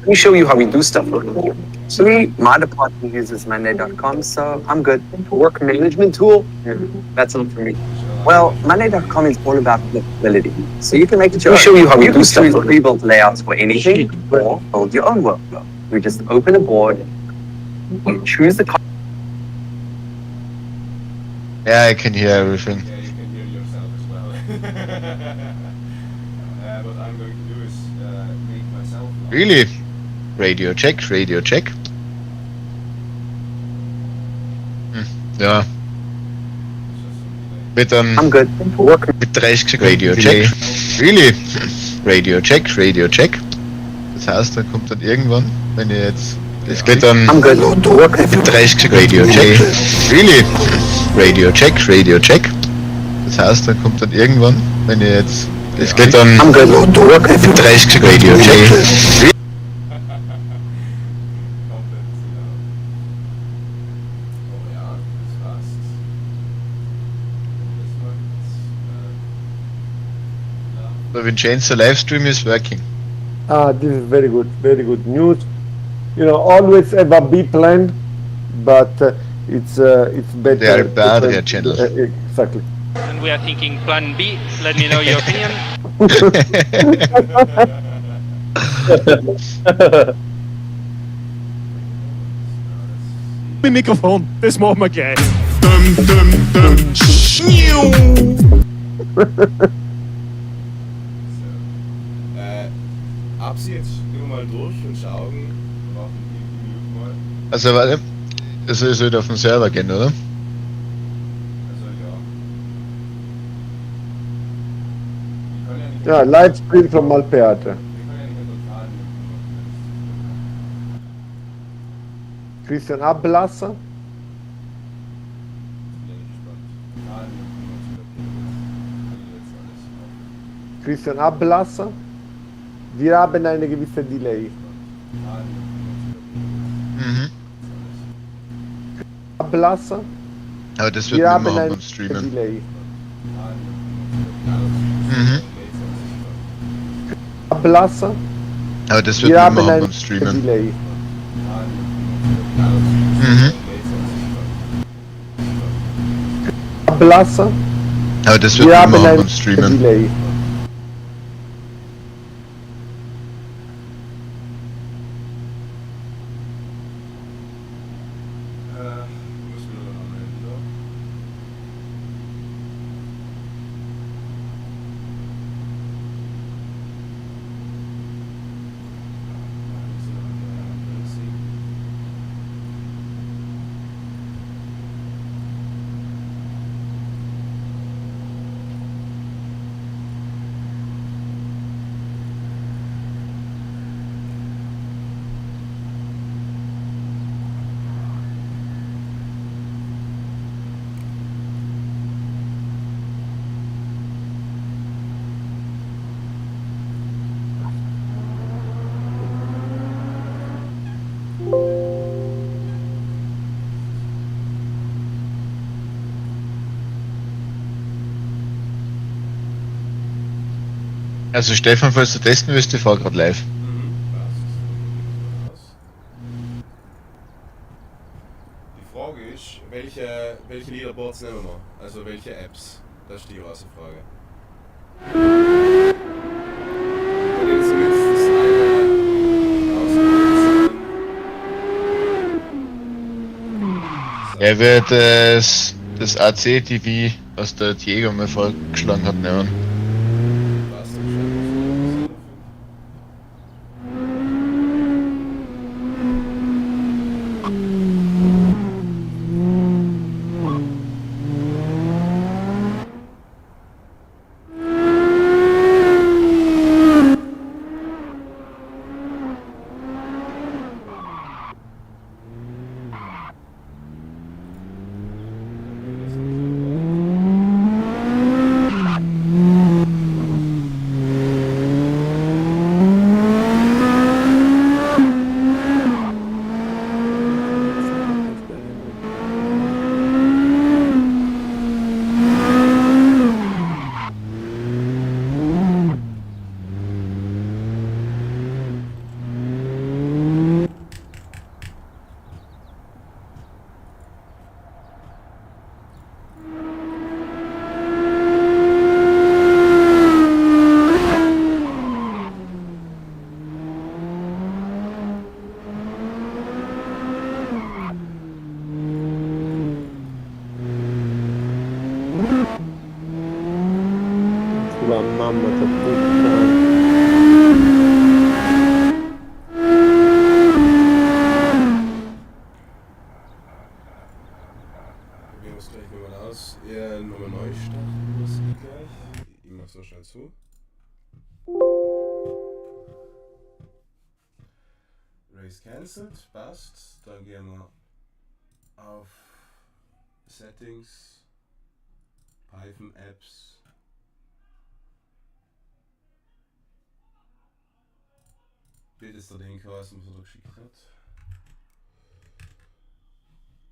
Let me show you how we do stuff over here. So my department uses Monday.com, so I'm good. Work management tool, that's not for me. Well, Monday.com is all about flexibility. So you can make it your own. Let me show you how we do stuff. You can choose pre-built layouts for anything or build your own workflow. We just open a board, we choose the Yeah, I can hear everything. Yeah, you can hear yourself as well. What I'm going to do is make myself laugh. Really? Radio check, radio check. Ja. Mit I'm good. Work mit 30 Sekunden Radio check. Really? Radio check, radio check. Das heißt, da kommt dann irgendwann, wenn ihr jetzt das geht dann I'm good. Work mit 30 Sekunden Radio check. Really? Radio check, radio check. Das heißt, da kommt dann irgendwann, wenn ihr jetzt das geht dann I'm good. Work mit 30 Sekunden Radio check. Komplett, oh ja, das passt. The Vincenzo live stream is working. This is very good news. You know, always have a B plan, but it's better. They are bad their channel. Exactly. And we are thinking plan B. Let me know your opinion. Mit Mikrofon, das machen wir gleich. Abs jetzt nur mal durch und schauen, brauchen die Minuten mal. Also warte, das ist wieder auf den Server gehen, oder? Also ja. Ja, Livestream from Malpeate. Wir können ja nicht total Christian Ablasser. Christian Ablasser. Wir haben eine gewisse Delay. Mhm. Ablasser. Aber das wird Wir nicht haben machen eine beim Streamen. Delay. Mhm. Ablasser. Aber das wird Wir nicht haben machen eine beim Streamen. Delay. Mhm. Ablasser. Aber das wird Wir nicht haben machen eine beim Streamen. Delay. müssen wir dann anmelden, oder? Also Stefan, falls du testen willst, die fahr gerade live. Die Frage ist, welche Leaderboards nehmen wir? Also welche Apps? Das ist die große Frage. Jetzt mindestens eine Er wird das AC-TV, was der Diego mir vorgeschlagen hat, nehmen. Was denn? Sulla mamma che puttana. Probieren wir es gleich nochmal aus. Ihr nochmal neu starten müssen gleich. Ich mach's noch schnell zu. Race cancelled, passt. Dann gehen wir auf Settings, Python Apps. Dit ist der Link, was uns er geschickt hat.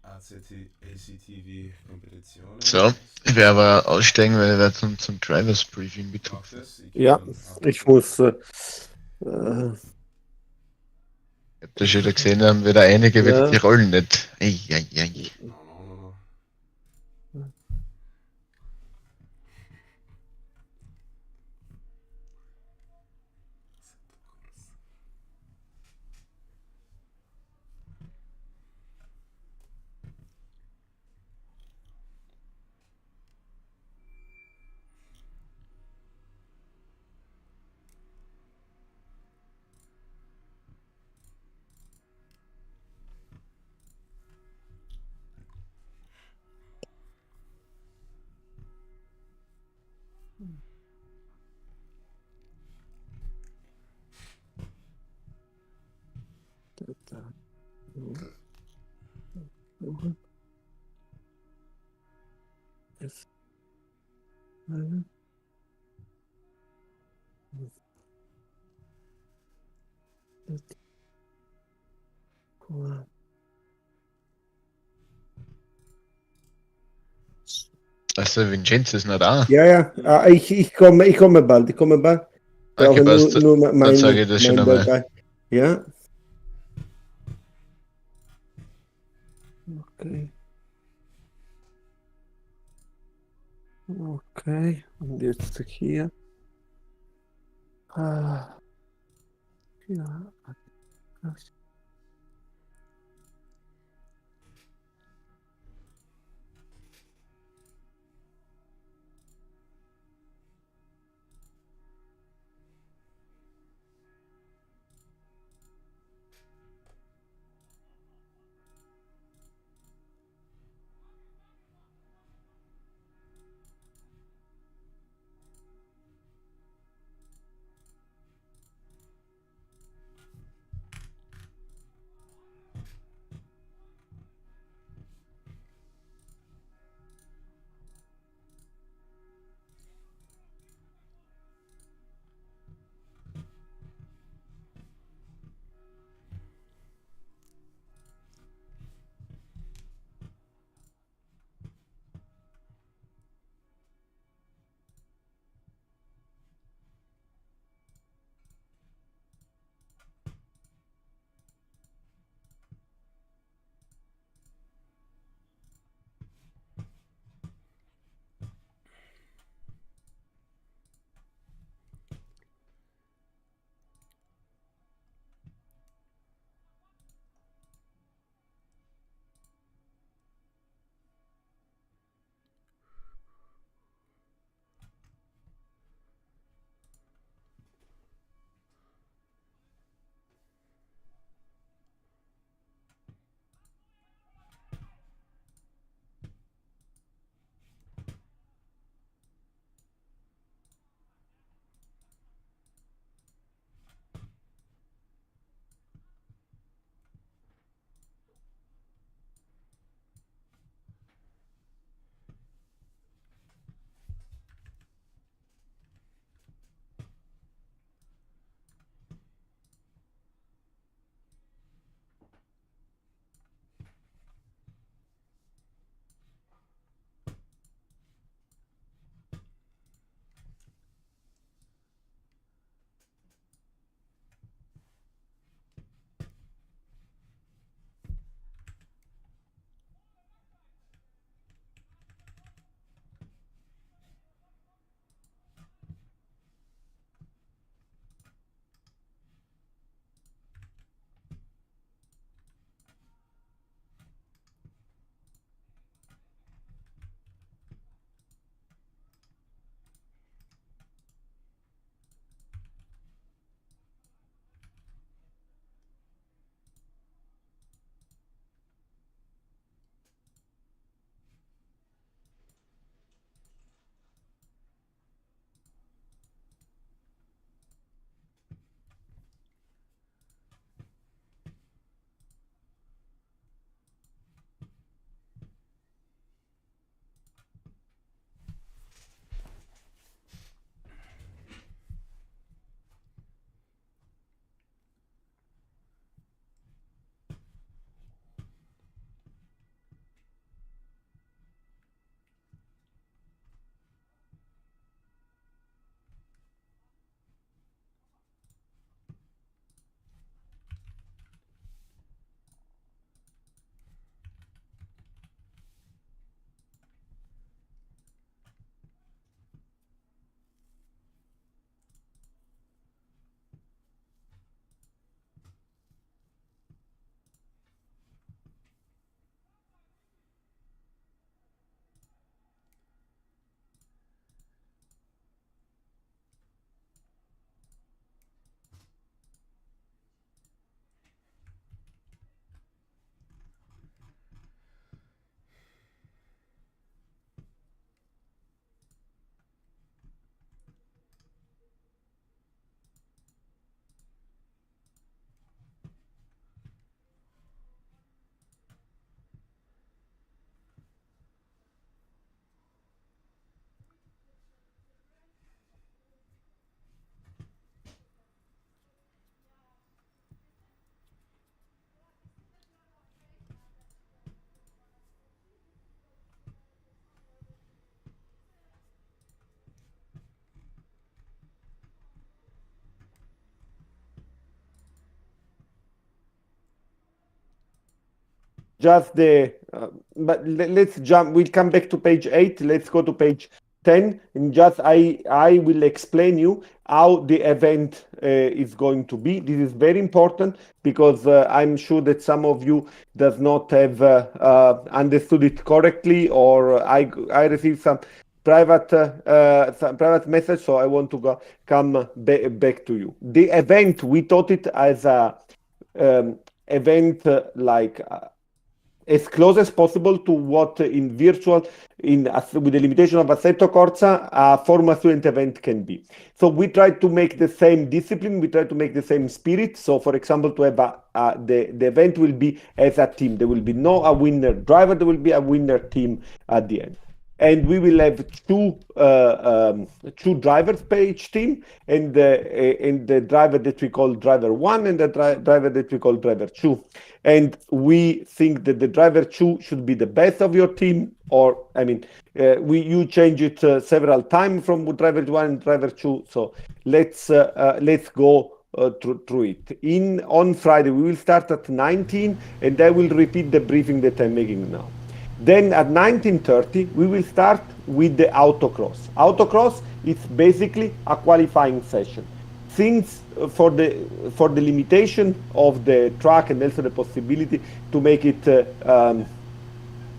ACTV Kompetitionen. So, ich werde aber aussteigen, weil ich werde zum Drivers Briefing betroffen. Ja, ich muss. Ich habe das schon wieder gesehen, haben wieder einige Ja. wieder die Rollen nicht. Ei. No. Also Vincenzo ist noch da. Ja. Ich komme bald. Okay, Brauche passt. nur Dann sage ich das schon einmal. Datei. Ja. Okay. Und jetzt hier. Ja. just the, but let's jump, we'll come back to page 8. Let's go to page 10, and just I will explain you how the event is going to be. This is very important because I'm sure that some of you does not have understood it correctly, or I received some private message, so I want to come back to you. The event, we thought it as a event like as close as possible to what in virtual, with the limitation of Assetto Corsa, a former student event can be. So we try to make the same discipline, we try to make the same spirit. So for example, to have the event will be as a team. There will be no a winner driver, there will be a winner team at the end. And we will have two drivers per each team, and the driver that we call driver 1 and the driver that we call driver 2. And we think that the driver 2 should be the best of your team, or I mean, you change it several times from driver 1 and driver 2. So let's go through it. On Friday we will start at 19, and I will repeat the briefing that I'm making now. Then at 19:30 we will start with the autocross. Autocross is basically a qualifying session. Since for the limitation of the track and also the possibility to make it to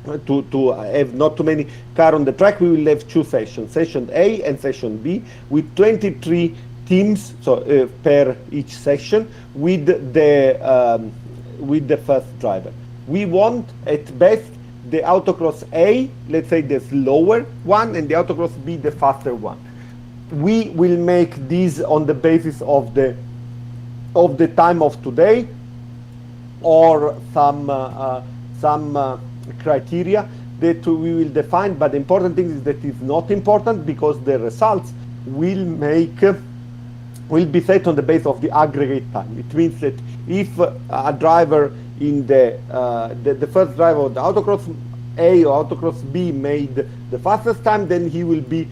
have not too many cars on the track, we will have two sessions, session A and session B, with 23 teams, so per each session, with the first driver. We want at best the autocross A, let's say the slower one, and the autocross B, the faster one. We will make these on the basis of the time of today, or some criteria that we will define. But the important thing is that it's not important, because the results will be set on the basis of the aggregate time. It means that if a driver in the first driver of the autocross A or autocross B made the fastest time, then he will get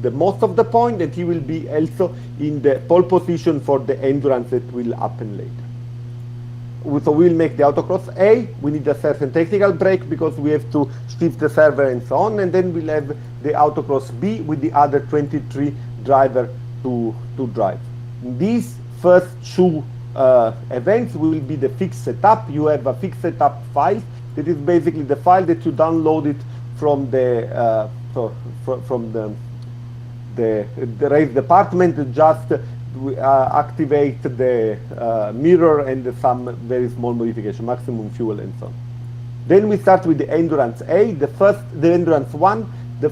the most of the point, and he will be also in the pole position for the endurance that will happen later. So we'll make the autocross A. We need a certain technical break because we have to shift the server and so on, and then we'll have the autocross B with the other 23 drivers to drive. These first two events will be the fixed setup. You have a fixed setup file. That is basically the file that you downloaded from the race department. Just activate the mirror and some very small modification, maximum fuel and so on. Then we start with the endurance A. The endurance 1. The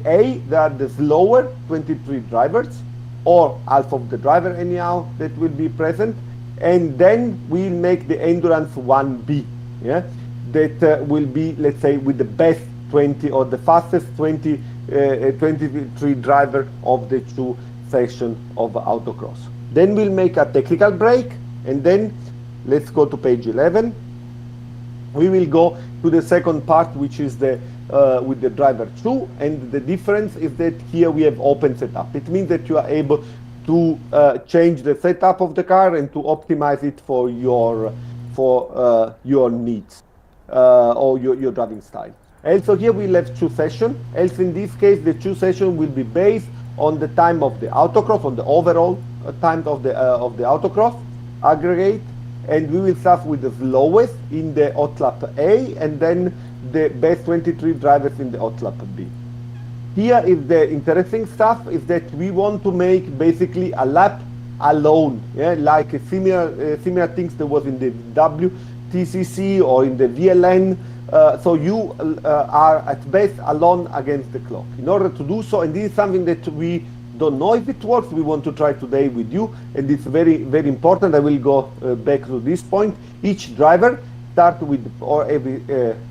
A, they are the slower 23 drivers, or half of the driver anyhow that will be present. And then we'll make the endurance 1B, yeah, that will be, let's say, with the best 20 or the fastest 23 driver of the two sections of autocross. Then we'll make a technical break, and then let's go to page 11. We will go to the second part, which is the with the driver 2, and the difference is that here we have open setup. It means that you are able to change the setup of the car and to optimize it for your needs or your driving style. Also here we'll have two sessions. Also in this case, the two sessions will be based on the time of the autocross, on the overall time of the autocross aggregate, and we will start with the slowest in the hot lap A, and then the best 23 drivers in the hot lap B. Here is the interesting stuff, is that we want to make basically a lap alone, yeah, like similar things that was in the WTCC or in the VLN. So you are at best alone against the clock. In order to do so, and this is something that we don't know if it works, we want to try today with you, and it's very, very important. I will go back to this point. Each driver starts with every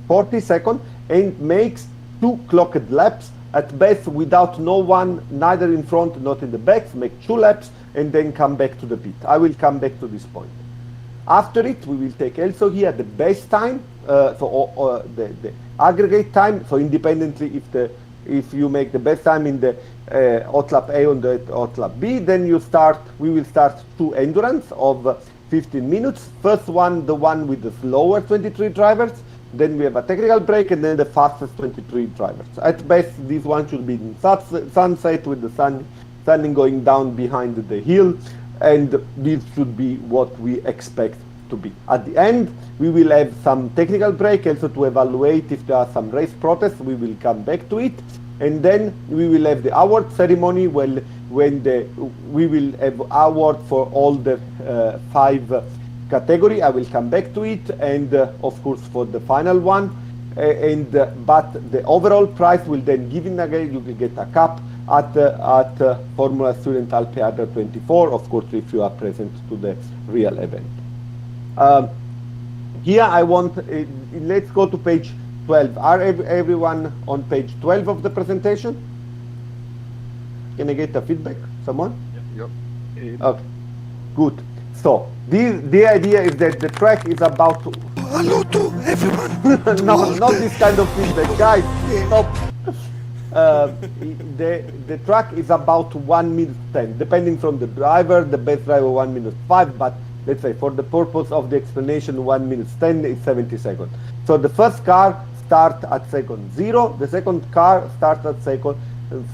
40 seconds and makes 2 clocked laps at best, without no one, neither in front, not in the back. Make 2 laps and then come back to the pit. I will come back to this point. After it, we will take also here the best time, the aggregate time. So independently, if you make the best time in the hot lap A on the hot lap B, then we will start 2 endurance of 15 minutes. First one, the one with the slower 23 drivers. Then we have a technical break, and then the fastest 23 drivers. At best, this one should be in sunset with the sun going down behind the hill, and this should be what we expect to be. At the end, we will have some technical break also to evaluate if there are some race protests. We will come back to it. And then we will have the award ceremony when we will have award for all the 5 category. I will come back to it, and of course for the final one. But the overall prize will then given again. You will get a cup at Formula Student Alpe Adria 24. Of course, if you are present to the real event. Here I want. Let's go to page 12. Are everyone on page 12 of the presentation? Can I get a feedback? Someone? Yep. Okay. Good. So the idea is that the track is about to... Hello to everyone. No, not this kind of feedback, guys. Stop. The track is about 1 minute 10, depending from the driver. The best driver 1 minute 5, but let's say for the purpose of the explanation, 1 minute 10 is 70 seconds. So the first car starts at second 0. The second car starts at second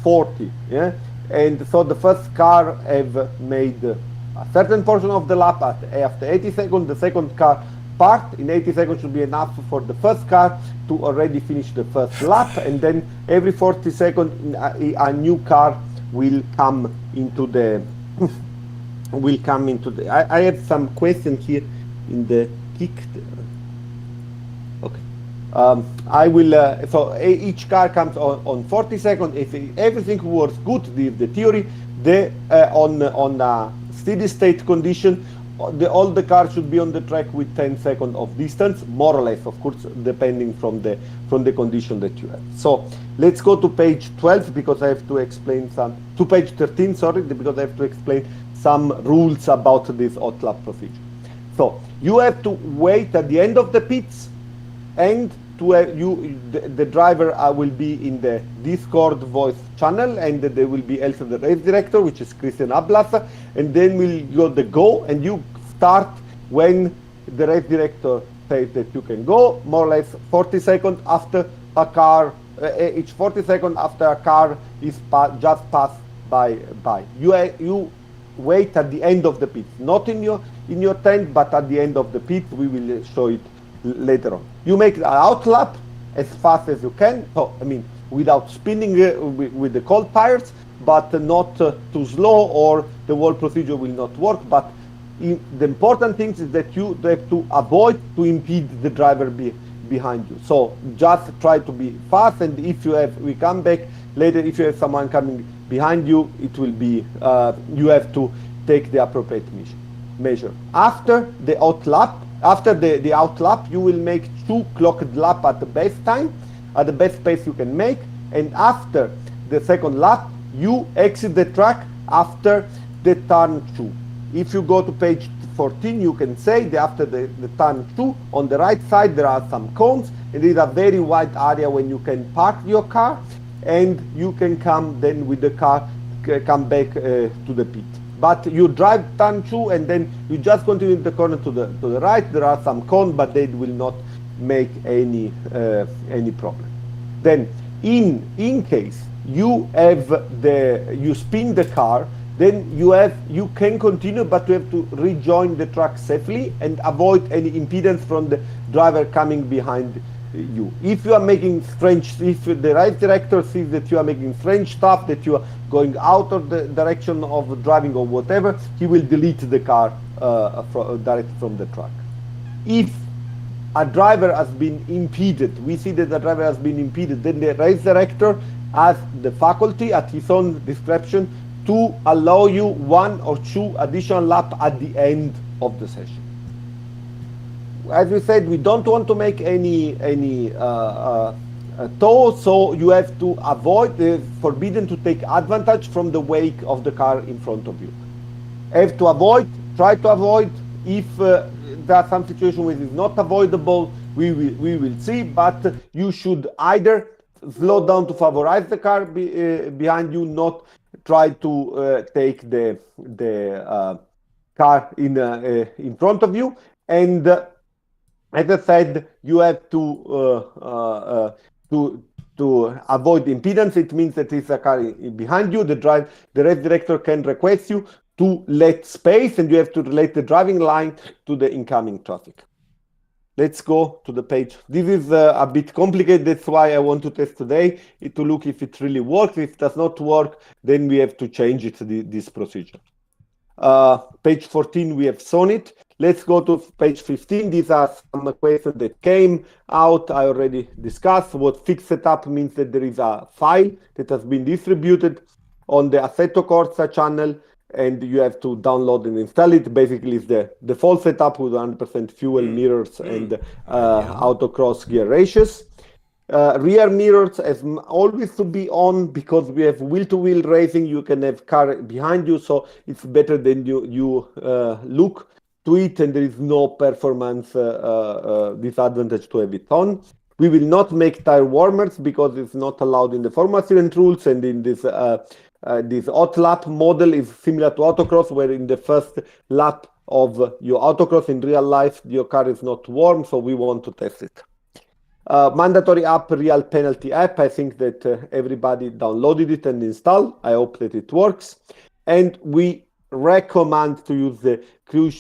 40. Yeah, and so the first car have made a certain portion of the lap after 80 seconds. The second car part in 80 seconds should be enough for the first car to already finish the first lap, and then every 40 seconds a new car will come into the I have some questions here in the kick. Okay. I will so each car comes on 40 seconds. If everything works good, the theory, on a steady state condition, all the cars should be on the track with 10 seconds of distance, more or less, of course, depending from the condition that you have. So let's go to page 12 because I have to explain to page 13, sorry, because I have to explain some rules about this hot lap procedure. So you have to wait at the end of the pits, and the driver will be in the Discord voice channel, and there will be also the race director, which is Christian Ablas, and then we'll go, and you start when the race director says that you can go, more or less 40 seconds after a car, each 40 seconds after a car is just passed by. You wait at the end of the pit, not in your tent, but at the end of the pit. We will show it later on. You make an out lap as fast as you can. So I mean, without spinning with the cold tires, but not too slow, or the whole procedure will not work. But the important thing is that you have to avoid to impede the driver behind you. So just try to be fast, and if we come back later, if you have someone coming behind you, it will be you have to take the appropriate measure. After the out lap, you will make 2 clocked lap at the best time, at the best pace you can make, and after the second lap, you exit the track after the turn 2. If you go to page 14, you can say that after the turn 2, on the right side there are some cones, and it is a very wide area when you can park your car, and you can come then with the car, come back to the pit. But you drive turn 2, and then you just continue the corner to the right. There are some cones, but they will not make any problem. Then in case you spin the car, then you can continue, but you have to rejoin the track safely and avoid any impedance from the driver coming behind you. If you are making if the race director sees that you are making strange stuff, that you are going out of the direction of driving or whatever, he will delete the car directly from the track. If a driver has been impeded, we see that the driver has been impeded, then the race director has the faculty at his own discretion to allow you 1 or 2 additional laps at the end of the session. As we said, we don't want to make any tow, so you have to avoid, forbidden to take advantage from the wake of the car in front of you. Try to avoid. If there are some situations where it is not avoidable, we will see, but you should either slow down to favorize the car behind you, not try to take the car in front of you. And as I said, you have to avoid impedance. It means that there's a car behind you. The race director can request you to let space, and you have to relate the driving line to the incoming traffic. Let's go to the page. This is a bit complicated. That's why I want to test today to look if it really works. If it does not work, then we have to change it, this procedure. Page 14, we have shown it. Let's go to page 15. These are some questions that came out. I already discussed. What fixed setup means that there is a file that has been distributed on the Assetto Corsa channel, and you have to download and install it. Basically, it's the default setup with 100% fuel, mirrors, and autocross gear ratios. Rear mirrors has always to be on because we have wheel-to-wheel racing. You can have car behind you, so it's better than you look to it, and there is no performance disadvantage to have it on. We will not make tire warmers because it's not allowed in the Formula Student rules, and in this hot lap model is similar to autocross, where in the first lap of your autocross in real life your car is not warm, so we want to test it. Mandatory app, real penalty app. I think that everybody downloaded it and installed. I hope that it works. And we recommend to use the crew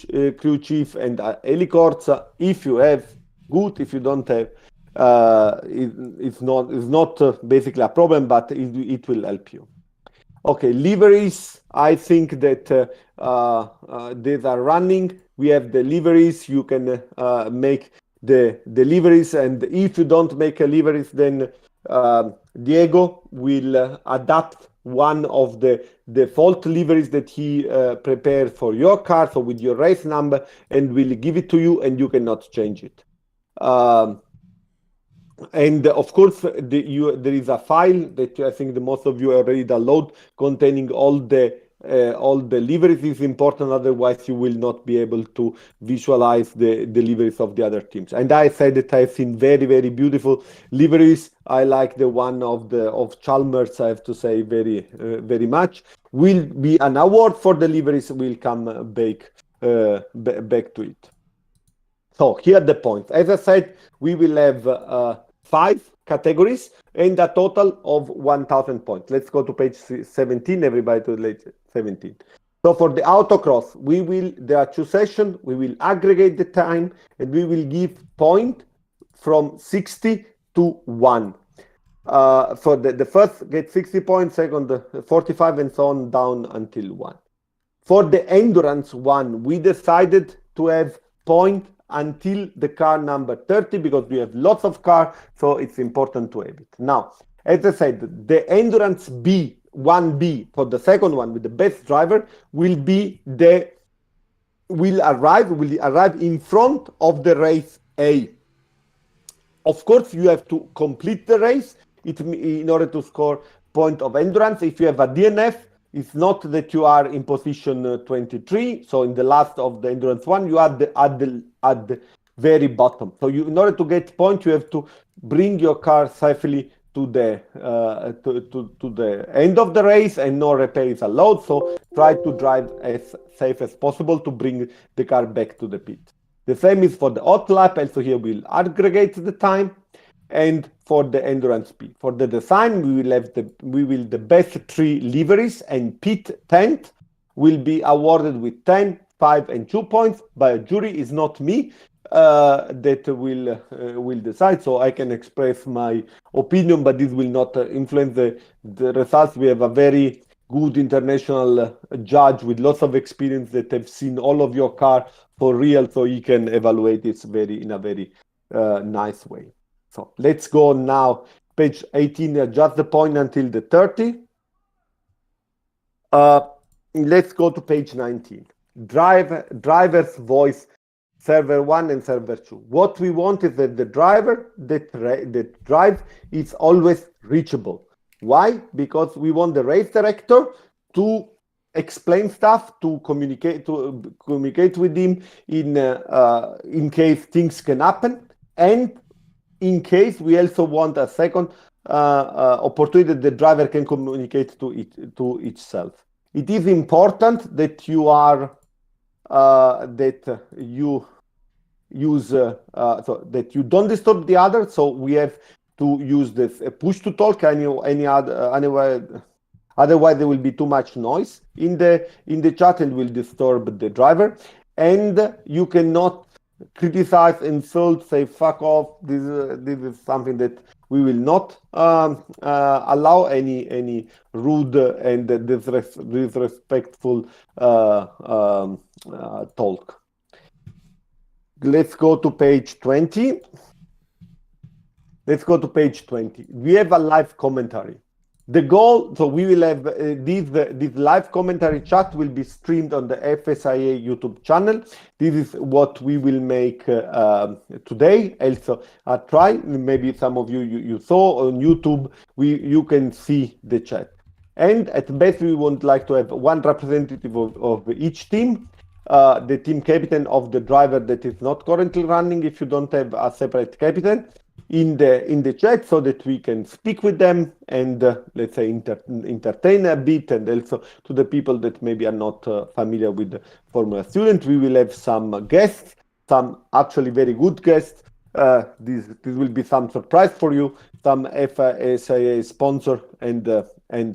chief and helicords. If you have, good. If you don't have, it's not basically a problem, but it will help you. Okay, liveries. I think that these are running. We have the liveries. You can make the liveries, and if you don't make a liveries, then Diego will adapt one of the default liveries that he prepared for your car, so with your race number, and will give it to you, and you cannot change it. And of course, there is a file that I think the most of you already download, containing all the liveries. Is important, otherwise you will not be able to visualize the liveries of the other teams. And I said that I've seen very, very beautiful liveries. I like the one of Chalmers, I have to say, very very much. Will be an award for the liveries. We'll come back to it. So here are the points. As I said, we will have 5 categories and a total of 1,000 points. Let's go to page 17, everybody, to page 17. So for the autocross, there are 2 sessions. We will aggregate the time, and we will give point from 60 to 1. For the first get 60 points, second 45, and so on down until 1. For the endurance one, we decided to have point until the car number 30 because we have lots of cars, so it's important to have it. Now, as I said, the endurance B, 1B, for the second one with the best driver will arrive in front of the race A. Of course, you have to complete the race in order to score point of endurance. If you have a DNF, it's not that you are in position 23, so in the last of the endurance one, you are at the very bottom. So in order to get point, you have to bring your car safely to the end of the race, and no repair is allowed. So try to drive as safe as possible to bring the car back to the pit. The same is for the hot lap, and so here we'll aggregate the time. And for the endurance P, for the design, we will the best 3 liveries, and pit tent will be awarded with 10, 5, and 2 points by a jury. Is not me that will decide. So I can express my opinion, but this will not influence the results. We have a very good international judge with lots of experience that have seen all of your car for real, so he can evaluate it in a very nice way. So let's go now, page 18, adjust the point until the 30. Let's go to page 19. Driver's voice, server 1 and server 2. What we want is that the driver that drives is always reachable. Why? Because we want the race director to explain stuff, to communicate with him in case things can happen, and in case we also want a second opportunity that the driver can communicate to itself. It is important that you are that you use so that you don't disturb the other. So we have to use this push to talk. Anyway, otherwise there will be too much noise in the chat and will disturb the driver. And you cannot criticize, insult, say fuck off. This is something that we will not allow any rude and disrespectful talk. Let's go to page 20. Let's go to page 20. We have a live commentary. The goal, so we will have this live commentary chat will be streamed on the FSAA YouTube channel. This is what we will make today. Also, try. Maybe some of you saw on YouTube. You can see the chat. And at best, we would like to have one representative of each team. The team captain of the driver that is not currently running, if you don't have a separate captain, in the chat, so that we can speak with them and let's say entertain a bit, and also to the people that maybe are not familiar with the Formula Student. We will have some guests, some actually very good guests. This will be some surprise for you, some FSAA sponsor and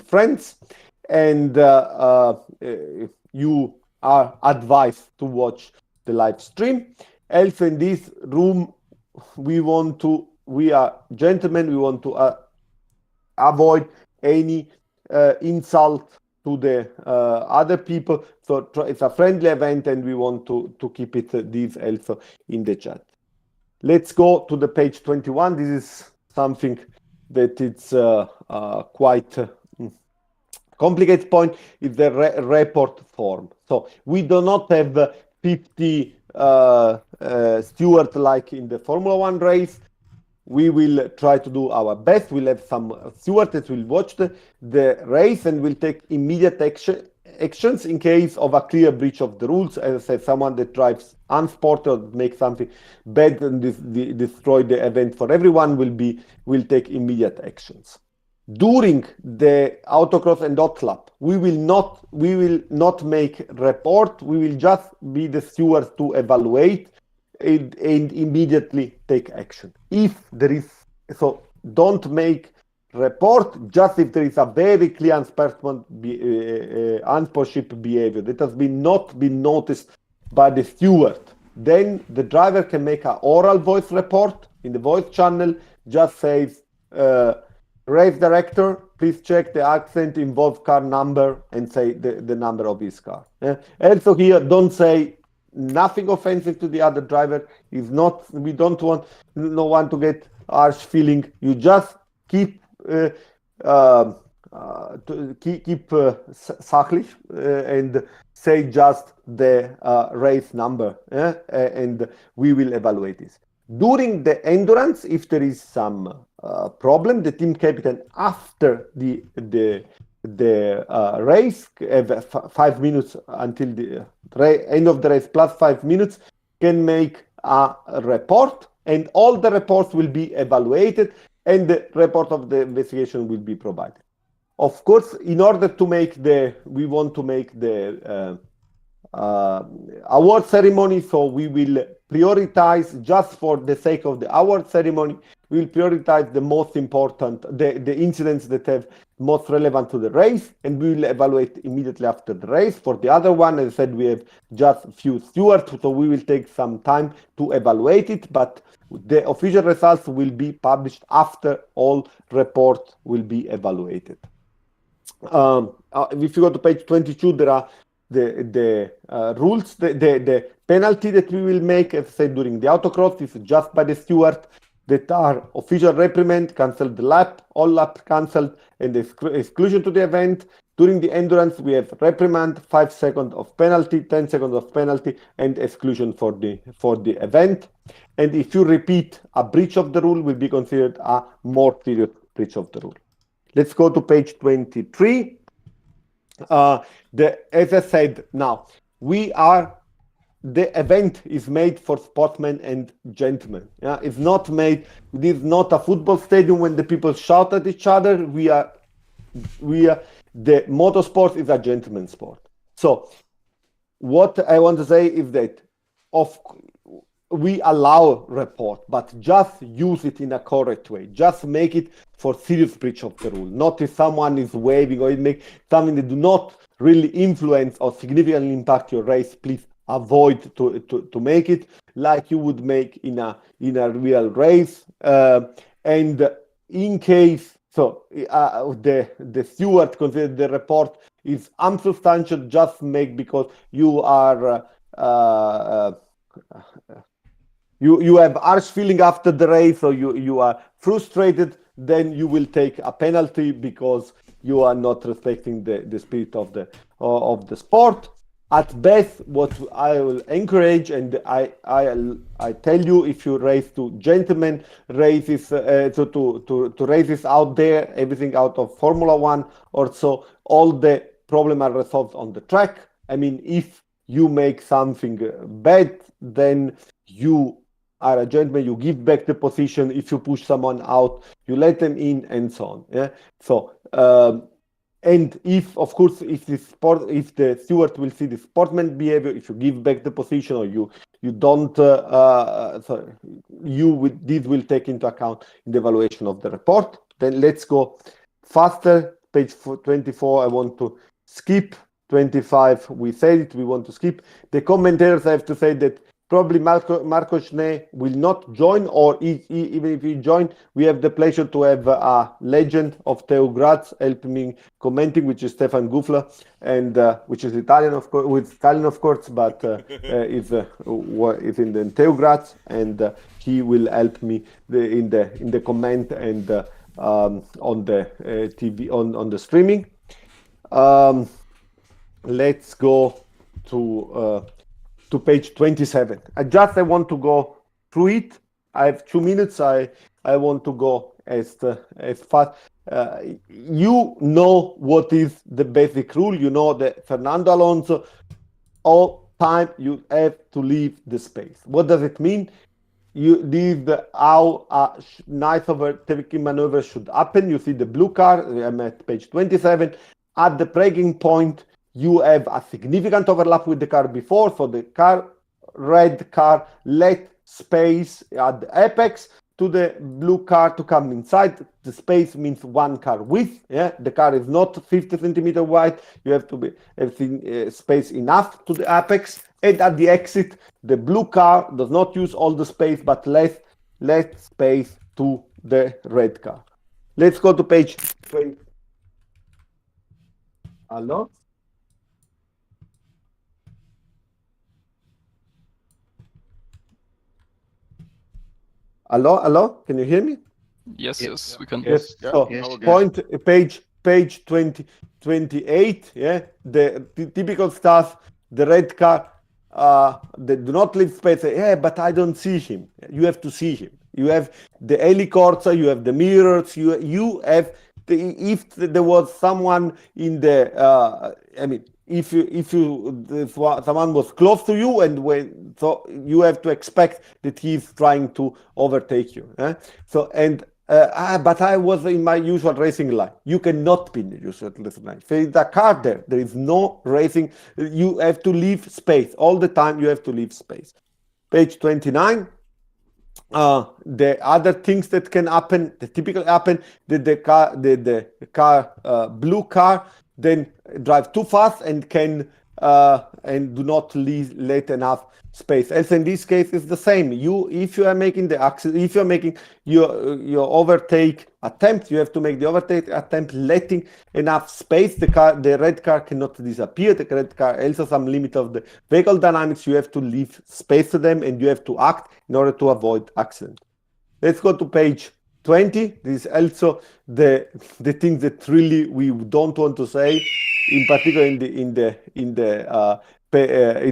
friends, and you are advised to watch the live stream. Also in this room, we are gentlemen, we want to avoid any insult to the other people. So it's a friendly event and we want to keep it this also in the chat. Let's go to the page 21. This is something that it's quite complicated point. Is the report form. So we do not have 50 stewards like in the Formula 1 race. We will try to do our best. We'll have some stewards that will watch the race and will take immediate actions in case of a clear breach of the rules. As I said, someone that drives unsported or makes something bad and destroy the event for everyone will take immediate actions. During the autocross and hot lap, we will not make report. We will just be the stewards to evaluate and immediately take action. If there is, so don't make report just if there is a very clear unsportsmanship behavior that has not been noticed by the steward. Then the driver can make an oral voice report in the voice channel. Just says, race director, please check the accident involved car number and say the number of his car. Also here, don't say nothing offensive to the other driver. If not, we don't want to get harsh feeling. You just keep sachlich and say just the race number, and we will evaluate this. During the endurance, if there is some problem, the team captain after the race have 5 minutes until the end of the race plus 5 minutes can make a report, and all the reports will be evaluated and the report of the investigation will be provided. Of course, in order to make we want to make the award ceremony, so we will prioritize, just for the sake of the award ceremony, we will prioritize the most important, the incidents that have most relevant to the race, and we will evaluate immediately after the race. For the other one, as I said, we have just a few stewards, so we will take some time to evaluate it, but the official results will be published after all reports will be evaluated. If you go to page 22, there are the rules, the penalty that we will make, as I said, during the autocross is just by the steward, that are official reprimand, cancelled lap, all laps cancelled, and exclusion to the event. During the endurance, we have reprimand, 5 seconds of penalty, 10 seconds of penalty, and exclusion for the event. And if you repeat a breach of the rule, will be considered a more serious breach of the rule. Let's go to page 23. As I said, now the event is made for sportsmen and gentlemen. Yeah, it's not made. This is not a football stadium when the people shout at each other. The motorsport is a gentleman's sport. So what I want to say is that we allow report, but just use it in a correct way. Just make it for serious breach of the rule. Not if someone is waving or it make something that do not really influence or significantly impact your race. Please avoid to make it like you would make in a real race. And in case the steward considered the report is unsubstantial, just make because you are you have harsh feeling after the race, or you are frustrated, then you will take a penalty because you are not respecting the spirit of the sport. At best, what I will encourage, and I tell you, if you race to gentlemen races, to races out there, everything out of Formula One or so, all the problem are resolved on the track. I mean, if you make something bad, then you are a gentleman, you give back the position. If you push someone out, you let them in, and so on. Yeah. So and if, of course, if the steward will see the sportsman behavior, if you give back the position or you don't, this will take into account in the evaluation of the report. Then let's go faster. Page 24. I want to skip 25. We said it. We want to skip the commentators. I have to say that probably Marco Schnee will not join, or even if he join, we have the pleasure to have a legend of Teo Graz helping me commenting, which is Stefan Gufla, and which is Italian, of course, but is in the Teo Graz, and he will help me in the comment and on the TV on the streaming. Let's go to page 27. I want to go through it. I have 2 minutes. I want to go as fast. You know what is the basic rule. You know that Fernando Alonso, all time you have to leave the space. What does it mean? This is how a nice overtaking maneuver should happen. You see the blue car. I'm at page 27. At the braking point, you have a significant overlap with the car before, so the red car let space at the apex to the blue car to come inside. The space means one car width. Yeah, the car is not 50 centimeter wide. You have to be space enough to the apex. And at the exit, the blue car does not use all the space, but less space to the red car. Let's go to page 20. Hello? Hello? Can you hear me? Yes, we can. Yes. So page 28. Yeah, the typical stuff. The red car. They do not leave space. Yeah, but I don't see him. You have to see him. You have the helicorsa. You have the mirrors. You have if there was someone in the. If someone was close to you, and so you have to expect that he's trying to overtake you. So but I was in my usual racing line. You cannot be in the usual racing line. So the car there is no racing. You have to leave space all the time. You have to leave space. Page 29. The other things that can happen, that typically happen, that the blue car then drive too fast and can and do not let enough space. As in this case, it's the same. If you are making if you're making your overtake attempt, you have to make the overtake attempt letting enough space. The red car cannot disappear. The red car also some limit of the vehicle dynamics. You have to leave space to them, and you have to act in order to avoid accident. Let's go to page 20. This is also the thing that really we don't want to say, in particular in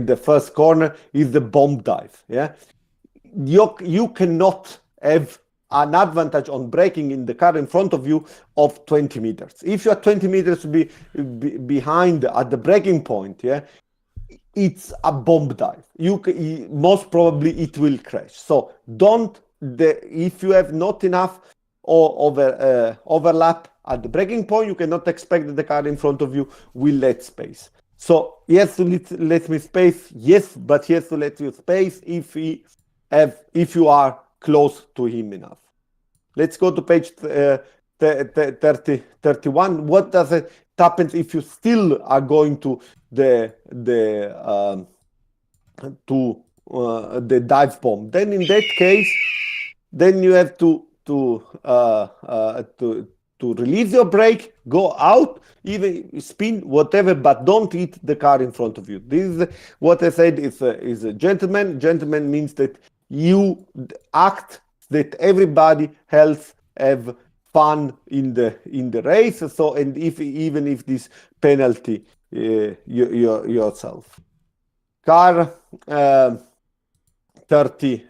the first corner, is the bomb dive. Yeah, you cannot have an advantage on braking in the car in front of you of 20 meters. If you are 20 meters behind at the braking point, yeah, it's a bomb dive. Most probably it will crash. So if you have not enough overlap at the braking point, you cannot expect that the car in front of you will let space. So he has to let me space, yes, but he has to let you space if you are close to him enough. Let's go to page 31. What does it happen if you still are going to the dive bomb? Then in that case, then you have to release your brake, go out, even spin, whatever, but don't hit the car in front of you. This is what I said is a gentleman. Gentleman means that you act that everybody else have fun in the race. So, and even if this penalty yourself. Car 30,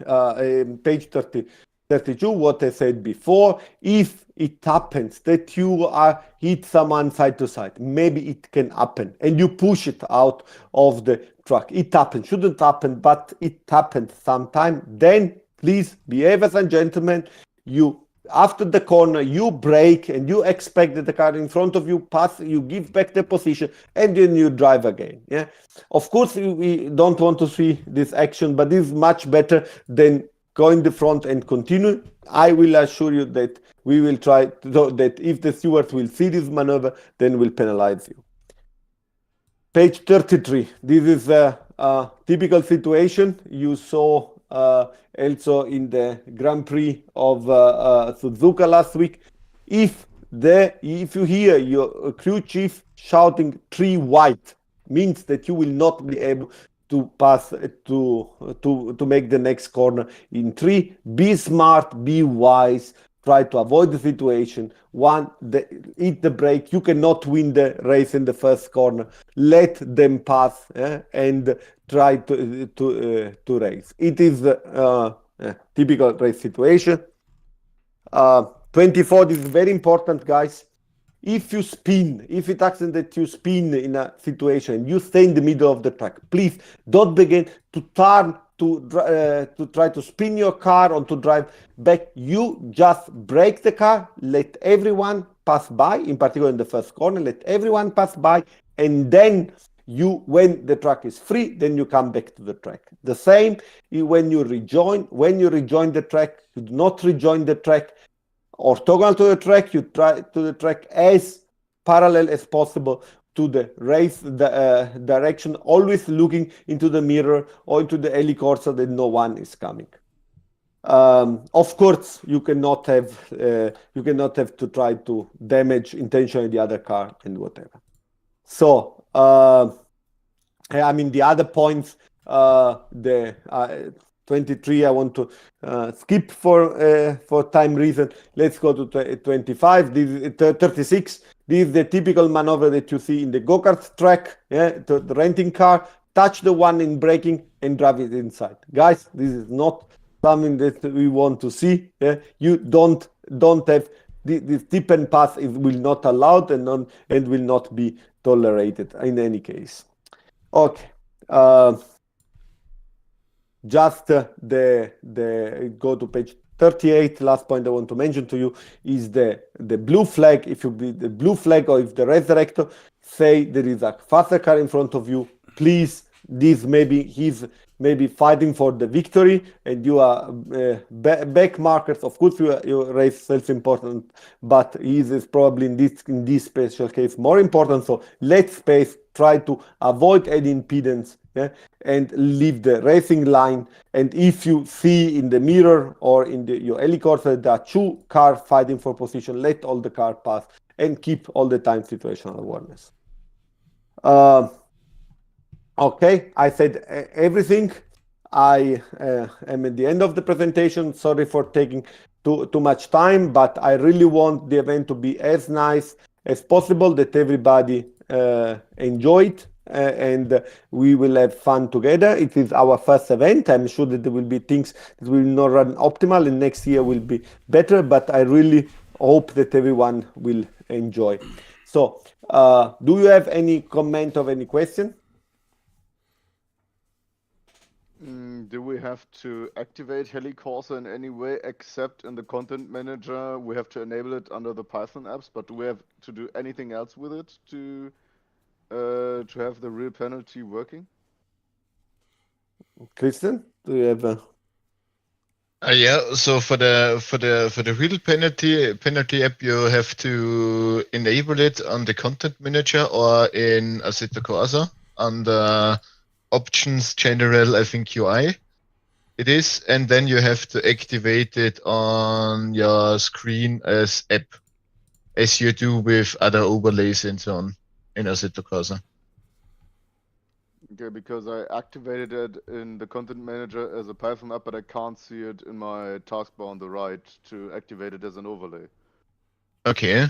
page 32, what I said before, if it happens that you are hit someone side to side, maybe it can happen, and you push it out of the truck. It happens, shouldn't happen, but it happens sometime. Then please behave as a gentleman. You after the corner, you brake and you expect that the car in front of you pass, you give back the position, and then you drive again. Yeah, of course we don't want to see this action, but this is much better than going the front and continue. I will assure you that we will try that if the stewards will see this maneuver, then we'll penalize you. Page 33. This is a typical situation you saw also in the Grand Prix of Suzuka last week. If you hear your crew chief shouting 3 white, means that you will not be able to pass to make the next corner in 3. Be smart, be wise, try to avoid the situation. Hit the brake. You cannot win the race in the first corner. Let them pass and try to race. It is a typical race situation. 24, this is very important, guys. If you spin, if it happens that you spin in a situation, you stay in the middle of the track, please don't begin to turn to try to spin your car or to drive back. You just brake the car, let everyone pass by, in particular in the first corner, let everyone pass by, and then when the track is free, then you come back to the track. The same when you rejoin the track, you do not rejoin the track orthogonal to the track, you try to the track as parallel as possible to the race direction, always looking into the mirror or into the helicord so that no one is coming. Of course, you cannot have to try to damage intentionally the other car and whatever. So, I mean, the other points, the 23, I want to skip for time reason. Let's go to 25. This is 36. This is the typical maneuver that you see in the go-kart track. Yeah, the renting car, touch the one in braking and drive it inside. Guys, this is not something that we want to see. Yeah? You don't have this tip and pass. It will not allowed and will not be tolerated in any case. Okay. Just the go to page 38. Last point I want to mention to you is the blue flag. If you be the blue flag or if the resurrector say there is a faster car in front of you, please, he's maybe fighting for the victory and you are back markers. Of course, your race self-important, but is probably in this special case more important. So let space, try to avoid any impedance. Yeah, and leave the racing line. And if you see in the mirror or in your helicord that there are 2 cars fighting for position, let all the cars pass and keep all the time situational awareness. Okay, I said everything. I am at the end of the presentation. Sorry for taking too much time, but I really want the event to be as nice as possible, that everybody enjoy it. And we will have fun together. It is our first event. I'm sure that there will be things that will not run optimal and next year will be better, but I really hope that everyone will enjoy. So do you have any comment or any question? Do we have to activate Helicorsa in any way except in the content manager? We have to enable it under the Python apps, but do we have to do anything else with it to to have the real penalty working? Christian, do you have a... Yeah, so for the real penalty app, you have to enable it on the content manager or in Assetto Corsa under options general, I think UI it is, and then you have to activate it on your screen as app, as you do with other overlays and so on in Assetto Corsa. Okay, because I activated it in the content manager as a Python app, but I can't see it in my taskbar on the right to activate it as an overlay. Okay.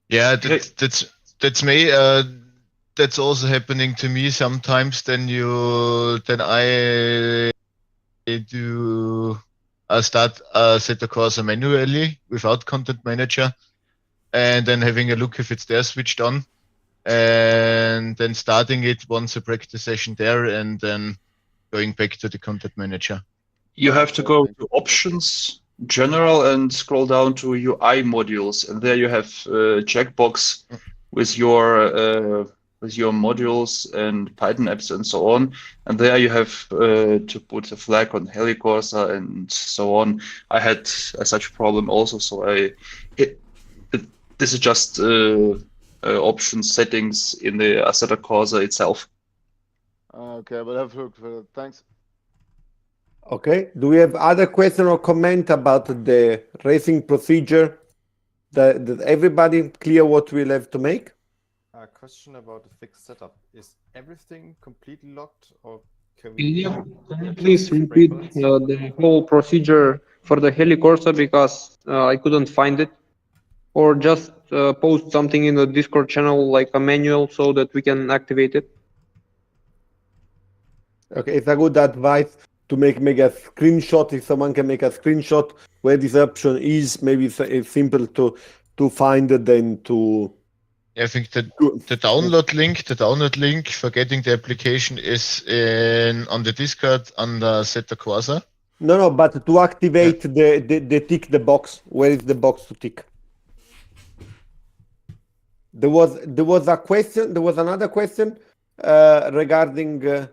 Yeah, that's me. That's also happening to me sometimes. Then I do start Assetto Corsa manually without content manager, and then having a look if it's there switched on, and then starting it once a practice session there, and then going back to the content manager. You have to go to options, general, and scroll down to UI modules, and there you have a checkbox with your modules and Python apps and so on. And there you have to put a flag on Helicorsa and so on. I had such a problem also, so this is just option settings in the Assetto Corsa itself. Okay, but have a look for it. Thanks. Okay. Do we have other question or comment about the racing procedure? That everybody clear what we'll have to make? A question about the fixed setup. Is everything completely locked, or can we... Yeah, can you please repeat the whole procedure for the Helicorsa, because I couldn't find it, or just post something in the Discord channel like a manual so that we can activate it? Okay, it's a good advice to make a screenshot. If someone can make a screenshot where this option is, maybe it's simple to find it than to... I think the download link for getting the application is on the Discord under Assetto Corsa. No, but to activate the tick the box, where is the box to tick? There was a question. There was another question regarding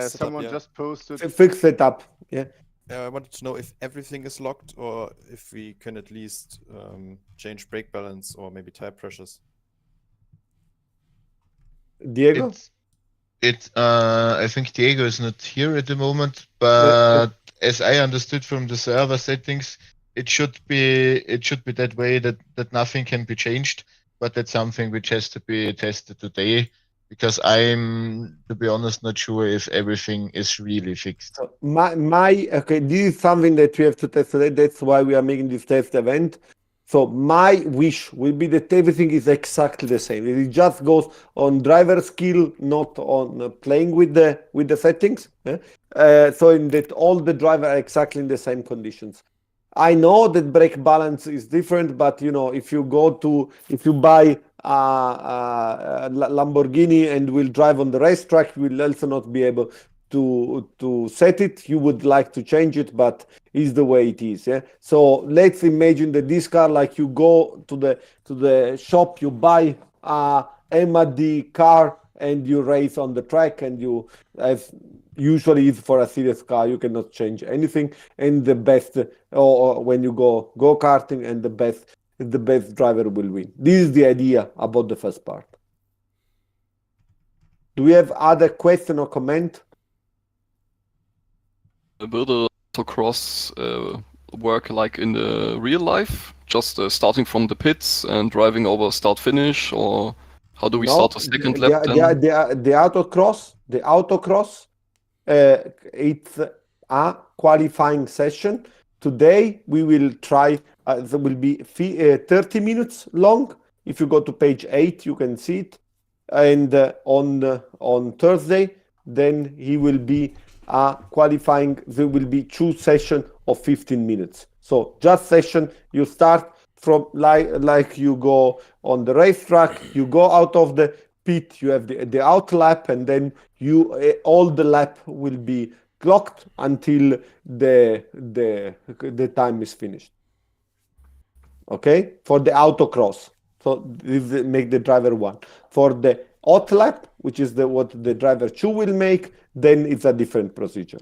someone just posted fixed setup. Yeah. I wanted to know if everything is locked, or if we can at least change brake balance or maybe tire pressures. Diego? I think Diego is not here at the moment, but as I understood from the server settings, it should be that way that nothing can be changed, but that's something which has to be tested today, because I'm, to be honest, not sure if everything is really fixed. So okay, this is something that we have to test today. That's why we are making this test event. So my wish will be that everything is exactly the same. It just goes on driver skill, not on playing with the settings. So in that all the drivers are exactly in the same conditions. I know that brake balance is different, but if you buy a Lamborghini and will drive on the racetrack, you will also not be able to set it. You would like to change it, but it's the way it is. Yeah. So let's imagine that this car, like you go to the shop, you buy a M&D car and you race on the track, and you, as usually is for a serious car, you cannot change anything. And the best, or when you go karting, and the best driver will win. This is the idea about the first part. Do we have other question or comment? Will the autocross work like in the real life, just starting from the pits and driving over start finish, or how do we start a second lap then? The autocross, it's a qualifying session. Today we will try. There will be 30 minutes long. If you go to page 8, you can see it. And on Thursday, then he will be qualifying. There will be 2 sessions of 15 minutes. So just session. You start from like you go on the racetrack. You go out of the pit. You have the out lap, and then all the lap will be clocked until the time is finished. Okay, for the autocross. So this make the driver 1. For the hot lap, which is what the driver 2 will make, then it's a different procedure.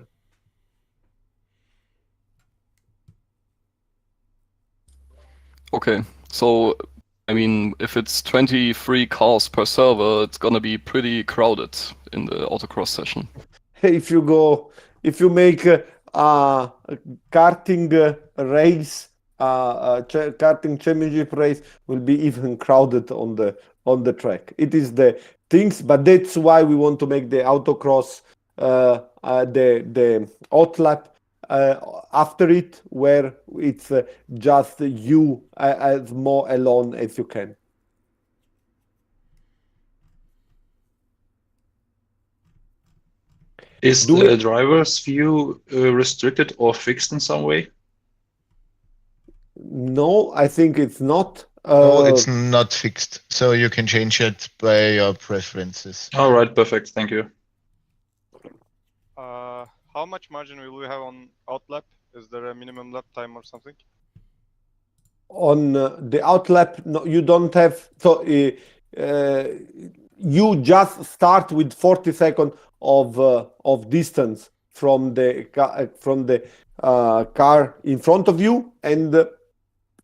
Okay, so I mean, if it's 23 cars per server, it's gonna be pretty crowded in the autocross session. If you make a karting race, karting championship race will be even crowded on the track. It is the things, but that's why we want to make the autocross the hot lap after it, where it's just you as more alone as you can. Is the driver's view restricted or fixed in some way? No, I think it's not. No, it's not fixed, so you can change it by your preferences. All right, perfect. Thank you. How much margin will we have on outlap? Is there a minimum lap time or something? On the outlap, no, you don't have. So you just start with 40 seconds of distance from the car in front of you, and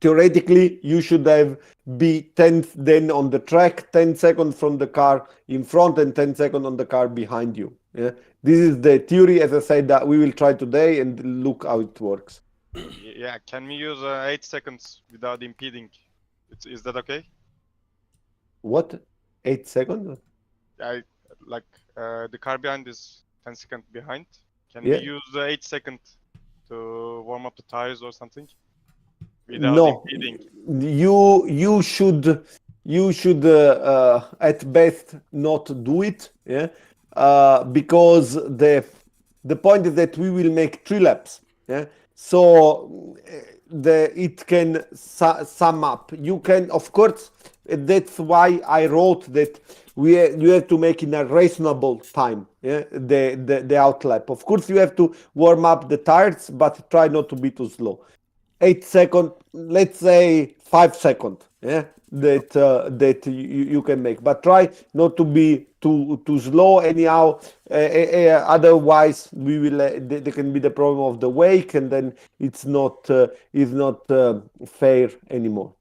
theoretically you should have be 10 then on the track, 10 seconds from the car in front and 10 seconds on the car behind you. Yeah, this is the theory, as I said, that we will try today and look how it works. Yeah, can we use 8 seconds without impeding? Is that okay? What? 8 seconds? The car behind is 10 seconds behind. Can Yeah. we use 8 seconds to warm up the tires or something? Without impeding? You should at best not do it. Yeah, because the point is that we will make 3 laps. Yeah, so it can sum up. You can, of course, that's why I wrote that you have to make in a reasonable time. Yeah, the outlap. Of course, you have to warm up the tires, but try not to be too slow. 8 seconds, let's say 5 seconds. Yeah, that you can make, but try not to be too slow anyhow. Otherwise, we will there can be the problem of the wake, and then it's not fair anymore.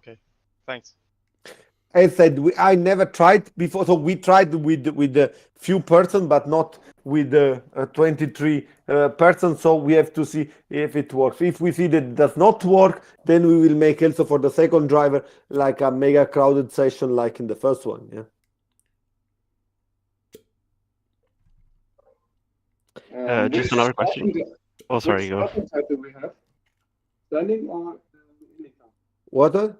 Okay, thanks. As said, I never tried before. So we tried with a few persons, but not with 23 persons. So we have to see if it works. If we see that it does not work, then we will make also for the second driver like a mega crowded session like in the first one. Yeah. Just another question. Oh, sorry, go. Type do we have? Standing or What?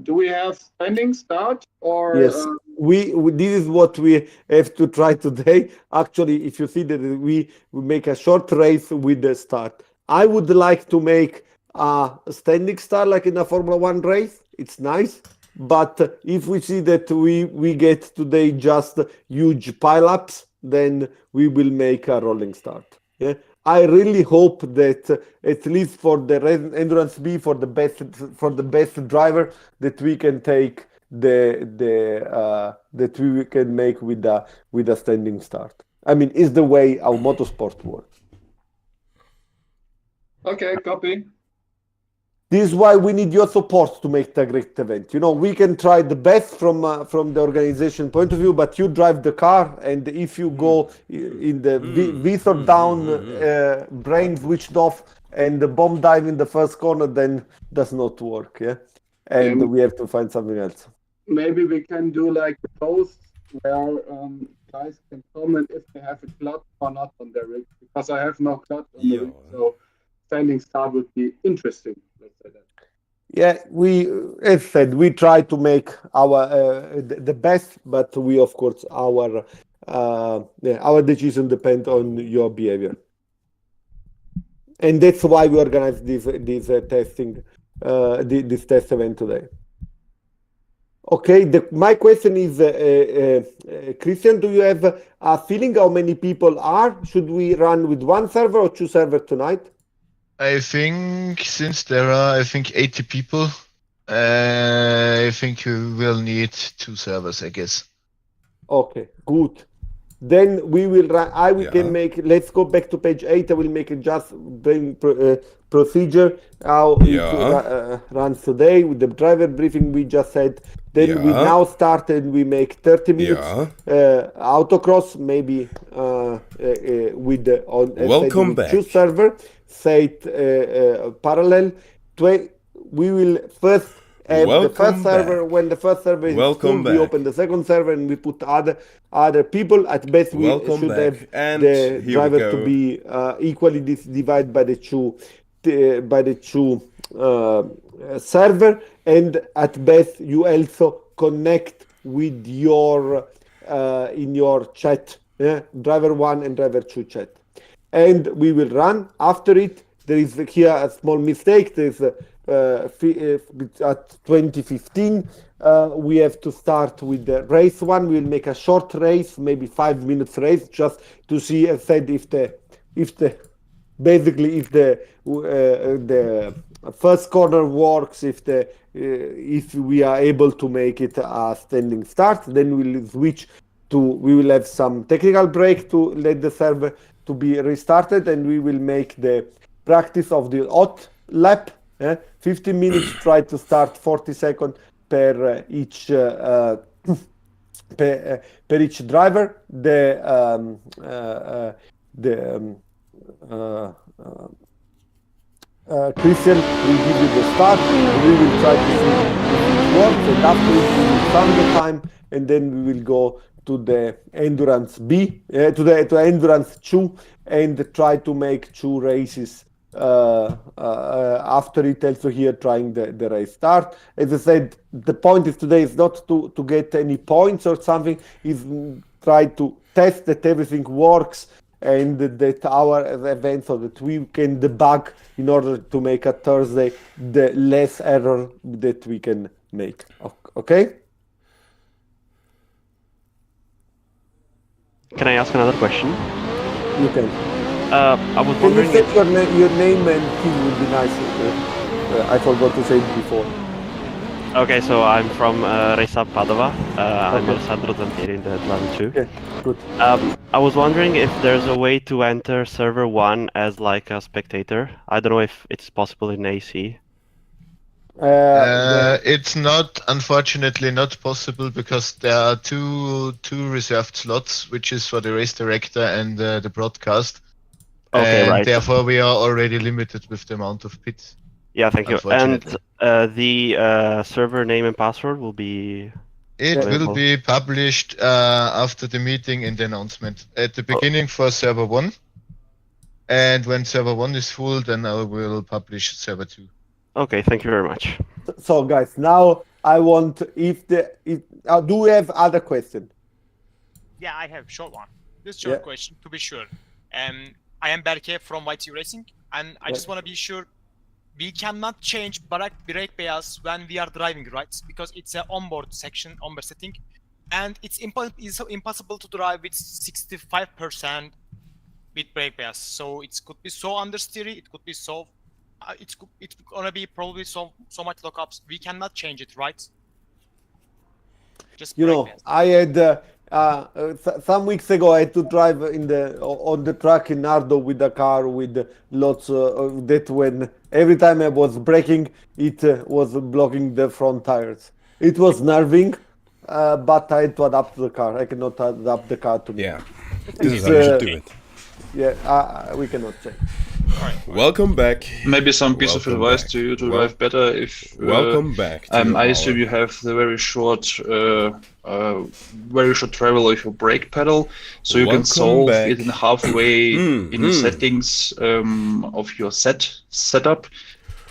Do we have standing start or? Yes, we this is what we have to try today. Actually, if you see that we make a short race with the start, I would like to make a standing start like in a Formula One race. It's nice, but if we see that we get today just huge pileups, then we will make a rolling start. Yeah. I really hope that at least for the endurance B, for the best driver, that we can take that we can make with a standing start. I mean, it's the way our motorsport works. Okay, copy. This is why we need your support to make the great event. You know, we can try the best from the organization point of view, but you drive the car, and if you go in the visor down, brain switched off, and the bomb dive in the first corner, then does not work. Yeah, and we have to find something else. Maybe we can do like a post where guys can comment if they have a clutch or not on their rig, because I have no clutch on the rig, so standing start would be interesting. Let's say that. Yeah, as said, we try to make our the best, but we of course our decision depends on your behavior, and that's why we organize this testing, this test event today. Okay, my question is, Christian, do you have a feeling how many people are? Should we run with 1 server or 2 servers tonight? I think since there are 80 people, I think you will need 2 servers, I guess. Okay, good. Then we will run. Yeah. Let's go back to page 8. I will make a just procedure how it runs today with the driver briefing we just said. Then we now start and we make 30 minutes autocross, maybe with Welcome back. 2 server, say parallel. We will first have the first server. When the first server is full, we open the second server and we put other people. At best, we should have and the driver to be equally divided by the two server, and at best you also connect with your in your chat, driver 1 and driver 2 chat, and we will run after it. There is here a small mistake. There's at 2015 we have to start with the race 1. We'll make a short race, maybe 5 minutes race, just to see, as said, if the first corner works, if we are able to make it a standing start. Then we'll switch to, we will have some technical break to let the server to be restarted, and we will make the practice of the hot lap. 15 minutes, try to start 40 seconds per each per each driver. Christian will give you the start, and we will try to see if it works, and after it we will count the time, and then we will go to the endurance B, to endurance 2, and try to make 2 races after it. Also here trying the race start. As I said, the point is today is not to get any points or something, is try to test that everything works, and that our events, so that we can debug in order to make a Thursday the less error that we can make. Okay? Can I ask another question? You can. I was Can you wondering say if... your name and team would be nice. I forgot to say it before. Okay, so I'm from Race Up Padova. I'm Alessandro Zantieri in the Driver 2. Okay, good. I was wondering if there's a way to enter server 1 as like a spectator. I don't know if it's possible in AC. It's not, unfortunately, not possible, because there are two reserved slots, which is for the race director and the broadcast. Okay, and right. Therefore, we are already limited with the amount of pits. Yeah, thank you. And the server name and password will be... It will be published after the meeting in the announcement. At the beginning for server 1. And when server 1 is full, then I will publish server 2. Okay, thank you very much. So guys, now I want, do we have other questions? Yeah, I have short one. This short question to be sure. I am Berke from YT Racing, and I just want to be sure we cannot change brake bias when we are driving, right? Because it's an onboard section, onboard setting, and it's impossible to drive with 65% with brake bias. So it could be so understeery, it could be so. It's gonna be probably so much lockups. We cannot change it, right? Just I had some weeks ago I had to drive on the track in Nardo with a car with lots of that. When every time I was braking, it was blocking the front tires. It was nerving, but I had to adapt the car. I cannot adapt the car to me. Yeah, this is how you should do it. Yeah, we cannot change. Welcome back. Maybe some piece of advice to you to drive better if... welcome back. I assume you have the very short travel of your brake pedal, so you can solve it in halfway in the settings of your setup.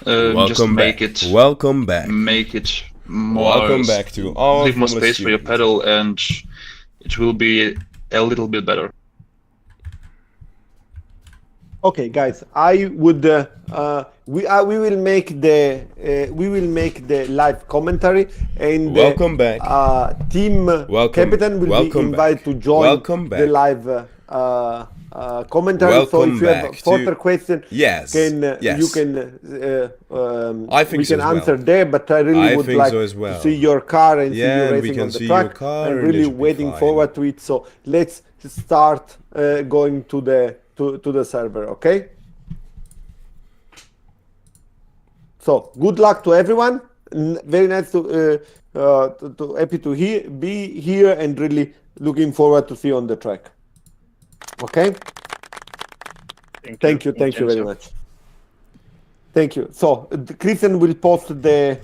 Just make it... Welcome back. Make it more... Welcome back to all... Leave more space for your pedal, and it will be a little bit better. Okay, guys, I would we will make the live commentary, and welcome back. Team captain will be invited to join the live commentary. So Welcome if you have back further to- question, Yes, yes. you can I think we so can as well. answer there. But I really I would think like so as to well. see your car and see Yeah, you and we racing can on the see your track. car I'm and it really should be waiting fine. forward to it. So let's start going to the server. Okay. So good luck to everyone. Very nice to happy to be here and really looking forward to see you on the track. Okay. Thank you very much. Thank you. So Christian will post the.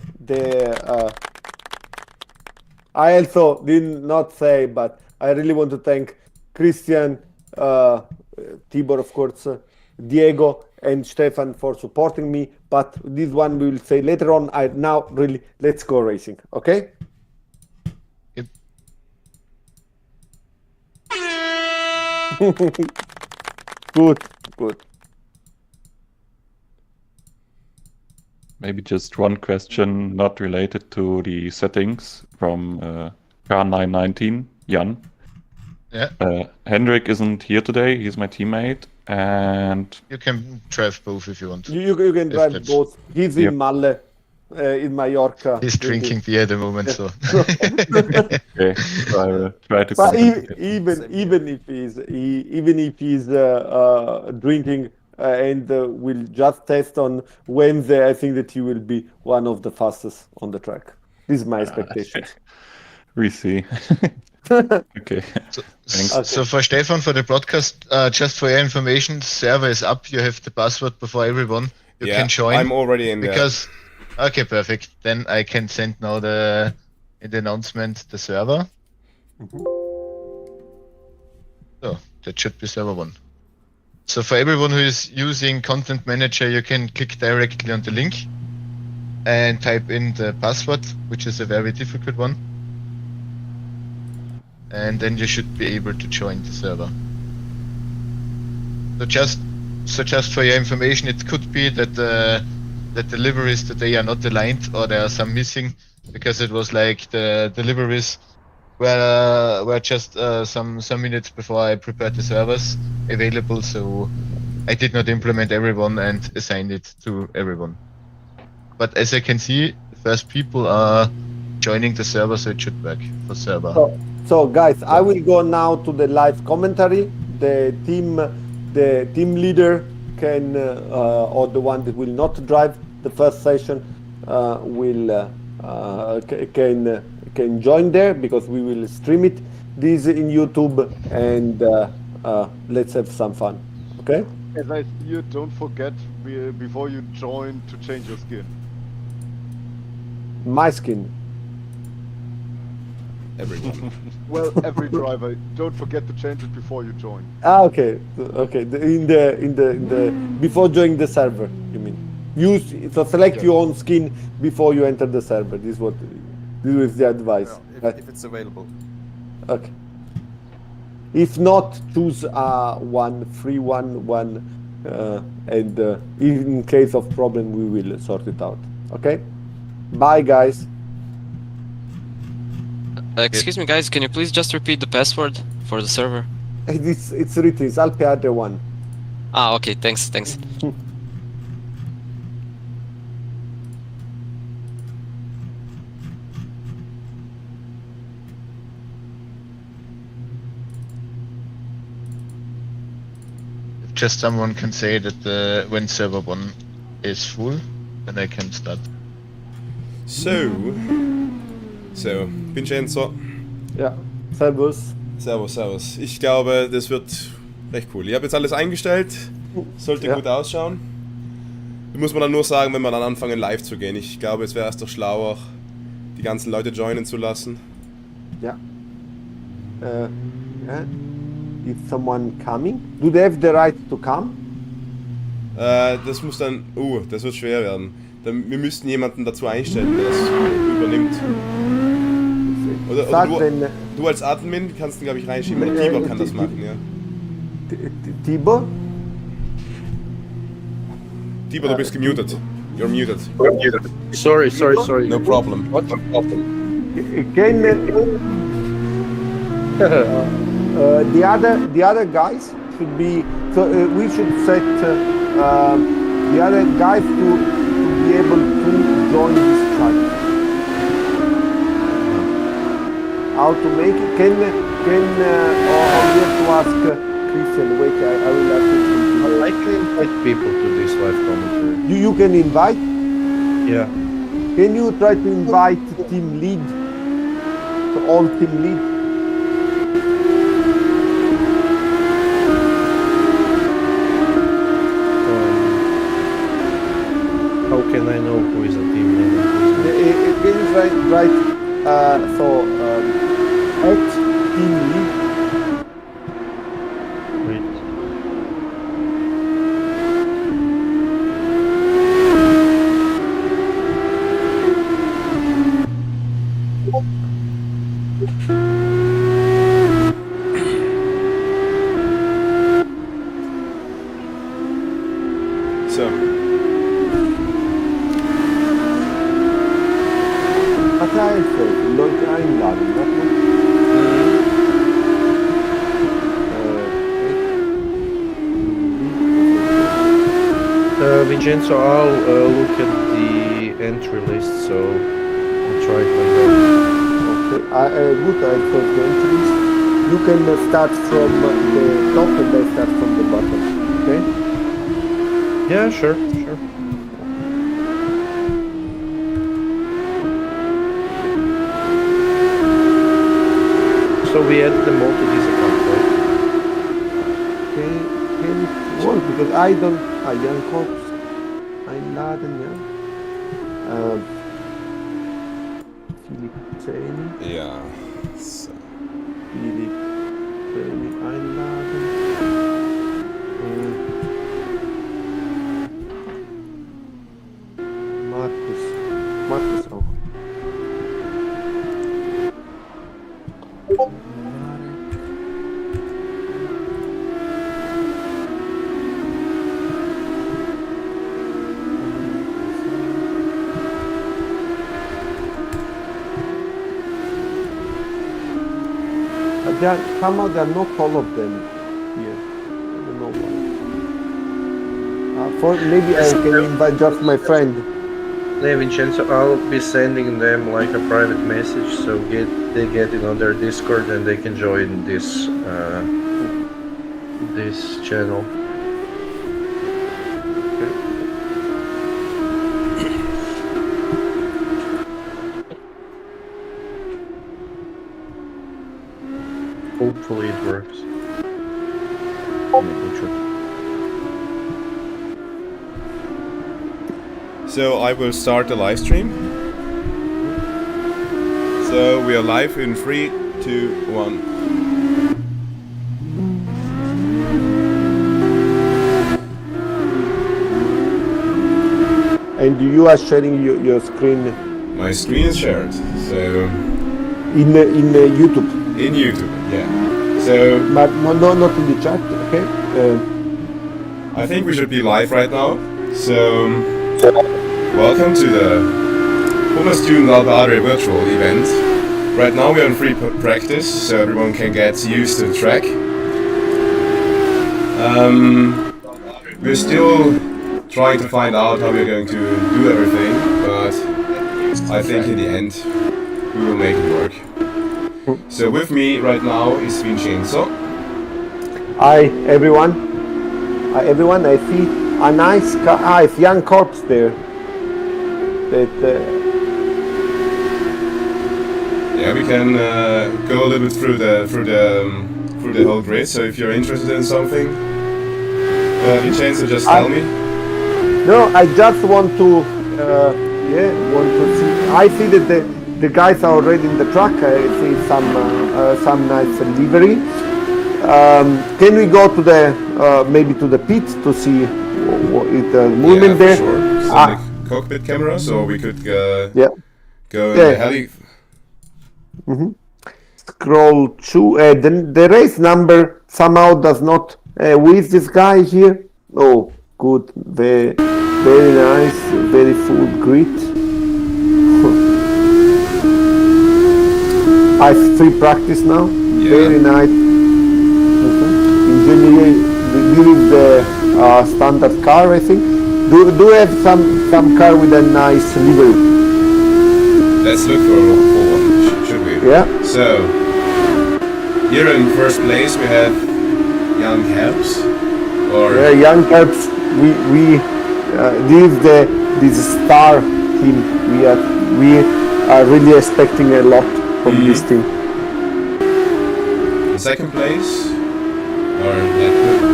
I also did not say, but I really want to thank Christian, Tibor, of course, Diego, and Stefan for supporting me. But this one we will say later on. Now really let's go racing. Okay. Yep. Good. Maybe just one question not related to the settings from Car919, Jan. Yeah. Hendrik isn't here today. He's my teammate, and You can drive both if you want. You can drive that's- both. He's in Malle, in Mallorca. He's drinking beer at the moment, so. okay, so I will try to. But compensate. even if he's drinking and will just test on Wednesday, I think that he will be one of the fastest on the track. This is my expectation. We see. Okay. Thanks. So for Stefan, for the broadcast, just for your information, server is up. You have the password before everyone. You Yeah, can join. I'm already in there. because. Okay, perfect. Then I can send now in the announcement the server. So that should be server 1. So for everyone who is using Content Manager, you can click directly on the link and type in the password, which is a very difficult one. And then you should be able to join the server. So just for your information, it could be that the deliveries today are not aligned or there are some missing, because it was like the deliveries were just some minutes before I prepared the servers available, so I did not implement everyone and assign it to everyone. But as I can see, the first people are joining the server, so it should work for server. So guys, I will go now to the live commentary. The team leader can, or the one that will not drive the first session, can join there, because we will stream it this in YouTube, and let's have some fun. Okay. As I see you, don't forget before you join to change your skin. My skin. Everyone. Well, every driver, don't forget to change it before you join. Okay. In the before joining the server, you mean? Select your own skin before you enter the server. This is the advice. If it's available. Okay. If not, choose one free one, and in case of problem, we will sort it out. Okay. Bye, guys. Excuse me, guys. Can you please just repeat the password for the server? It's written. It's Alpeade1. Ah, okay. Thanks. If just someone can say that when server 1 is full, then I can start. So, Vincenzo. Ja, servus. Servus. Ich glaube, das wird recht cool. Ich habe jetzt alles eingestellt. Sollte gut ausschauen. Da muss man dann nur sagen, wenn wir dann anfangen live zu gehen. Ich glaube, es wäre erst doch schlau, auch die ganzen Leute joinen zu lassen. Ja. Is someone coming? Do they have the right to come? Das muss dann... das wird schwer werden. Wir müssten jemanden dazu einstellen, der das übernimmt. Oder du als Admin kannst ihn, glaube ich, reinschieben. Oder Tibor kann das machen, ja. Tibor? Tibor, du bist gemutet. You're muted. Sorry. No problem. What? Can the other guys should be so. We should set the other guys to be able to join this track. How to make it? Can or we have to ask Christian? Wait, I will ask him. I can invite people to this live commentary. You can invite? Yeah. Can you try to invite team lead? So all team lead? How can I know who is a team lead and who is not? Can you write at team lead? Wait. So. Partijveld, Leute einladen. Vincenzo, I'll look at the entry list, so I'll try it like that. Okay, good. I thought the entries. You can start from the top and I start from the bottom. Okay? Yeah, sure. So we add them all to this account, right? Can it work? Because I don't. Young Corps. Einladen, yeah. Philipp Zeni. Ja. So. Philipp Zeni einladen. Markus auch. Somehow there are not all of them here. I don't know why. Maybe I can invite just my friend. Yeah, Vincenzo, I'll be sending them like a private message so they get in on their Discord and they can join this this channel. Hopefully it works. So I will start the live stream. So we are live in 3, 2, 1. And you are sharing your screen. My screen is shared. So in YouTube. In YouTube, yeah. So but no, not in the chat. Okay. I think we should be live right now. So welcome to the FSAA Virtual event. Right now we are in free practice, so everyone can get used to the track. We're still trying to find out how we're going to do everything, but I think in the end we will make it work. So with me right now is Vincenzo. Hi everyone. Everyone, I see a nice it's young corpse there. That yeah, we can go a little bit through the whole grid. So if you're interested in something, Vincenzo, just tell me. No, I just want to want to see. I see that the guys are already in the truck. I see some nice livery. Can we go to the maybe to the pit to see the movement there? Sure. So the cockpit camera, so we could go in the heli. Scroll to the race number somehow does not. Who is this guy here? Oh, good, very nice, very full grid. I free practice now. Yeah. Very nice. Engineering. This is the standard car, I think. Do you have some car with a nice livery? Let's look for one, should we? Yeah. So, here in first place we have Young Helps. Yeah, Young Helps. This star team. We are really expecting a lot from this team. In second place, or yeah,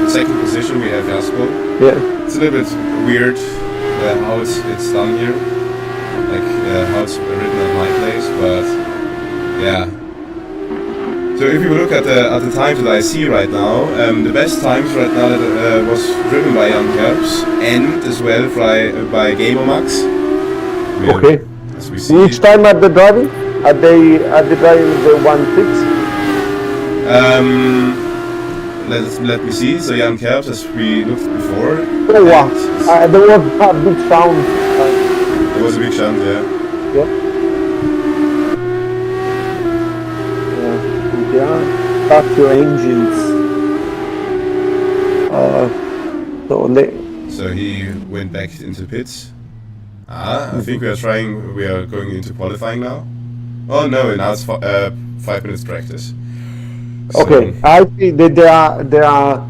second position, we have Jasper. Yeah. It's a little bit weird how it's done here, like how it's written at my place, but yeah. So if you look at the times that I see right now, the best times right now that was driven by Young Caps and as well by Gamermax. Okay. As we see. Which time are they driving? Are they driving the 1.6? Let me see. So Young Caps, as we looked before. Oh wow! There was a big sound. There was a big sound, yeah. Yeah. Start your engines. So he went back into pits. I think we are going into qualifying now. Oh no, now it's 5 minutes practice. Okay, I see that there are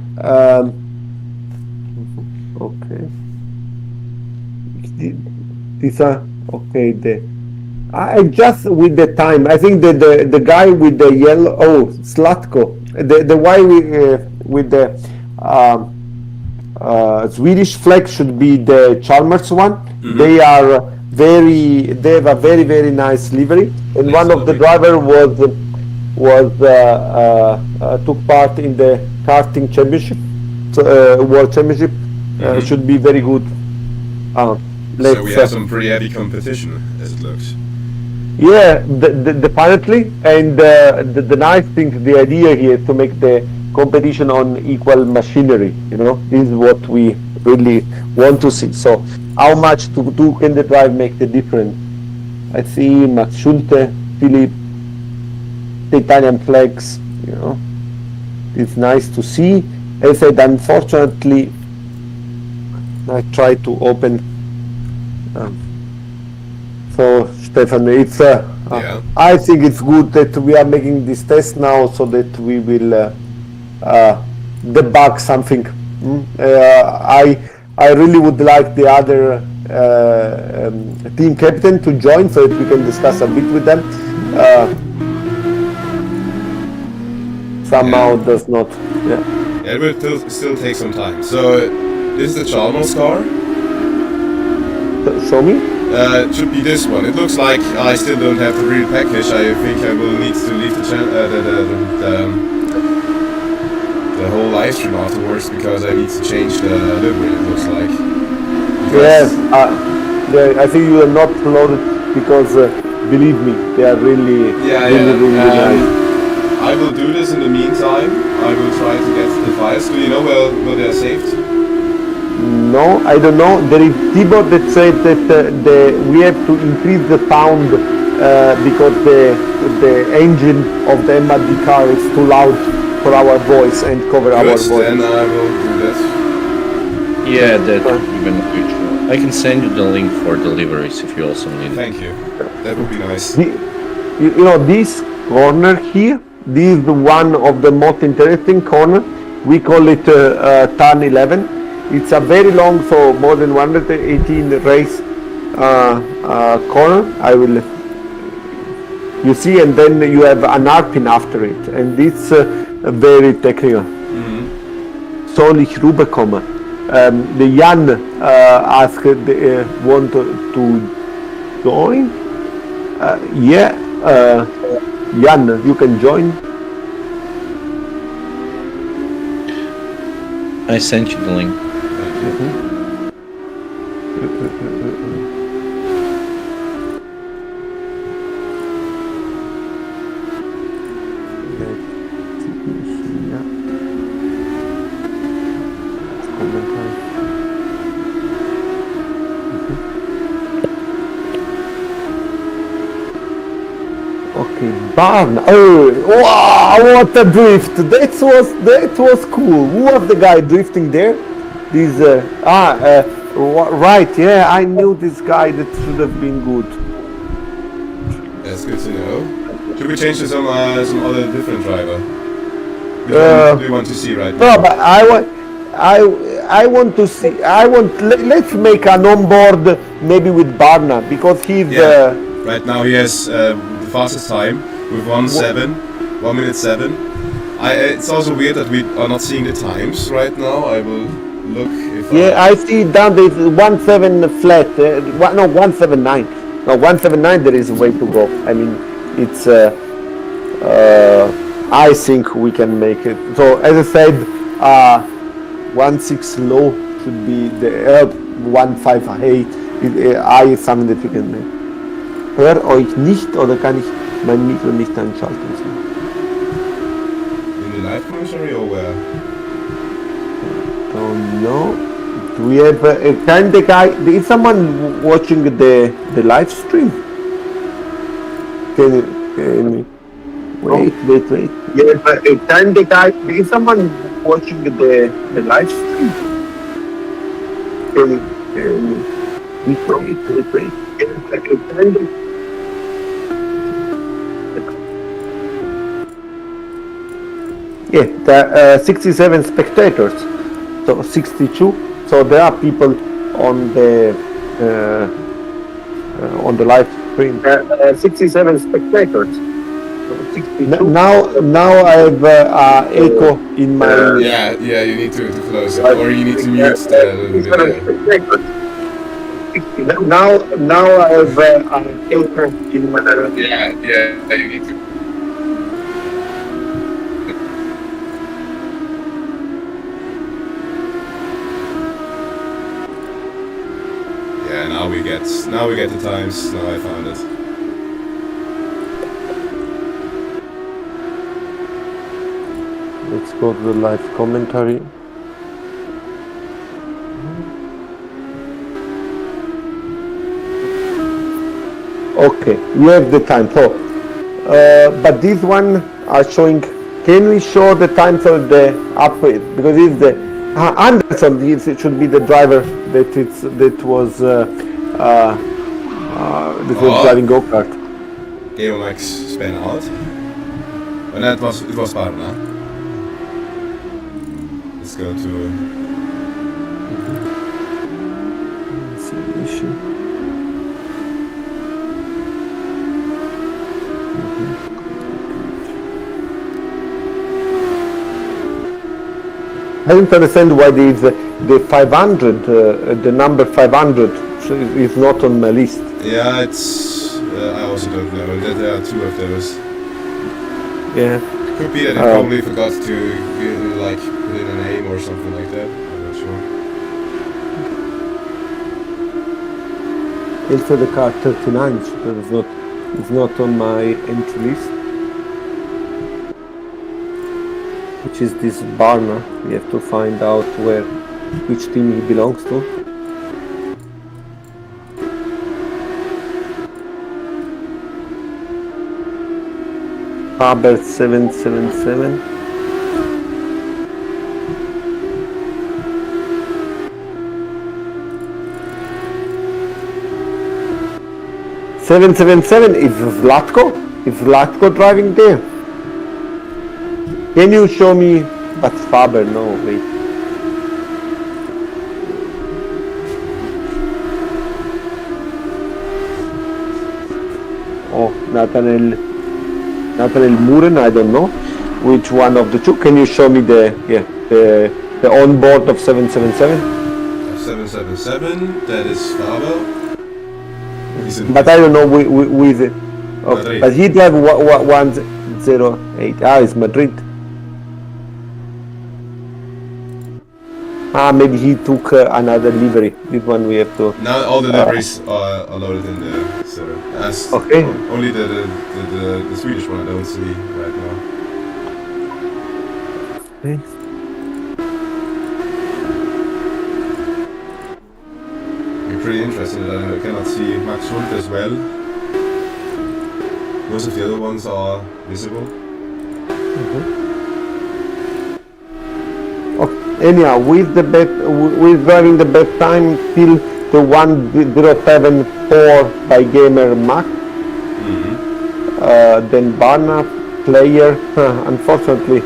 okay. These are okay. I just with the time. I think that the guy with the yellow, Slatko, the guy with the Swedish flag should be the Chalmers one. Mm-hmm. They have a very nice livery, and one of the driver took part in the karting championship, world championship. Should be very good. So we have some pretty heavy competition, as it looks. Yeah, definitely. And the nice thing, the idea here is to make the competition on equal machinery. You know, this is what we really want to see. So, how much to can the drive make the difference? I see Max Schulte, Philip, the Italian flags. You know, it's nice to see. As I said, unfortunately, I tried to open. So Stefan, it's I think it's good that we are making this test now, so that we will debug something. I really would like the other team captain to join, so that we can discuss a bit with them. Somehow does not. Yeah. It will still take some time. So this is the Chalmers car. Show me. It should be this one. It looks like I still don't have the real package. I think I will need to leave the whole live stream afterwards, because I need to change the livery, it looks like. Yes, I think you are not loaded, because believe me, they are really really nice. I will do this in the meantime. I will try to get the files. Do you know where they are saved? No, I don't know. There is Thibaut that said that we have to increase the sound because the engine of the MRD car is too loud for our voice and cover our voice. Then I will do that. Yeah, that even future. I can send you the link for deliveries if you also need it. Thank you. That would be nice. You know, this corner here, this is one of the most interesting corner. We call it turn 11. It's a very long, so more than 118 race corner. You see, and then you have an R-pin after it, and it's very technical. Soll ich rüberkommen? The Jan asked, want to join? Jan, you can join. I sent you the link. Okay. Okay, barn. Oh, wow, what a drift! That was cool. Who was the guy drifting there? This right, yeah, I knew this guy. That should have been good. That's good to know. Should we change to some other different driver? Which one do you want to see right now? No, but I want to see. Let's make an onboard maybe with Barna because he's. Right now he has the fastest time with 1 minute 7. It's also weird that we are not seeing the times right now. I will look if. I see down there 17 flat. 179. No, 179. There is a way to go. I mean, it's. I think we can make it. So as I said, 16 low should be the 158. I is something that we can make. Hör euch nicht oder kann ich mein Mikro nicht anschalten? In the live commentary or where? Don't know. Do we have kind of guy? Is someone watching the live stream? Can wait. Yeah, but kind of guy. Is someone watching the live stream? Can wait. Yeah, there are 67 spectators, so 62. So there are people on the live stream. 67 spectators. So 62. Now I have echo in my. Yeah, you need to close it, or you need to mute the. Now I have echo in my. Yeah, you need to. Yeah, now we get the times. Now I found it. Let's go to the live commentary. Okay, we have the time. So, but this one are showing. Can we show the times of the upgrade? Because it's the Anderson. It should be the driver that was driving go-kart. GeoMax span out. And it was Barna. Let's go to. I don't understand why there is the 500, the number 500 is not on my list. Yeah, it's. I also don't know. There are two of those. Yeah. Could be that he probably forgot to put in a name or something like that. I'm not sure. Also the car 39 is not on my entry list. Which is this Barna. We have to find out which team he belongs to. Faber 777. Is Zlatko? Is Zlatko driving there? Can you show me? But Faber, no, wait. Oh, Nathaniel Muren, I don't know which one of the two. Can you show me the onboard of 777? 777, that is Faber. But I don't know with it. Okay. But he drive 108. It's Madrid. Maybe he took another livery. This one we have to. Now all the liveries are loaded in there. So okay. Only the Swedish one I don't see right now. Okay. Pretty interesting that I cannot see Max Hult as well. Most of the other ones are visible. Anyhow, with driving the best time till the 1074 by Gamer Mac. Then Barna player. Unfortunately,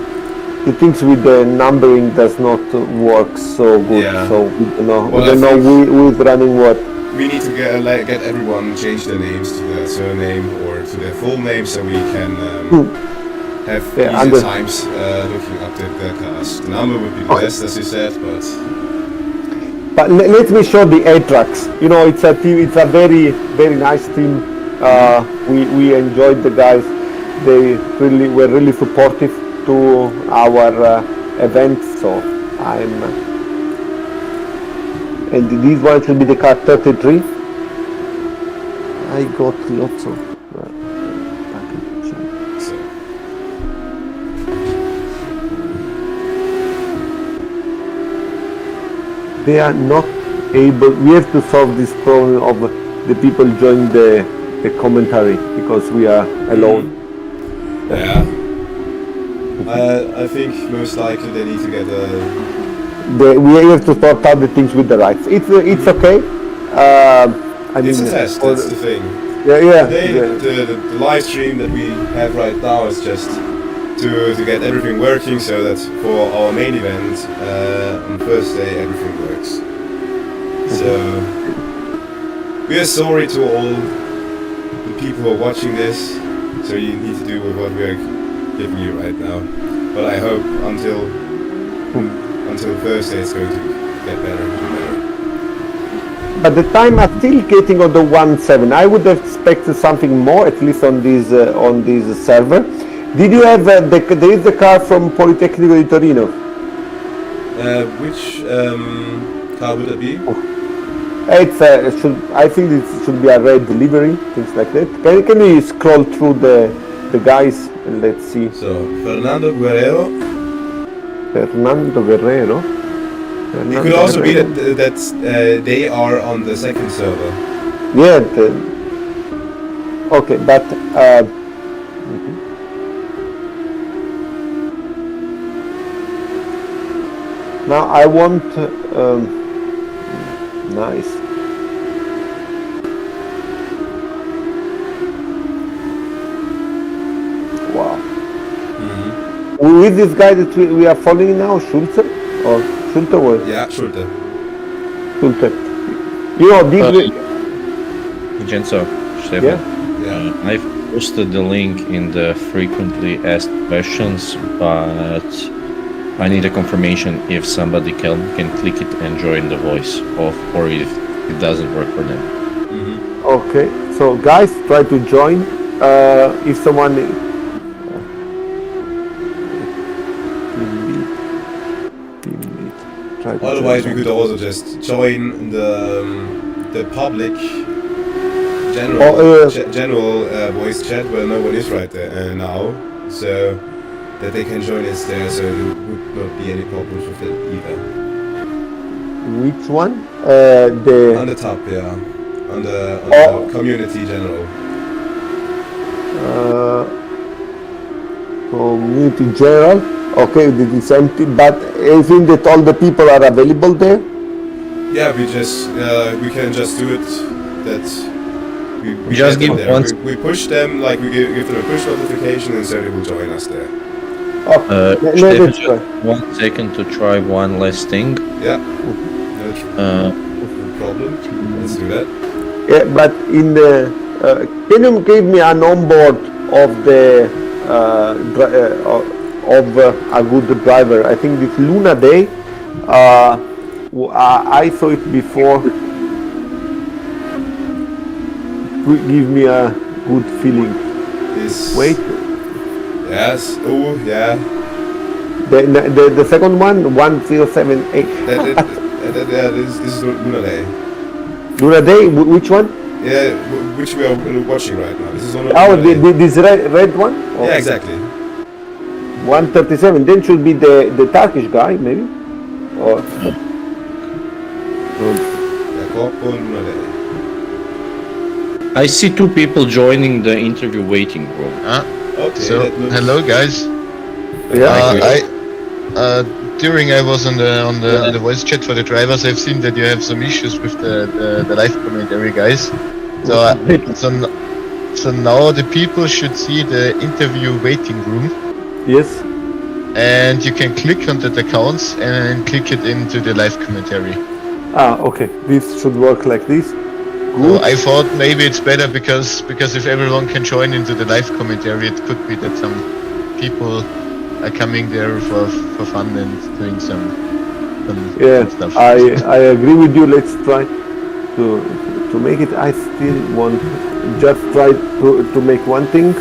the things with the numbering does not work so good. Yeah. So we don't know. Well, we don't know who is running what. We need to get everyone change their names to their surname or to their full name, so we can have easier times looking up their cars. The number would be the best, as you said, But let me show the A-Tracks. You know, it's a team. It's a very, very nice team. We enjoyed the guys. They were really supportive to our event. So and this one should be the car 33. I got lots of package. They are not able. We have to solve this problem of the people joining the commentary because we are alone. Yeah. I think most likely they need to get we have to sort out the things with the rights. It's okay. It's a test. That's the thing. Yeah. The live stream that we have right now is just to get everything working, so that for our main event on Thursday everything works. So we are sorry to all the people who are watching this. So you need to do with what we are giving you right now. But I hope until Thursday it's going to get better and better. But the time are still getting on the 1.7. I would have expected something more, at least on this server. Did you have there is the car from Politecnico di Torino? Which car would it be? It's I think it should be a red livery, things like that. Can you scroll through the guys and let's see? So Fernando Guerrero. It could also be that they are on the second server. Yeah. Okay, but now I want nice. Wow. With this guy that we are following now, Schulze? Or Schulte was? Yeah, Schulte. Schulte. You know, Vincenzo, Stefan. I've posted the link in the frequently asked questions, but I need a confirmation if somebody can click it and join the voice off, or if it doesn't work for them. Okay, so guys, try to join. If someone otherwise, we could also just join the public general voice chat where no one is right there now, so that they can join us there, so there would not be any problems with it either. Which one? On the top, yeah, on the community general. Community general. Okay, this is empty, but I think that all the people are available there. Yeah, we can just do it. That we just get give them there. We push them, like we give them a push notification, and so they will join us there. Stefan, just 1 second to try one last thing. Yeah. No problem. Let's do that. Yeah, but in the can you give me an onboard of the of a good driver? I think this Luna Day. I saw it before. Give me a good feeling. Wait. Yes. Oh, yeah. The second one, 1078. Yeah, this is Luna Day. Luna Day. Which one? Yeah, which we are watching right now. This is on. This red one. Yeah, exactly. 137. Then should be the Turkish guy, maybe. Or. I see two people joining the interview waiting room. Okay, So that looks- hello guys. During I was on the voice chat for the drivers, I've seen that you have some issues with the live commentary, guys. So now the people should see the interview waiting room. Yes. And you can click on the accounts and click it into the live commentary. Okay. This should work like this. So I thought maybe it's better because if everyone can join into the live commentary, it could be that some people are coming there for fun and doing some stuff. I agree with you. Let's try to make it. I still want just try to make one thing.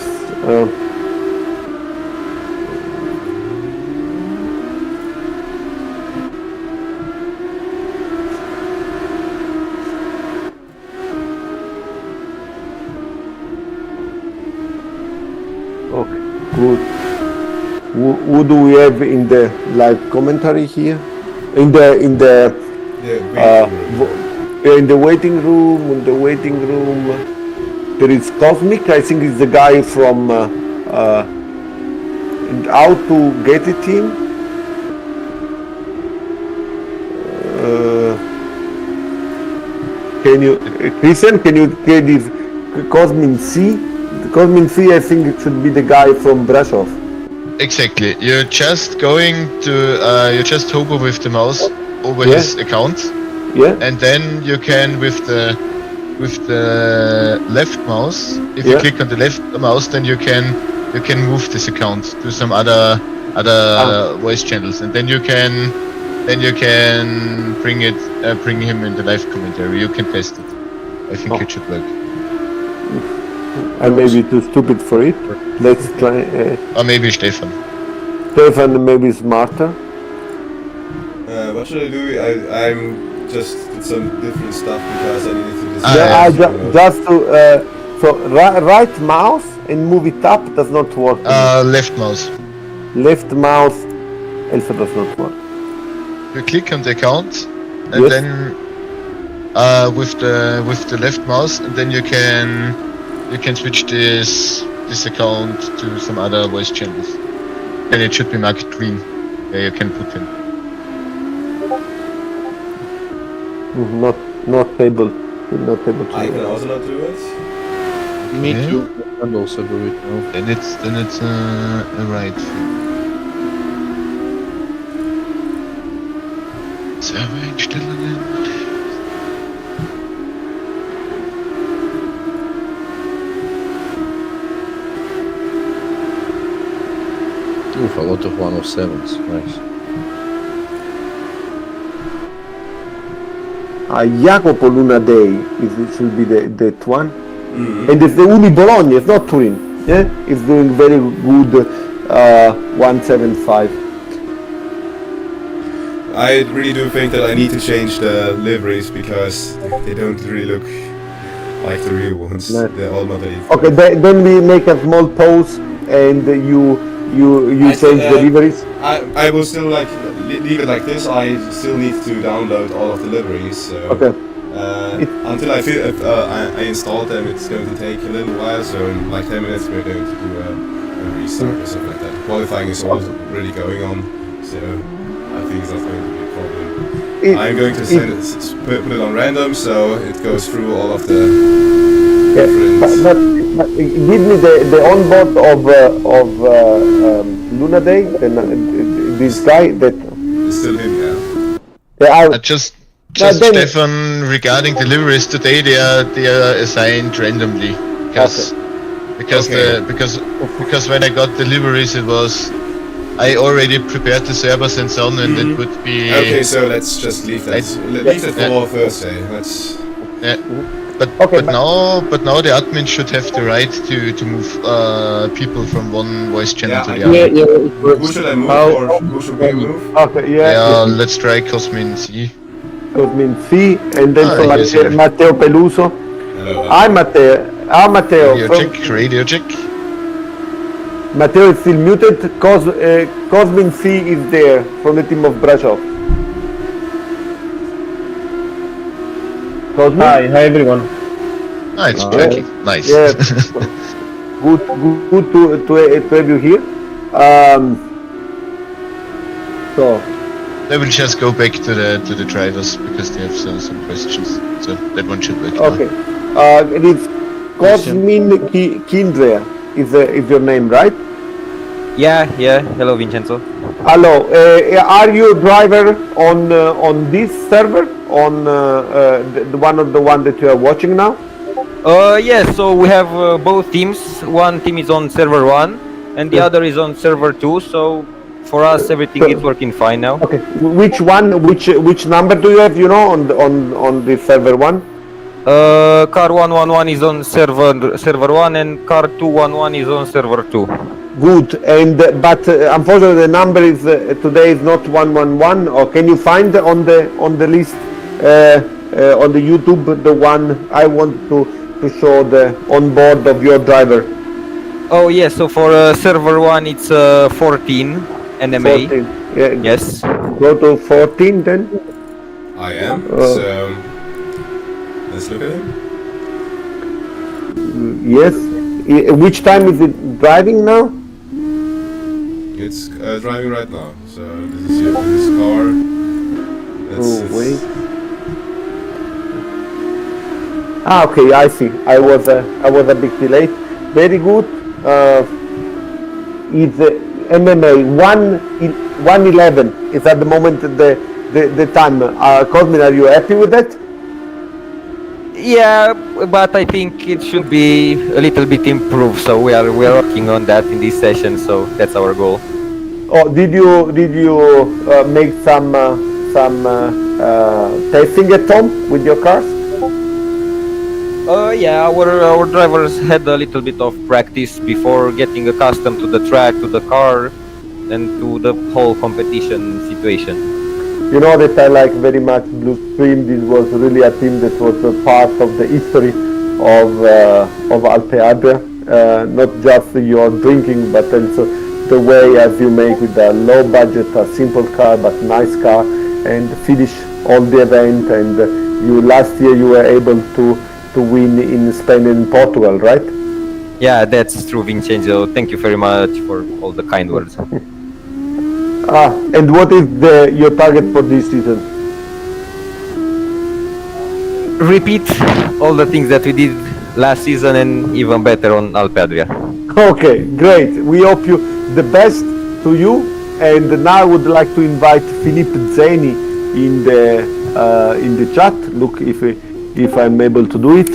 Okay, good. Who do we have in the live commentary here? In the waiting room. In the waiting room, there is Cosmic. I think it's the guy from How to Get It Team. Can you, Christian? Can you get this Cosmin C? Cosmin C, I think it should be the guy from Brasov. Exactly. You're just going to you just hover with the mouse over his account. Yeah. And then you can with the left mouse. If you click on the left mouse, then you can move this account to some other voice channels, and then you can bring him in the live commentary. You can test it. I think it should work. I may be too stupid for it. Let's try. Or maybe Stefan. Stefan may be smarter. What should I do? I'm just did some different stuff because I needed to Just to so right mouse and move it up does not work. Left mouse. Left mouse also does not work. You click on the account, and then with the left mouse, and then you can switch this account to some other voice channels, and it should be marked green. Yeah, you can put in. Not able to. I can also not do it. Me too. I can also do it now. Then it's right. Servereinstellungen. Oof, a lot of 107s. Nice. Jacopo Luna Day should be that one. And it's the Uni Bologna, it's not Turin. Yeah, it's doing very good 175. I really do think that I need to change the liveries because they don't really look like the real ones. No. They're all not really. Okay, then we make a small pause and you change the liveries. I will still leave it like this. I still need to download all of the liveries. So, okay. Until I install them, it's going to take a little while. So in like 10 minutes, we're going to do a restart or something like that. Qualifying is all really going on, so I think it's not going to be a problem. I'm going to put it on random, so it goes through all of the different. But give me the onboard of Luna Day. This guy that. It's still him, yeah. Just Stefan, regarding deliveries today, they are assigned randomly because when I got deliveries, it was I already prepared the servers and so on, and it would be okay. So let's just leave that. Leave it for Thursday. Let's. Yeah. But now the admin should have the right to move people from one voice channel to the other. Who should I move or who should we move? Okay, let's try Cosmin C. Cosmin C, and then Matteo Peluso. Hi Matteo. Hi Matteo. Radio check. Matteo is still muted. Cosmin C is there from the team of Brasov. Hi everyone. Ah, it's tricky. Nice. Yeah. good to have you here. So I will just go back to the drivers because they have some questions. So that one should work. okay. It is Cosmin Kindrea is your name, right? Yeah. Hello, Vincenzo. Hello. Are you a driver on this server? On the one that you are watching now? Yes, so we have both teams. One team is on server 1 and the other is on server 2, so for us everything is working fine now. Okay. Which number do you have, on the server 1? Car 111 is on server 1 and car 211 is on server 2. Good. And but unfortunately the number is today is not 111, or can you find on the list on the YouTube the one I want to show the onboard of your driver? Oh yes, so for server 1 it's 14 NMA. 14. Yeah. Yes. Go to 14 then. I am. So let's look at him. Yes. Which time is it driving now? It's driving right now. So this is his car. Wait. Okay, I see. I was a bit delayed. Very good. It's MMA 111 is at the moment the time. Cosmin, are you happy with that? Yeah, but I think it should be a little bit improved. So we are working on that in this session. So that's our goal. Oh, did you make some testing at home with your cars? Yeah, our drivers had a little bit of practice before getting accustomed to the track, to the car, and to the whole competition situation. You know that I like very much Blue Stream. This was really a team that was a part of the history of Alpe Adria. Not just your drinking, but also the way as you make with a low budget, a simple car but nice car, and finish all the event. And last year you were able to win in Spain and Portugal, right? Yeah, that's true, Vincenzo. Thank you very much for all the kind words. And what is your target for this season? Repeat all the things that we did last season and even better on Alpe Adria. Okay, great. We hope you the best to you. And now I would like to invite Philippe Zeni in the chat. Look if I'm able to do it.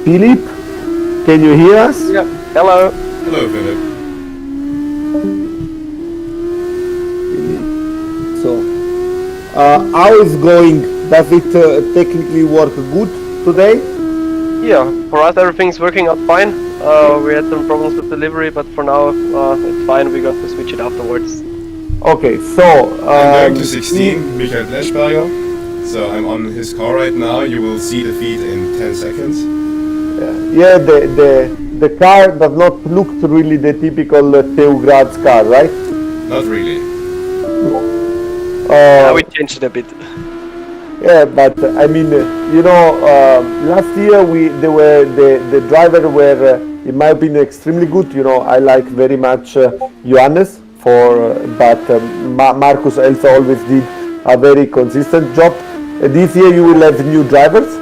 Philippe, can you hear us? Yeah. Hello. Hello, Philip. So, how is going? Does it technically work good today? Yeah, for us everything's working out fine. We had some problems with delivery, but for now it's fine. We got to switch it afterwards. Okay, so I'm going to 16, Michael Leschberger. So I'm on his car right now. You will see the feed in 10 seconds. Yeah, the car does not look really the typical Teugrad's car, right? Not really. Yeah, we changed it a bit. Yeah, but I mean, last year the driver were, in my opinion, extremely good. I like very much Johannes but Marcus also always did a very consistent job. This year you will have new drivers.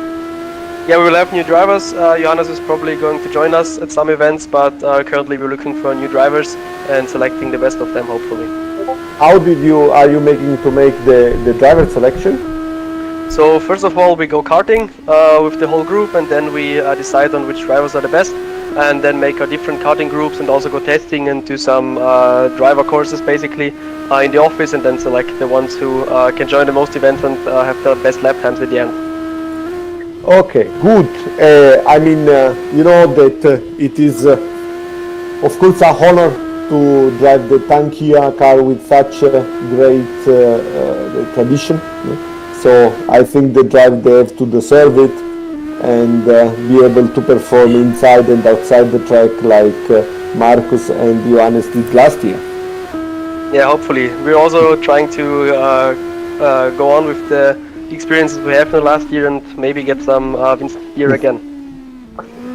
Yeah, we will have new drivers. Johannes is probably going to join us at some events, but currently we're looking for new drivers and selecting the best of them, hopefully. How are you making to make the driver selection? So first of all, we go karting with the whole group, and then we decide on which drivers are the best, and then make our different karting groups, and also go testing and do some driver courses basically in the office, and then select the ones who can join the most events and have the best lap times at the end. Okay, good. I mean, you know that it is, of course, a honor to drive the Tankia car with such a great tradition. So I think the drive they have to deserve it and be able to perform inside and outside the track like Marcus and Johannes did last year. Yeah, hopefully. We're also trying to go on with the experiences we have in the last year and maybe get some wins here again.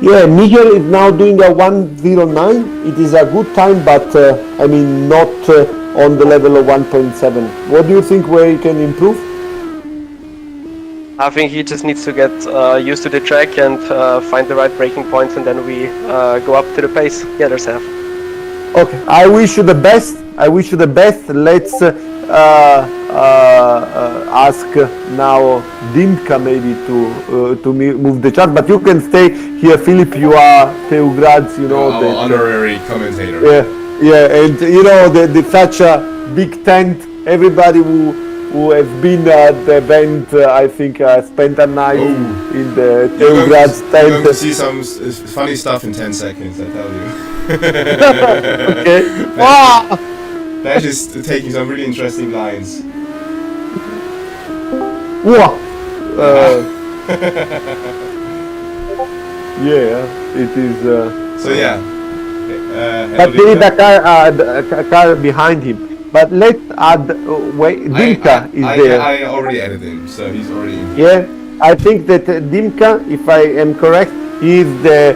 Yeah, Miguel is now doing a 109. It is a good time, but I mean not on the level of 1.7. What do you think where he can improve? I think he just needs to get used to the track and find the right braking points, and then we go up to the pace the others have. Okay, I wish you the best. I wish you the best. Let's ask now Dimka maybe to move the chart, but you can stay here, Philip. You are Teugrad's, you know, Our honorary commentator. Yeah, and you know the such a big tent. Everybody who has been at the event, I think, spent a night in the Teugrad's tent. You're going to see some funny stuff in 10 seconds, I tell you. Okay. Dash is taking some really interesting lines. Yeah, it is. So yeah. But there is a car behind him. But let's add. Wait, Dimka is there. I already added him, so he's already in. Yeah, I think that Dimka, if I am correct, is the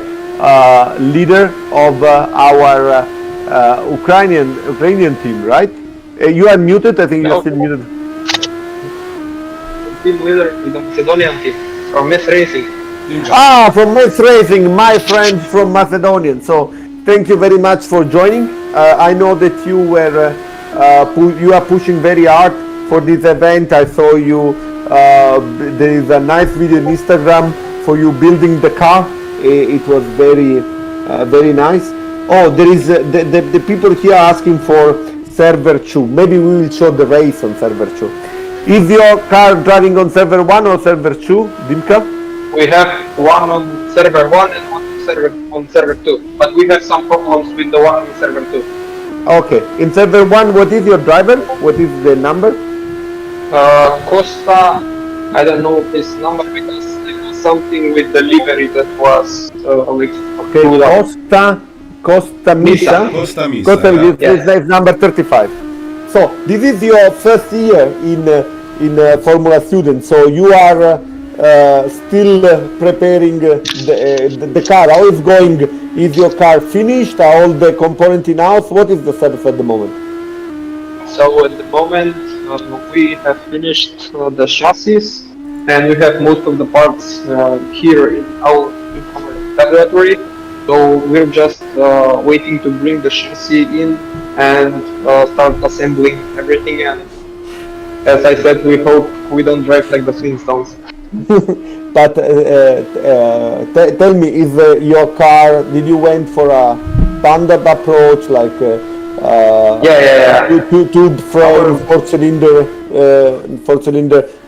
leader of our Ukrainian team, right? You are muted. I think you're still muted. Team leader in the Macedonian team from Mess Racing. From Mess Racing, my friend from Macedonian. So thank you very much for joining. I know that you were you are pushing very hard for this event. I saw you. There is a nice video on Instagram for you building the car. It was very nice. Oh, there is the people here asking for server 2. Maybe we will show the race on server 2. Is your car driving on server 1 or server 2, Dimka? We have one on server 1 and one on server 2, but we have some problems with the one on server 2. Okay, in server 1, what is your driver? What is the number? Costa, I don't know his number because there was something with the livery that was Costa Misa. Costa Misa. This is number 35. So this is your first year in Formula Student. So you are still preparing the car. How is going? Is your car finished? Are all the components in house? What is the status at the moment? So at the moment we have finished the chassis, and we have most of the parts here in our laboratory. So we're just waiting to bring the chassis in and start assembling everything. And as I said, we hope we don't drive like the Flintstones. But tell me, is your car? Did you went for a standard approach, like tube frame, four cylinder,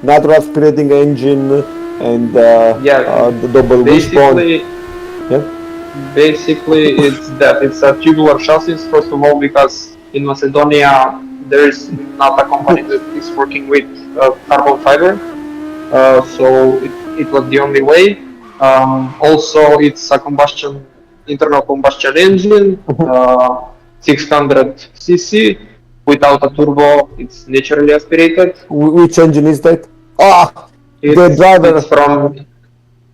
natural aspirating engine, and the double wishbone? Basically, it's that it's a tubular chassis. First of all, because in Macedonia there is not a company that is working with carbon fiber, so it was the only way. Also, it's a internal combustion engine, 600 cc without a turbo. It's naturally aspirated. Which engine is that? The driver from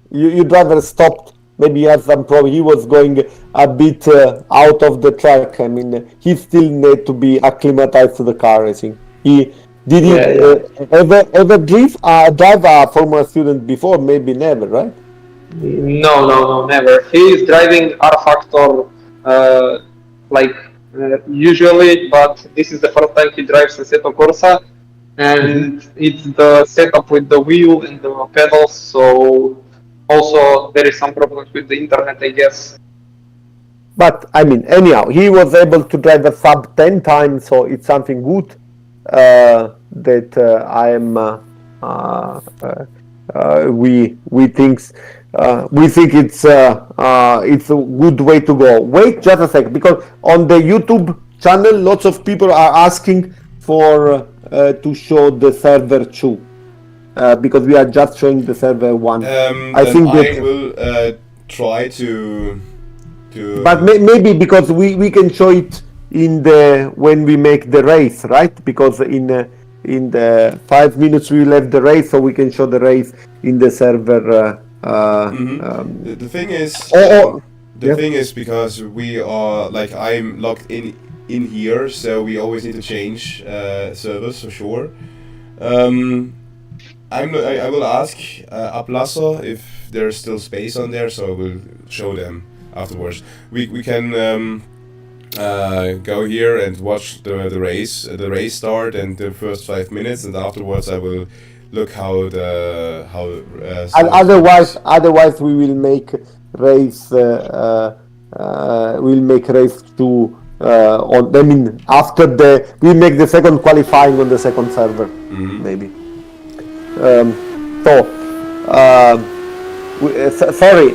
your driver stopped. Maybe he had some problem. He was going a bit out of the track. I mean, he still need to be acclimatized to the car. I think ever drive a Formula Student before? Maybe never, right? No, never. He is driving R Factor usually, but this is the first time he drives Assetto Corsa, and it's the setup with the wheel and the pedals. So also there is some problems with the internet, I guess. But I mean, anyhow, he was able to drive a sub 10 times, so it's something good that we think it's a good way to go. Wait just a sec, because on the YouTube channel, lots of people are asking for to show the server 2. Because we are just showing the server 1. I think I will try to. But maybe because we can show it in when we make the race, right? Because in the 5 minutes we will have the race, so we can show the race in the server The thing is, yeah. thing is because we are like I'm logged in here, so we always need to change servers for sure. I will ask Ablasser if there's still space on there, so I will show them afterwards. We can go here and watch the race start and the first 5 minutes, and afterwards I will look how otherwise we will make race two on. I mean, after we make the second qualifying on the second server, maybe. Sorry,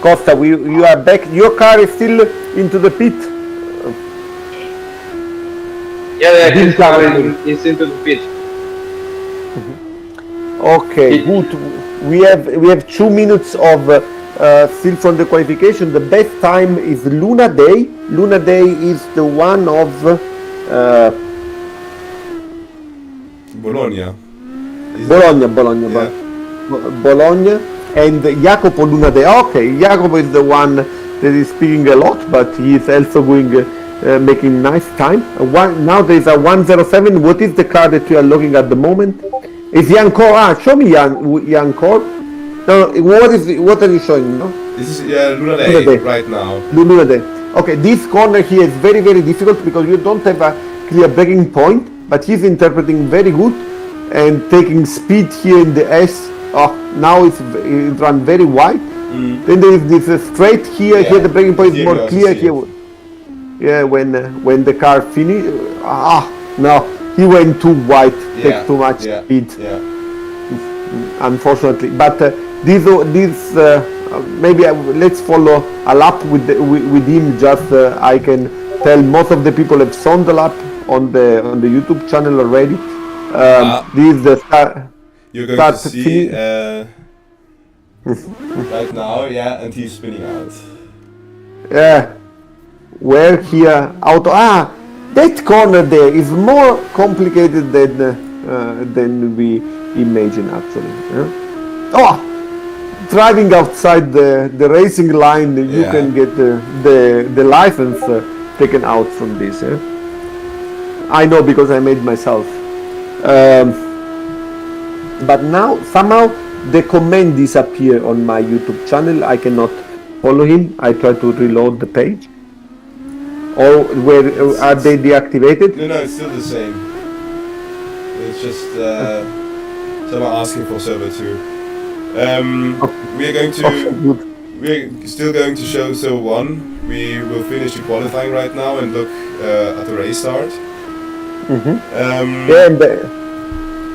Costa, you are back. Your car is still into the pit. Yeah, it's into the pit. Okay, good. We have 2 minutes of still from the qualification. The best time is Luna Day. Luna Day is the one of Bologna. Bologna, and Jacopo Luna Day. Okay, Jacopo is the one that is speaking a lot, but he is also going making nice time. Now there is a 107. What is the car that you are looking at the moment? Is Yancor? Show me Yancor. No, what are you showing? No? This is Luna Day right now. Luna Day. Okay, this corner here is very, very difficult because you don't have a clear braking point, but he's interpreting very good and taking speed here in the S. Oh, now it run very wide. Then there is this straight here. Here the braking point is more clear. Here, yeah, when the car finished. No, he went too wide. Takes too much speed. Unfortunately, but this maybe let's follow a lap with him. Just I can tell most of the people have seen the lap on the YouTube channel already. This is the start. You're going to see right now, and he's spinning out. Yeah, where here auto? That corner there is more complicated than we imagine actually. Driving outside the racing line, you can get the license taken out from this. I know because I made myself. But now somehow the comment disappear on my YouTube channel. I cannot follow him. I try to reload the page. Or where are they deactivated? No, it's still the same. It's just someone asking for server 2. We're still going to show server 1. We will finish the qualifying right now and look at the race start.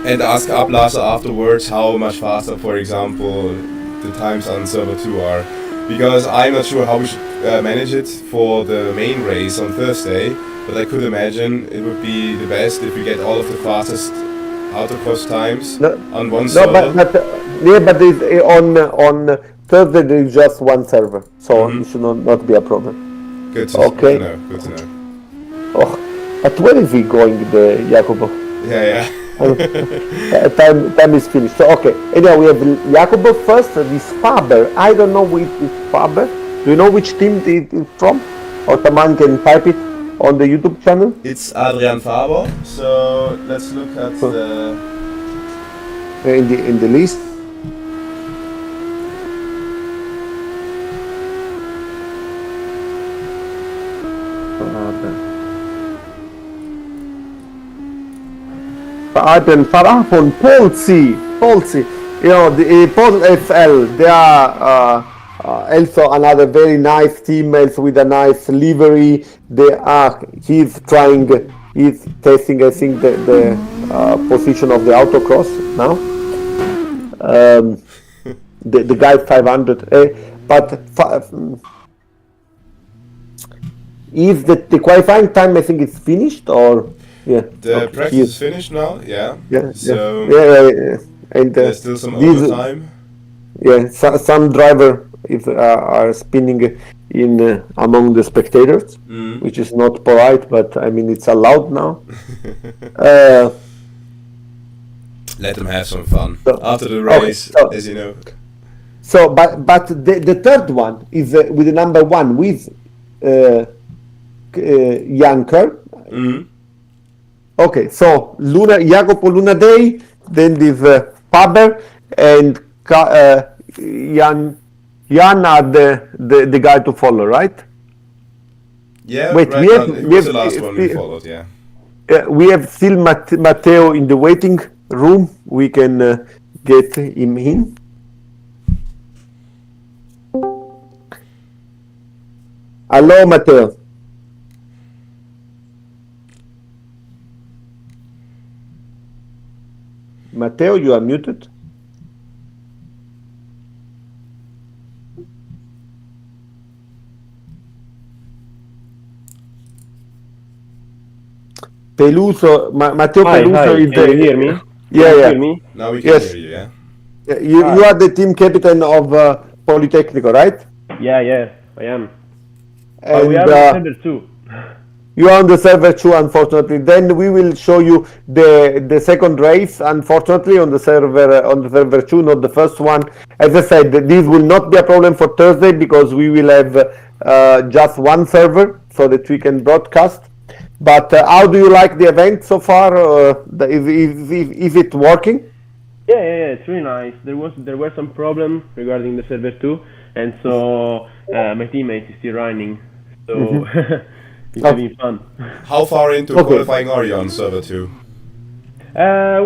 And ask Ablasser afterwards how much faster, for example, the times on server 2 are. Because I'm not sure how we should manage it for the main race on Thursday, but I could imagine it would be the best if we get all of the fastest autocross times on one server. But on Thursday there is just one server, so it should not be a problem. Good to know. Good to know. But where is he going, the Jacopo? Yeah. Time is finished. So anyway, we have Jacopo first. This Faber. I don't know which is Faber. Do you know which team it is from? Or someone can type it on the YouTube channel. It's Adrian Faber. So let's look at the in the list. Adrian Farah von Polsi. You know, the Pol FL. They are also another very nice team, also with a nice livery. He's testing, I think, the position of the autocross now. The guy 500. But is the qualifying time? I think it's finished, or the practice is finished now. Yeah. And there's still some overtime. Some driver are spinning in among the spectators, which is not polite, but I mean it's allowed now. Let them have some fun after the race, as you know. So, but the third one is with the number 1 with Janker. Okay, so Jacopo Luna Day, then this Faber and Jan are the guy to follow, right? Yeah, Wait, right. He was the last one we followed, yeah. We have still Matteo in the waiting room. We can get him in. Hello, Matteo. Matteo, you are muted. Peluso, Matteo Peluso is Can you hear me? Yeah, yeah. Hear me? Now we can hear you, yeah. You are the team captain of Politecnico, right? Yeah, I am. And we are on server 2. You are on the server 2, unfortunately. Then we will show you the second race, unfortunately, on the server 2, not the first one. As I said, this will not be a problem for Thursday because we will have just one server so that we can broadcast. But how do you like the event so far? Is it working? Yeah, it's really nice. There were some problems regarding the server 2, and so my teammate is still running. So it's having fun. How far into qualifying are you on server 2?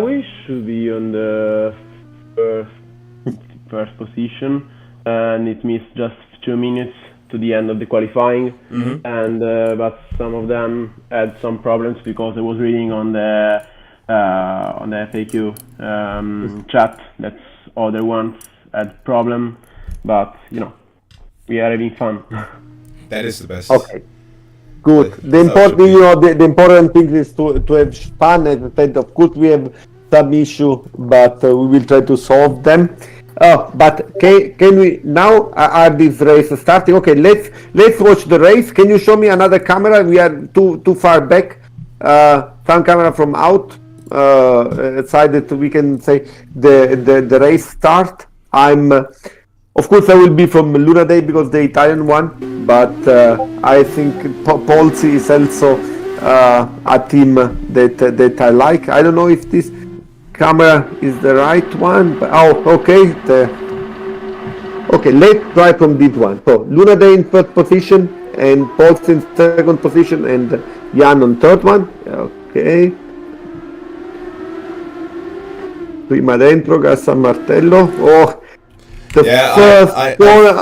We should be on the first position, and it missed just 2 minutes to the end of the qualifying. And but some of them had some problems because I was reading on the FAQ chat that other ones had problem, but we are having fun. That is the best. Okay, good. The important thing is to have fun. As I said, of course we have some issue, but we will try to solve them. But can we now? Are these races starting? Okay, let's watch the race. Can you show me another camera? We are too far back. Some camera from out side that we can say the race start. Of course I will be from Luna Day because the Italian one, but I think Polsi is also a team that I like. I don't know if this camera is the right one, but okay. Okay, let's try from this one. So Luna Day in first position and Polsi in second position and Jan on third one. Okay. Prima dentro, gas San Martello. Oh, the first corner.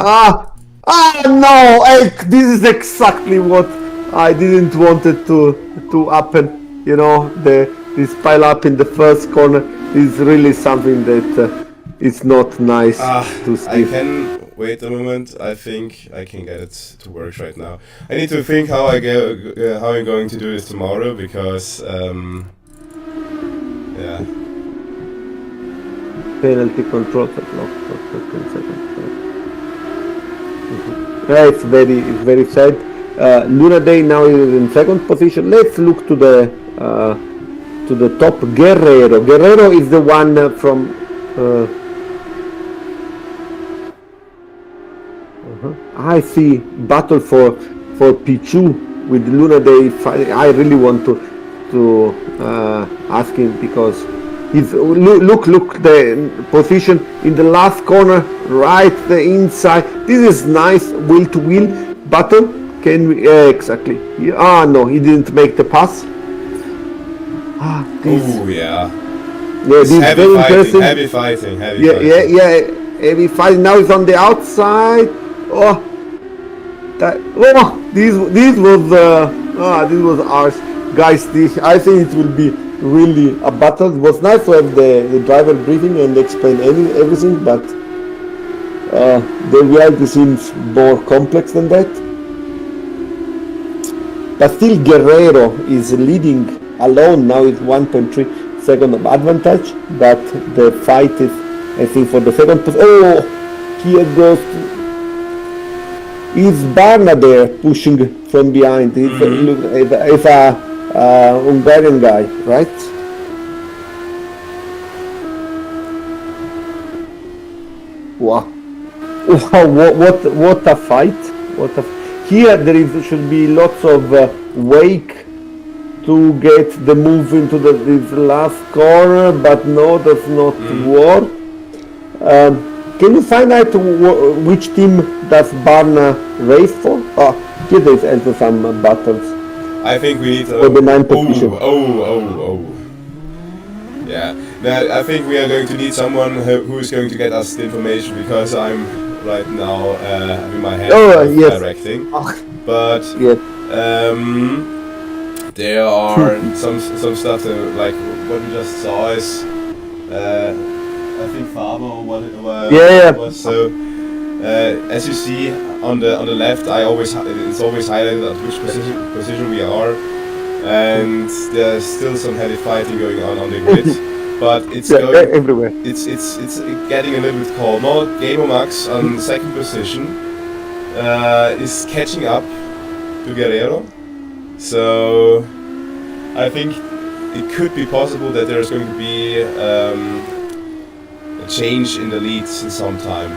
No! This is exactly what I didn't want it to happen. This pile up in the first corner is really something that is not nice to see. I can wait a moment. I think I can get it to work right now. I need to think how I'm going to do this tomorrow because yeah. Penalty control lock for 15 seconds. Yeah, it's very sad. Luna Day now is in second position. Let's look to the top. Guerrero. Guerrero is the one from. I see battle for Pichu with Luna Day. I really want to ask him because. Look the position in the last corner, right the inside. This is nice wheel to wheel battle. Can we exactly? No, he didn't make the pass. Oh yeah. Yeah, this heavy fighting. Heavy fighting. Now it's on the outside. This was ours, guys. I think it will be really a battle. It was nice to have the driver briefing and explain everything, but the reality seems more complex than that. But still Guerrero is leading alone now with 1.3 second of advantage, but the fight is, I think, for the second position. Here goes is Barna there pushing from behind. It's a Hungarian guy, right? Wow. Wow, what a fight! Here should be lots of wake to get the move into this last corner, but no, does not work. Can you find out which team does Barna race for? Here there is also some battles. I think we need for the 9th position. Yeah, now I think we are going to need someone who is going to get us the information, because I'm right now in my head directing. But there are some stuff that, like what we just saw is I think Faber or what it was. So as you see on the left, it's always highlighted at which position we are, and there's still some heavy fighting going on the grid. But it's going everywhere. It's getting a little bit calmer. Gamer Max on second position is catching up to Guerrero. So I think it could be possible that there's going to be a change in the leads in some time.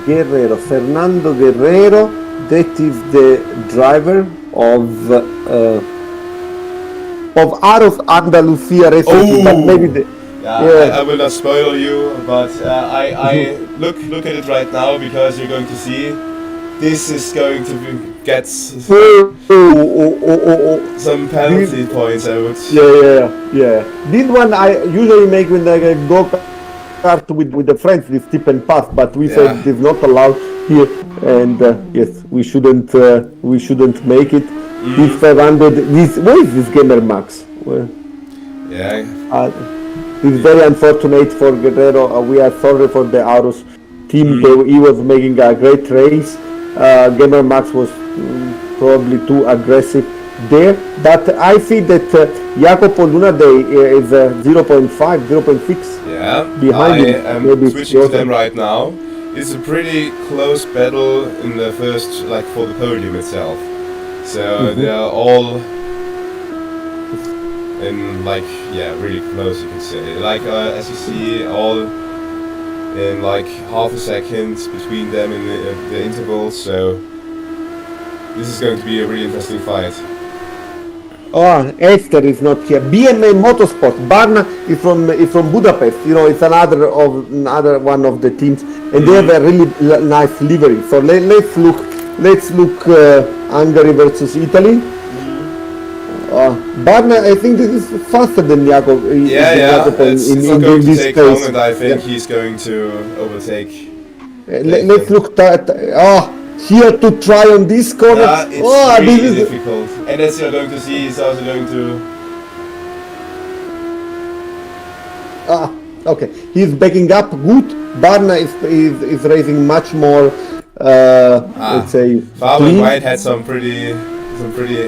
Guerrero, Fernando Guerrero, that is the driver of Aros Andalusia Racing, but maybe I will not spoil you, but I look at it right now, because you're going to see this is going to get some penalty points out. Yeah. This one I usually make when I go kart with the friends, this tip and pass, but we said it's not allowed here, and yes, we shouldn't make it. This 500, what is this Gamer Max? It's very unfortunate for Guerrero. We are sorry for the Aros team. He was making a great race. Gamer Max was probably too aggressive there, but I see that Jacopo Lunadei is 0.5, 0.6 behind him. I am switching to them right now. It's a pretty close battle in the first, for the podium itself. So they are all in really close, you can say. As you see, all in half a second between them in the intervals. So this is going to be a really interesting fight. Esther is not here. BMA Motorsport. Barna is from Budapest. It's another one of the teams, and they have a really nice livery. So let's look Hungary versus Italy. Barna, I think this is faster than Jakob. It's not going to take long, and I think he's going to overtake. Let's look here to try on this corner. It's really difficult. And as you're going to see, he's also going to... Okay. He's backing up good. Barna is racing much more, let's say... Faber and White had some pretty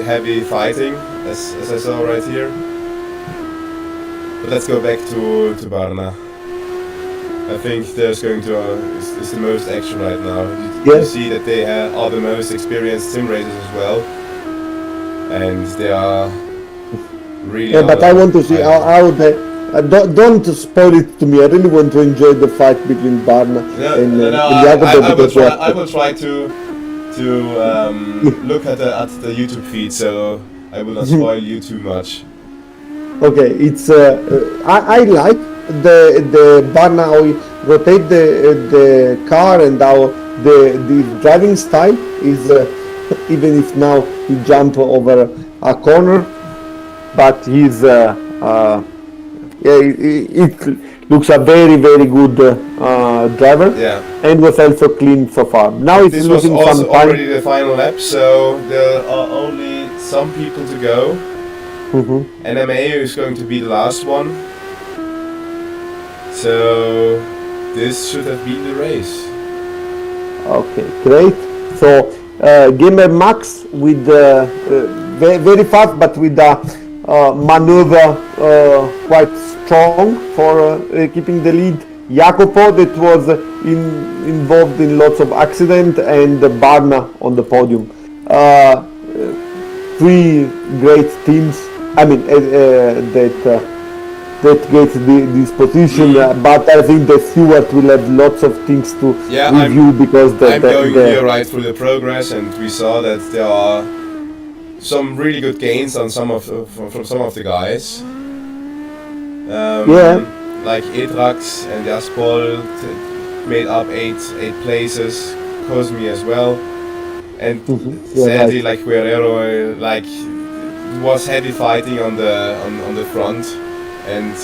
heavy fighting, as I saw right here. But let's go back to Barna. I think there's going to is the most action right now. You see that they are the most experienced sim racers as well, and they are really. But I want to see how they. Don't spoil it to me. I really want to enjoy the fight between Barna and Jacopo. I will try to look at the YouTube feed, so I will not spoil you too much. Okay, it's I like the Barna how he rotate the car, and how the driving style is even if now he jump over a corner, but he's it looks a very good driver, and was also clean so far. Now it's losing some time. This was also already the final lap, so there are only some people to go. NMA is going to be the last one. So this should have been the race. Okay, great. So Gamer Max with very fast, but with a maneuver quite strong for keeping the lead. Jacopo that was involved in lots of accident, and Barna on the podium. Three great teams. I mean that that gets this position, but I think the steward will have lots of things to review because I'm going here right through the progress, and we saw that there are some really good gains on some of from some of the guys. Like Etrax and Jaspol made up eight places, Cosmi as well, and sadly, like Guerrero, like was heavy fighting on the front, and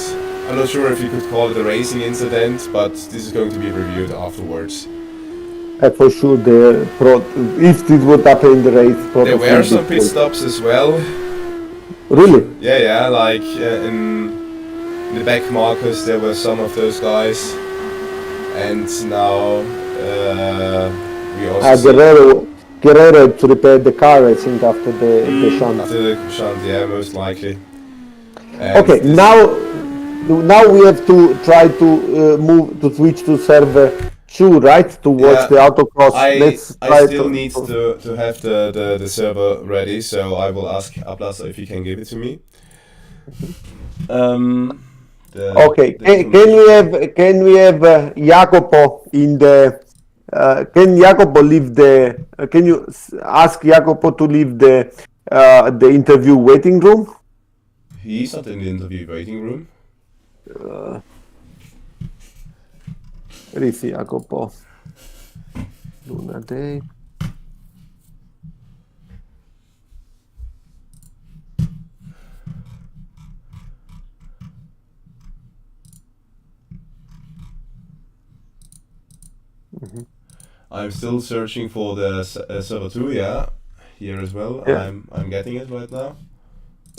I'm not sure if you could call it a racing incident, but this is going to be reviewed afterwards. For sure, if this would happen in the race, there were some pit stops as well. Really? Yeah, like in the back markers there were some of those guys, and now we also Guerrero to repair the car, I think, after the shunt. After the shunt, yeah, most likely. Okay, now we have to try to switch to server 2, right? To watch the autocross. I still need to have the server ready, so I will ask Ablas if he can give it to me. Okay, can we have Jacopo in the? Can Jacopo leave the? Can you ask Jacopo to leave the interview waiting room? He's not in the interview waiting room. Where is Jacopo? Luna Day. I'm still searching for the server 2, yeah, here as well. Yeah. I'm getting it right now.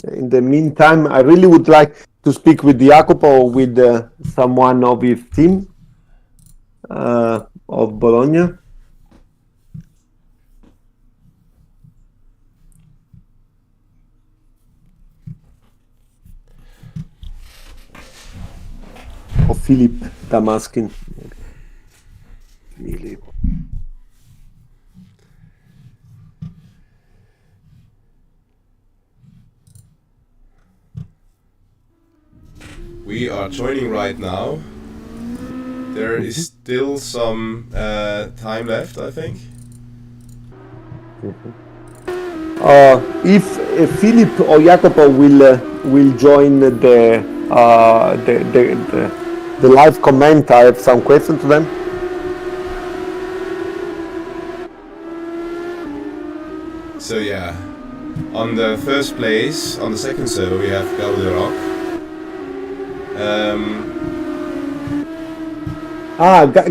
In the meantime, I really would like to speak with Jacopo or with someone of his team of Bologna. Or Philip Damaskin. Philip. We are joining right now. There is still some time left, I think. If Philip or Jacopo will join the live comment, I have some questions to them. So yeah, on the first place, on the second server, we have Gabo de Rock.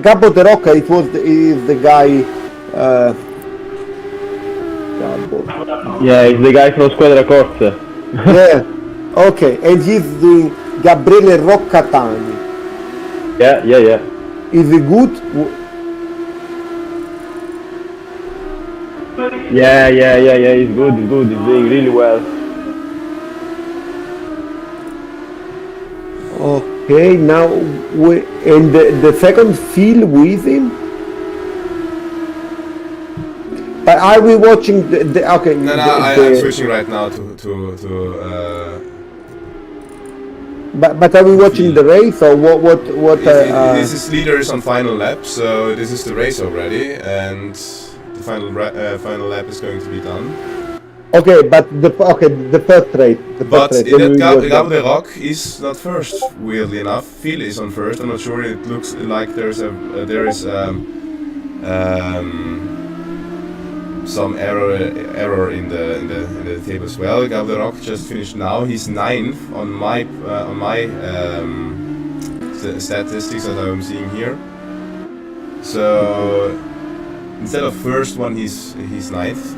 Gabo de Roca, is the guy. Yeah, it's the guy from Squadra Corsa. Yeah, okay, and he's doing Gabriele Roccatani. Yeah. Is he good? Yeah, he's good, he's doing really well. Okay, now and the second Phil with him. But are we watching the okay? No, I'm switching right now to. But are we watching the race or what? This is leaders on final lap, so this is the race already, and the final lap is going to be done. Okay, but the first race. Gabo de Rock is not first. Weirdly enough, Phil is on first. I'm not sure. It looks like there is some error in the table as well. Gabo de Rock just finished now. He's 9th on my statistics that I'm seeing here. So instead of first one, he's 9th.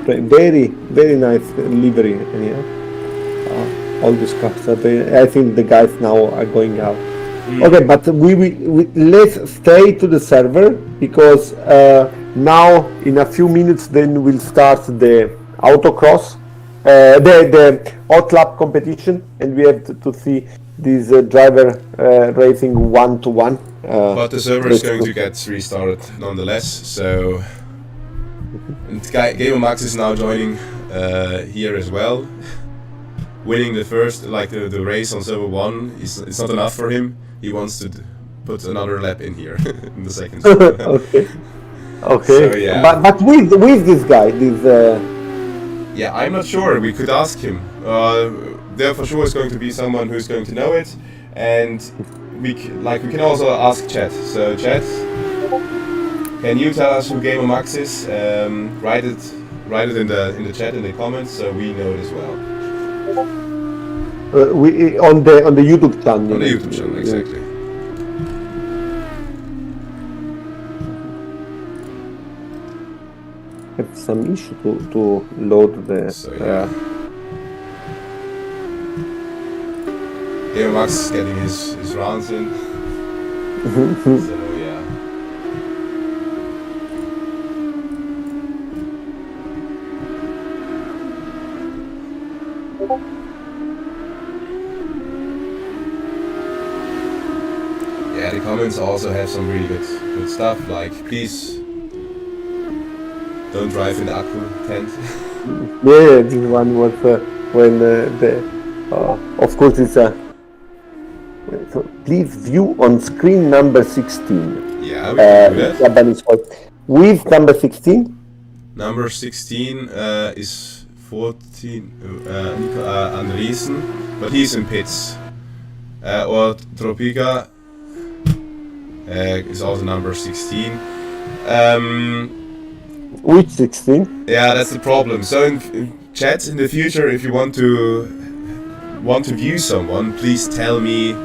Very, very nice livery. Yeah. All these cars. I think the guys now are going out. Okay, but we let's stay to the server because now in a few minutes then we'll start the autocross, the hot lap competition, and we have to see this driver racing 1-to-1. But the server is going to get restarted nonetheless. So, and Gamer Max is now joining here as well. winning the first, like the race on server 1 is not enough for him. He wants to put another lap in here in the second server. Okay. So, yeah. But with this guy, this. Yeah, I'm not sure. We could ask him. There for sure is going to be someone who's going to know it, and we can also ask chat. So chat, can you tell us who Gamer Max is? Write it in the chat in the comments so we know it as well. We on the YouTube channel. On the YouTube channel, exactly. Have some issue to load the. So, yeah. Gamer Max is getting his rounds in. So yeah. Yeah, the comments also have some really good stuff, like please don't drive in the Akku tent. Yeah, this one was when of course it's a. So please view on screen number 16. Yeah, we can do that. With number 16. Number 16 is 14 Andresen, but he's in pits. Or Tropica is also number 16. Which 16? Yeah, that's the problem. So in chat in the future, if you want to view someone, please tell me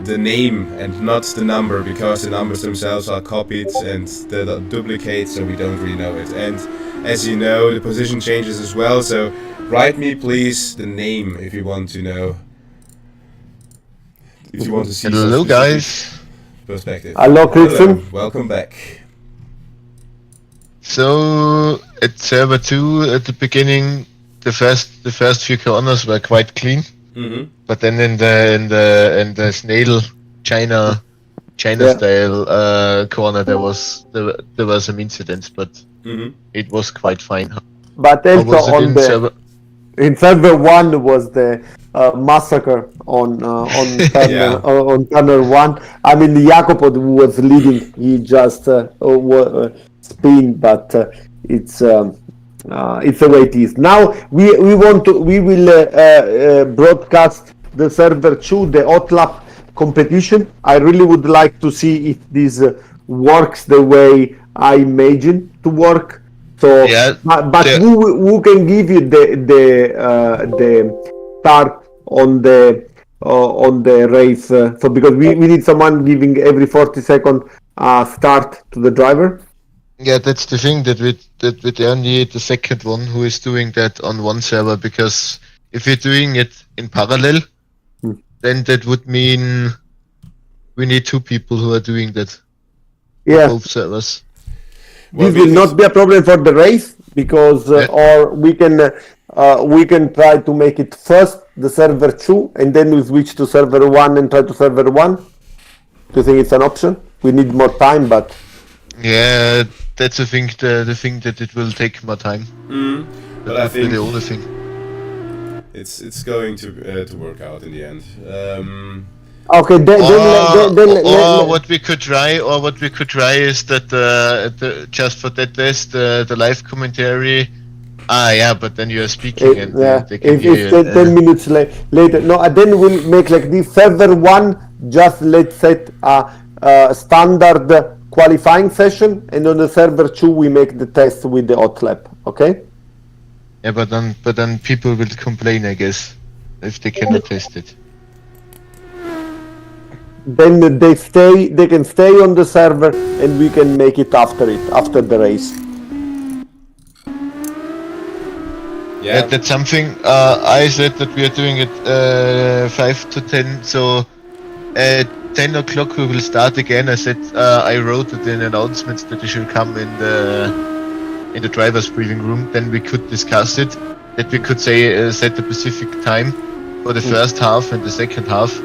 the name and not the number, because the numbers themselves are copied and they're duplicates, so we don't really know it. And as you know, the position changes as well, so write me please the name if you want to know. If you want to see hello guys. Perspective. Hello Christian. Hello. Welcome back. So at server 2 at the beginning, the first few corners were quite clean. Mm-hmm. But then in the snail China style corner there were some incidents, but it was quite fine. But also in server 1 was the massacre on tunnel 1. I mean, Jacopo who was leading, he just spin, but it's the way it is. Now we will broadcast the server 2, the OTLAP competition. I really would like to see if this works the way I imagine to work. So, yeah, but who can give you the start on the race? So because we need someone giving every 40 second start to the driver. Yeah, that's the thing, that we only need the second one who is doing that on one server, because if you're doing it in parallel, then that would mean we need 2 people who are doing that. Yeah. Both servers. This will not be a problem for the race, because or we can try to make it first the server 2 and then we switch to server 1 and try to server 1. Do you think it's an option? We need more time, but yeah, that's the thing that it will take more time. But I think the only thing. It's going to work out in the end. Okay, then what we could try is that just for that test the live commentary. Yeah, but then you are speaking and they can hear you. 10 minutes later. No, then we'll make like this server 1. Just let's set a standard qualifying session, and on the server 2 we make the test with the OTLAP. Okay. Yeah, but then people will complain, I guess, if they cannot test it. Then they can stay on the server, and we can make it after the race. Yeah, that's something I said that we are doing it 5 to 10. So at 10 o'clock we will start again. I said I wrote it in announcements that you should come in the driver's briefing room. Then we could discuss it. That we could say set a specific time for the first half and the second half,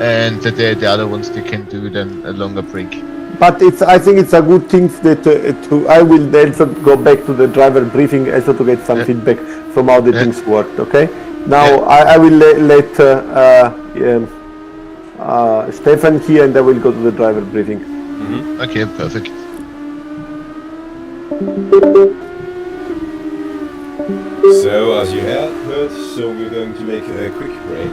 and that the other ones they can do then a longer break. But I think it's a good thing that I will also go back to the driver briefing also to get some feedback from how the things worked. Okay, Now I will let Stefan here, and I will go to the driver briefing. Okay, perfect. So, as you heard, so we're going to make a quick break.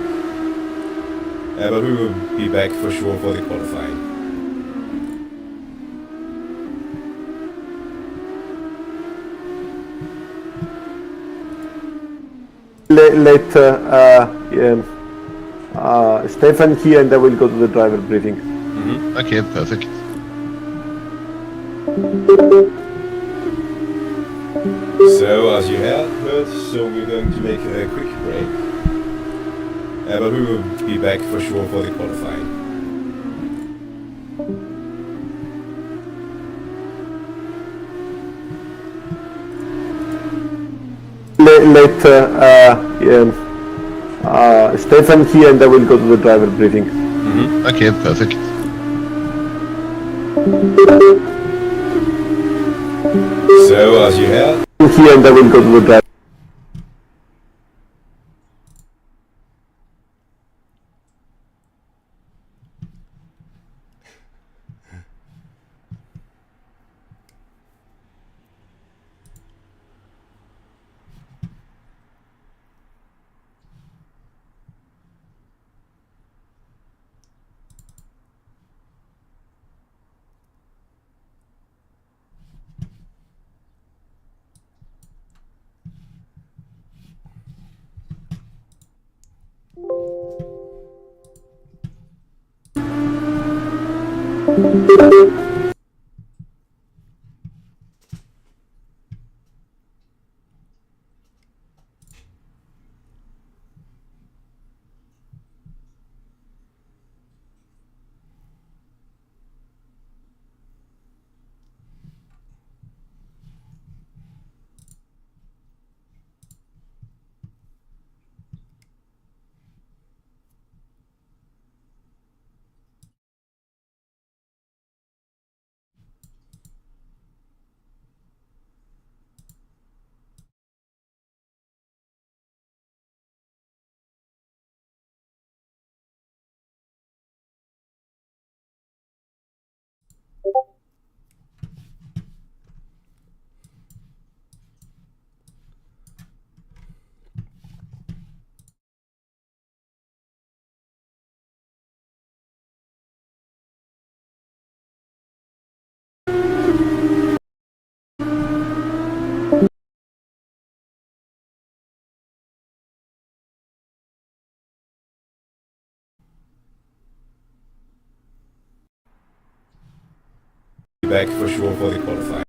But we will be back for sure for the qualifying. Let Stefan here, and I will go to the driver briefing. Okay, perfect. So, as you heard, so we're going to make a quick break. But we will be back for sure for the qualifying. Let Stefan here, and I will go to the driver briefing. Okay, perfect. So, as you heard, here, and I will go to the driver. back for sure for the qualifying.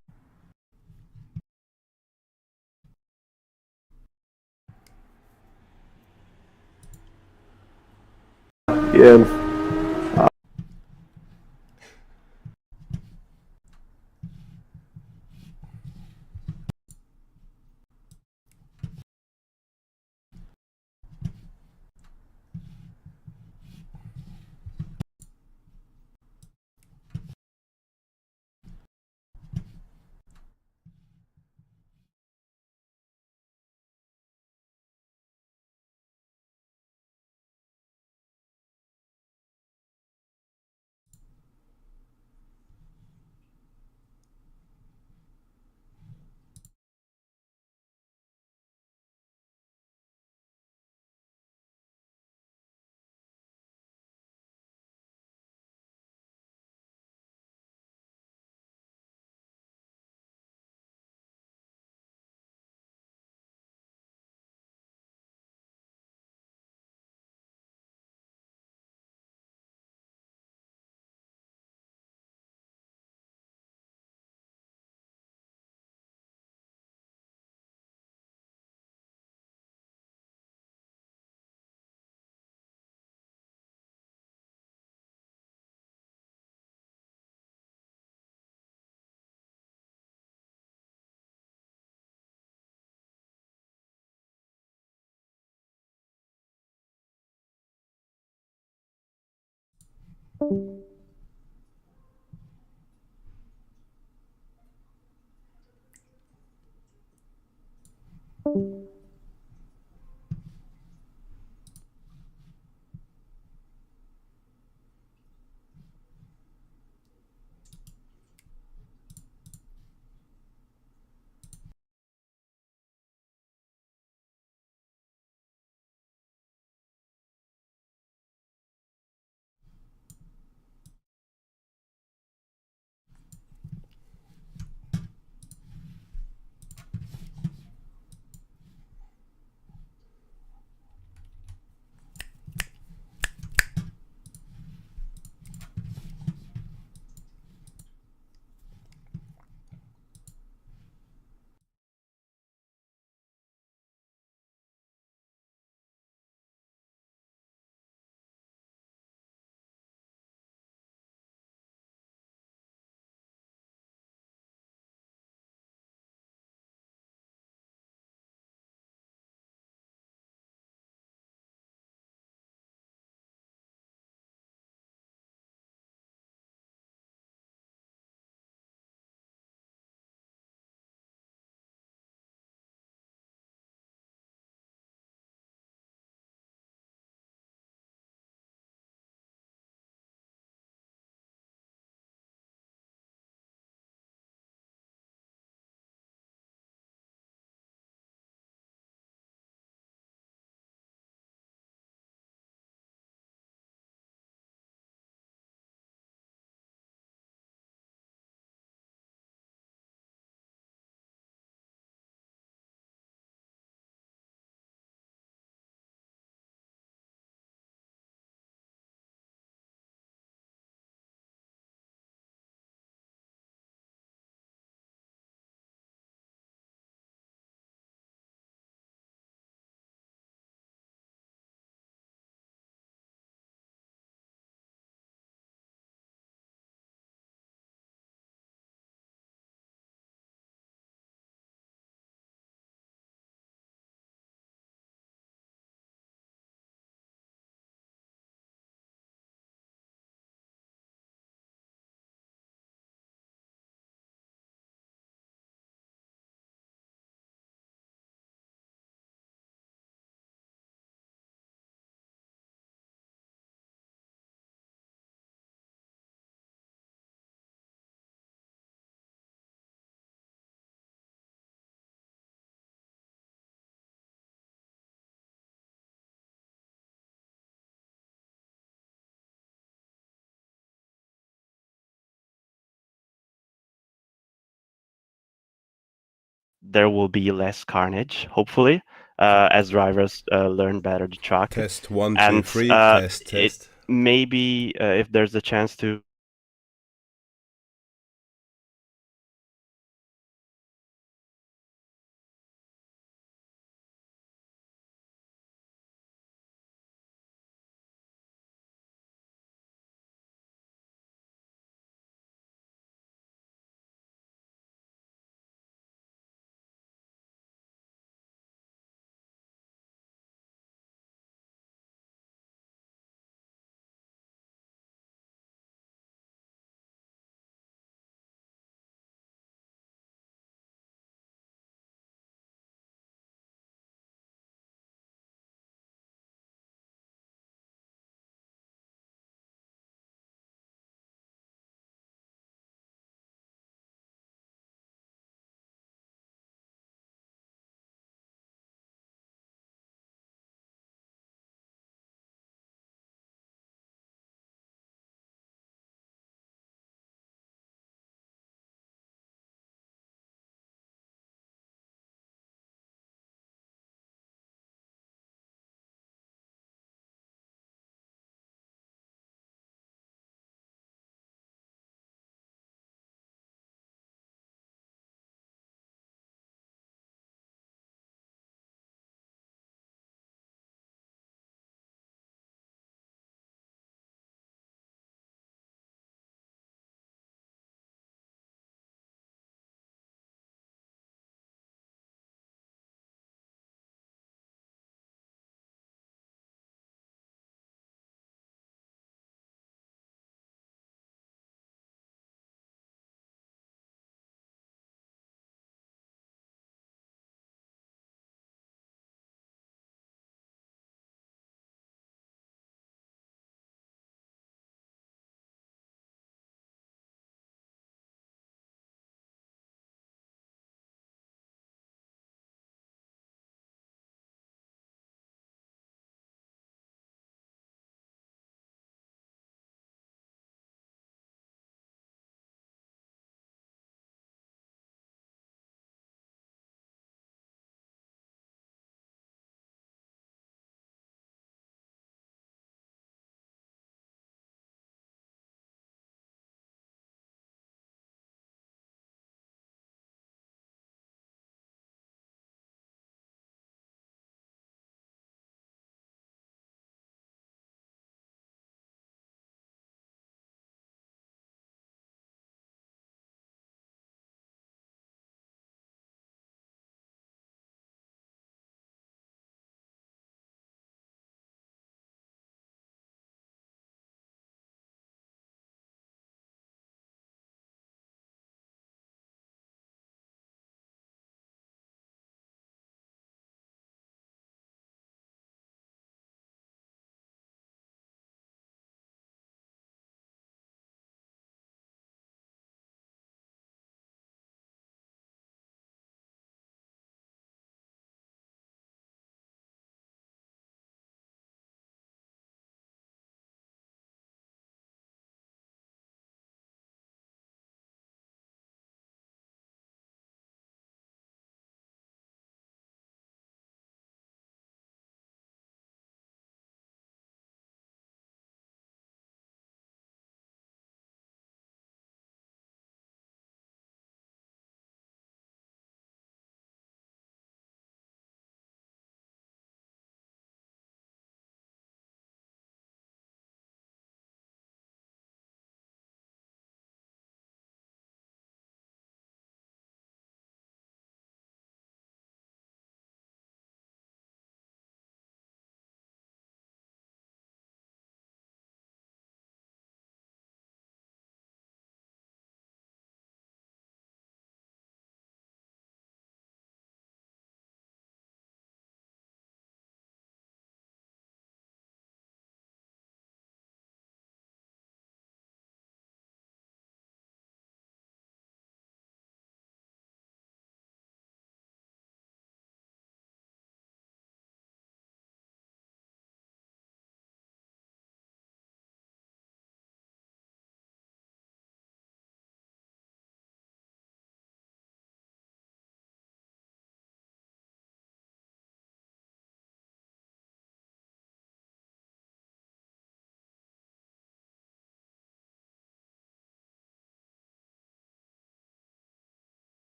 there will be less carnage, hopefully, as drivers learn better the track. Test 1, 2, And 3, test. maybe if there's a chance to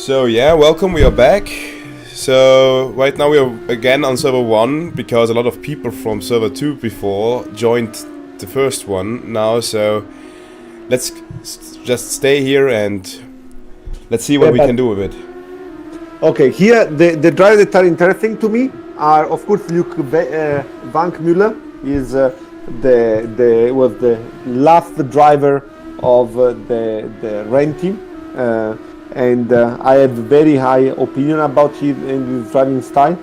So yeah, welcome, we are back. So right now we are again on server 1 because a lot of people from server 2 before joined the first one now, so let's just stay here and let's see what we can do with it. Okay, here the drivers that are interesting to me are, of course, Luke Vankmuller is was the last driver of the Ren team, and I have very high opinion about him and his driving style,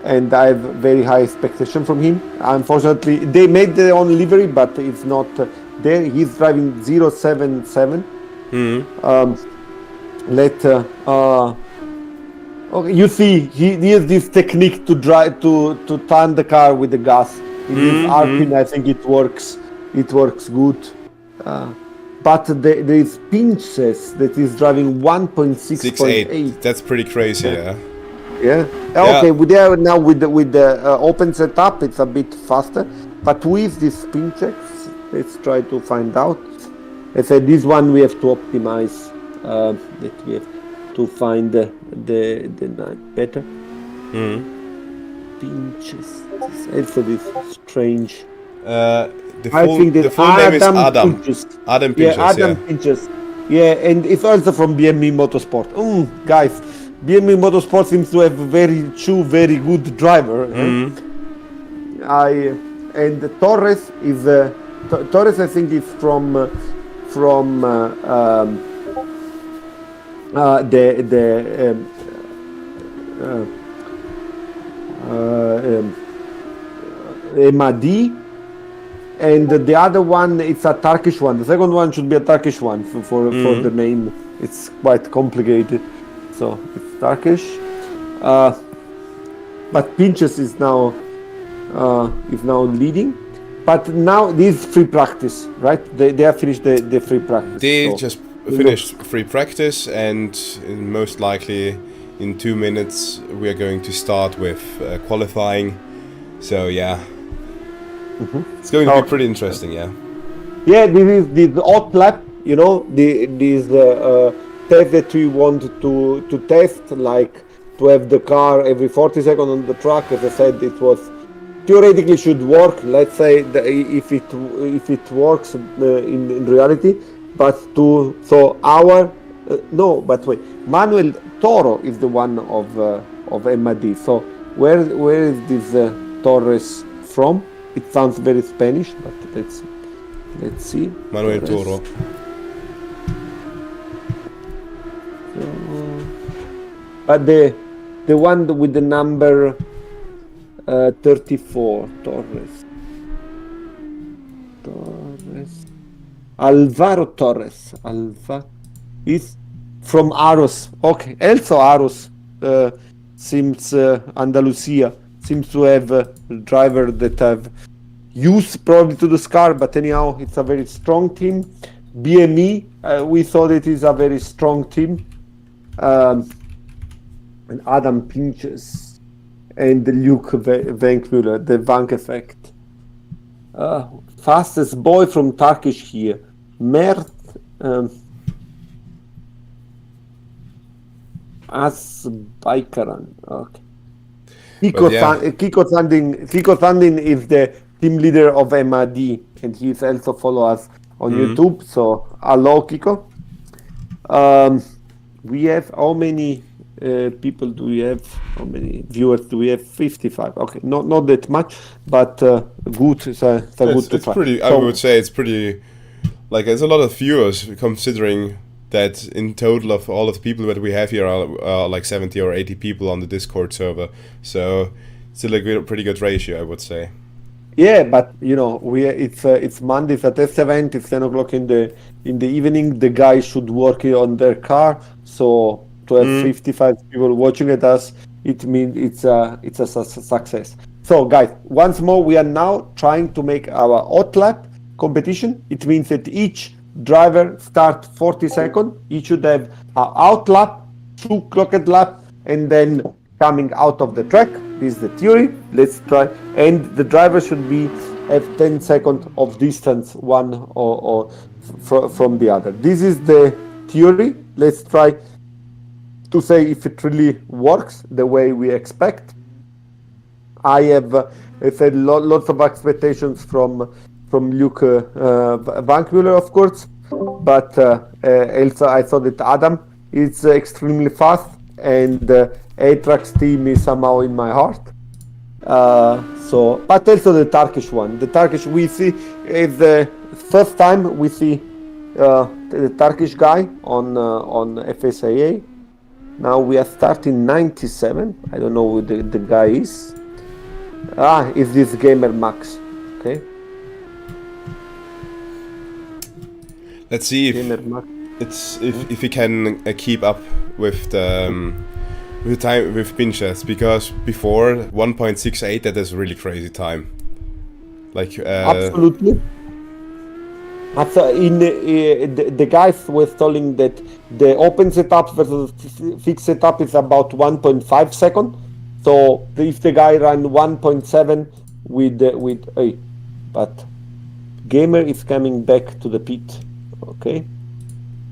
and I have very high expectation from him. Unfortunately, they made their own livery, but it's not there. He's driving 077. Okay, you see, he has this technique to drive to turn the car with the gas. In this R-pin, I think it works. It works good. But there is Pinches that is driving 1.6.8. That's pretty crazy, yeah. Yeah. Okay, we there now with the open setup, it's a bit faster. But with this spin checks, let's try to find out. I said this one we have to optimize. That we have to find the better. Pinches. Also this strange. The full name is Adam. Pinches. Adam Pinches, yeah. Adam Pinches. Yeah, and it's also from BME Motorsport. Guys, BME Motorsport seems to have very good driver. And Torres is Torres. I think is from MAD, and the other one it's a Turkish one. The second one should be a Turkish one for the name. It's quite complicated, so it's Turkish. But Pinches is now leading. But now this is free practice, right? They have finished the free practice. They just finished free practice, and most likely in 2 minutes we are going to start with qualifying. So yeah, it's going to be pretty interesting. Yeah. Yeah, this is the hot lap. You know, this test that we want to test, like to have the car every 40 seconds on the track. As I said, it was theoretically should work. Let's say if it works in reality. But Manuel Toro is the one of MAD. So where is this Torres from? It sounds very Spanish, but let's see. Manuel Toro. But the one with the number 34, Torres. Alvaro Torres. Is from Aros. Okay, also Aros seems Andalusia seems to have a driver that have used probably to the SCAR, but anyhow, it's a very strong team. BME, we thought it is a very strong team. And Adam Pinches and Luke Vankmuller, the Vank effect. Fastest boy from Turkish here. Mert Asbaykaran. Okay. Kiko Sandin is the team leader of MAD, and he's also follow us on YouTube. So hello, Kiko. We have how many people do we have? How many viewers do we have? 55. Okay, not that much, but good. It's pretty. I would say it's pretty. Like, there's a lot of viewers considering that in total of all of the people that we have here are like 70 or 80 people on the Discord server. So it's still a pretty good ratio, I would say. Yeah, but you know, it's Monday, it's a test event. It's 10 o'clock in the evening. The guys should work on their car. So to have 55 people watching at us, it means it's a success. So guys, once more, we are now trying to make our hot lap competition. It means that each driver start 40 seconds. Each should have an out lap, 2 clocked lap, and then coming out of the track. This is the theory. Let's try. And the driver should be at 10 seconds of distance one or from the other. This is the theory. Let's try to say if it really works the way we expect. I have, I said, lots of expectations from Luke Vankmuller, of course, but also I thought that Adam is extremely fast, and Atrax team is somehow in my heart. But also the Turkish one. The Turkish we see is the first time we see the Turkish guy on FSAA. Now we are starting 97. I don't know who the guy is. Is this Gamer Max? Okay. Let's see if he can keep up with the time with pinches, because before 1.68 that is really crazy time. Like absolutely. The guys were telling that the open setup versus fixed setup is about 1.5 seconds. So if the guy ran 1.7 with but Gamer is coming back to the pit. Okay,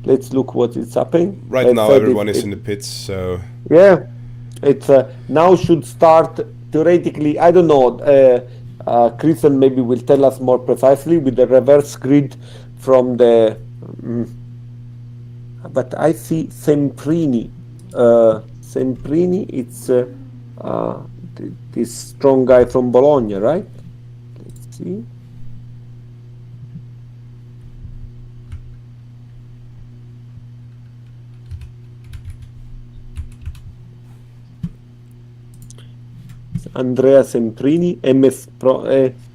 let's look what is happening. Right now everyone is in the pits, so yeah, it's now should start theoretically. I don't know. Christian maybe will tell us more precisely with the reverse grid from the. But I see Semprini. Semprini, it's this strong guy from Bologna, right? Let's see. Andrea Semprini, MS Pro.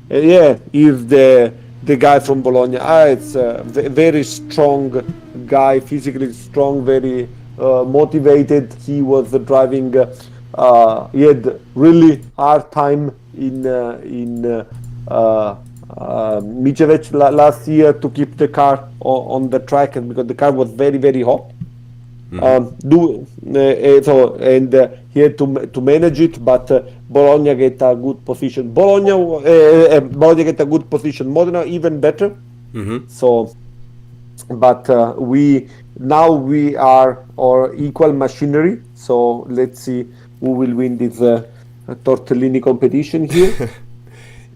Yeah, he's the guy from Bologna. It's a very strong guy, physically strong, very motivated. He was driving. He had really hard time in Michevich last year to keep the car on the track, because the car was very, very hot. He had to manage it, but Bologna get a good position. Bologna get a good position. Modena even better. So, but we are our equal machinery. So let's see who will win this Tortellini competition here.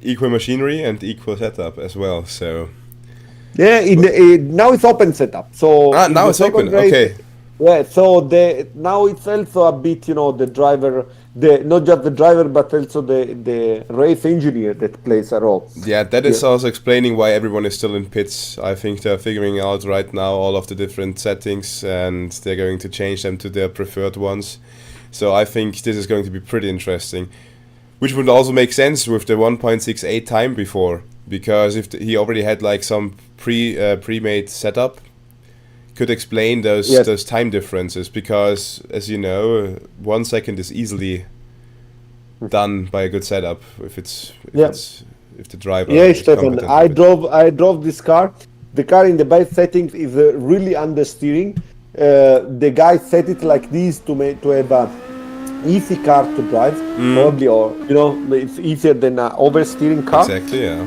Equal machinery and equal setup as well. So yeah, now it's open setup. So now it's open. Okay. Yeah, so now it's also a bit, the driver, not just the driver, but also the race engineer that plays a role. Yeah, that is also explaining why everyone is still in pits. I think they're figuring out right now all of the different settings, and they're going to change them to their preferred ones. So I think this is going to be pretty interesting, which would also make sense with the 1.68 time before, because if he already had like some pre-made setup, could explain those time differences, because as you know, 1 second is easily done by a good setup if the driver. Yeah, Stefan, I drove this car. The car in the best settings is really understeering. The guy set it like this to have a easy car to drive, probably, or it's easier than an oversteering car. Exactly, yeah.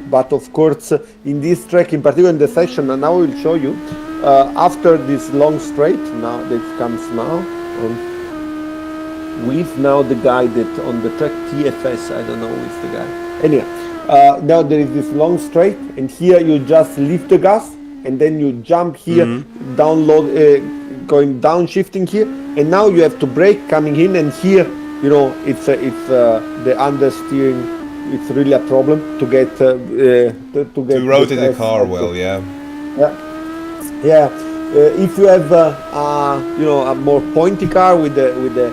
But of course, in this track, in particular in the section, and now I will show you, after this long straight, now that comes now, with now the guy that on the track TFS, I don't know who is the guy. Anyway, now there is this long straight, and here you just lift the gas, and then you jump here, going downshifting here, and now you have to brake coming in, and here, it's the understeering. It's really a problem to get to rotate the car well, yeah. If you have a more pointy car with the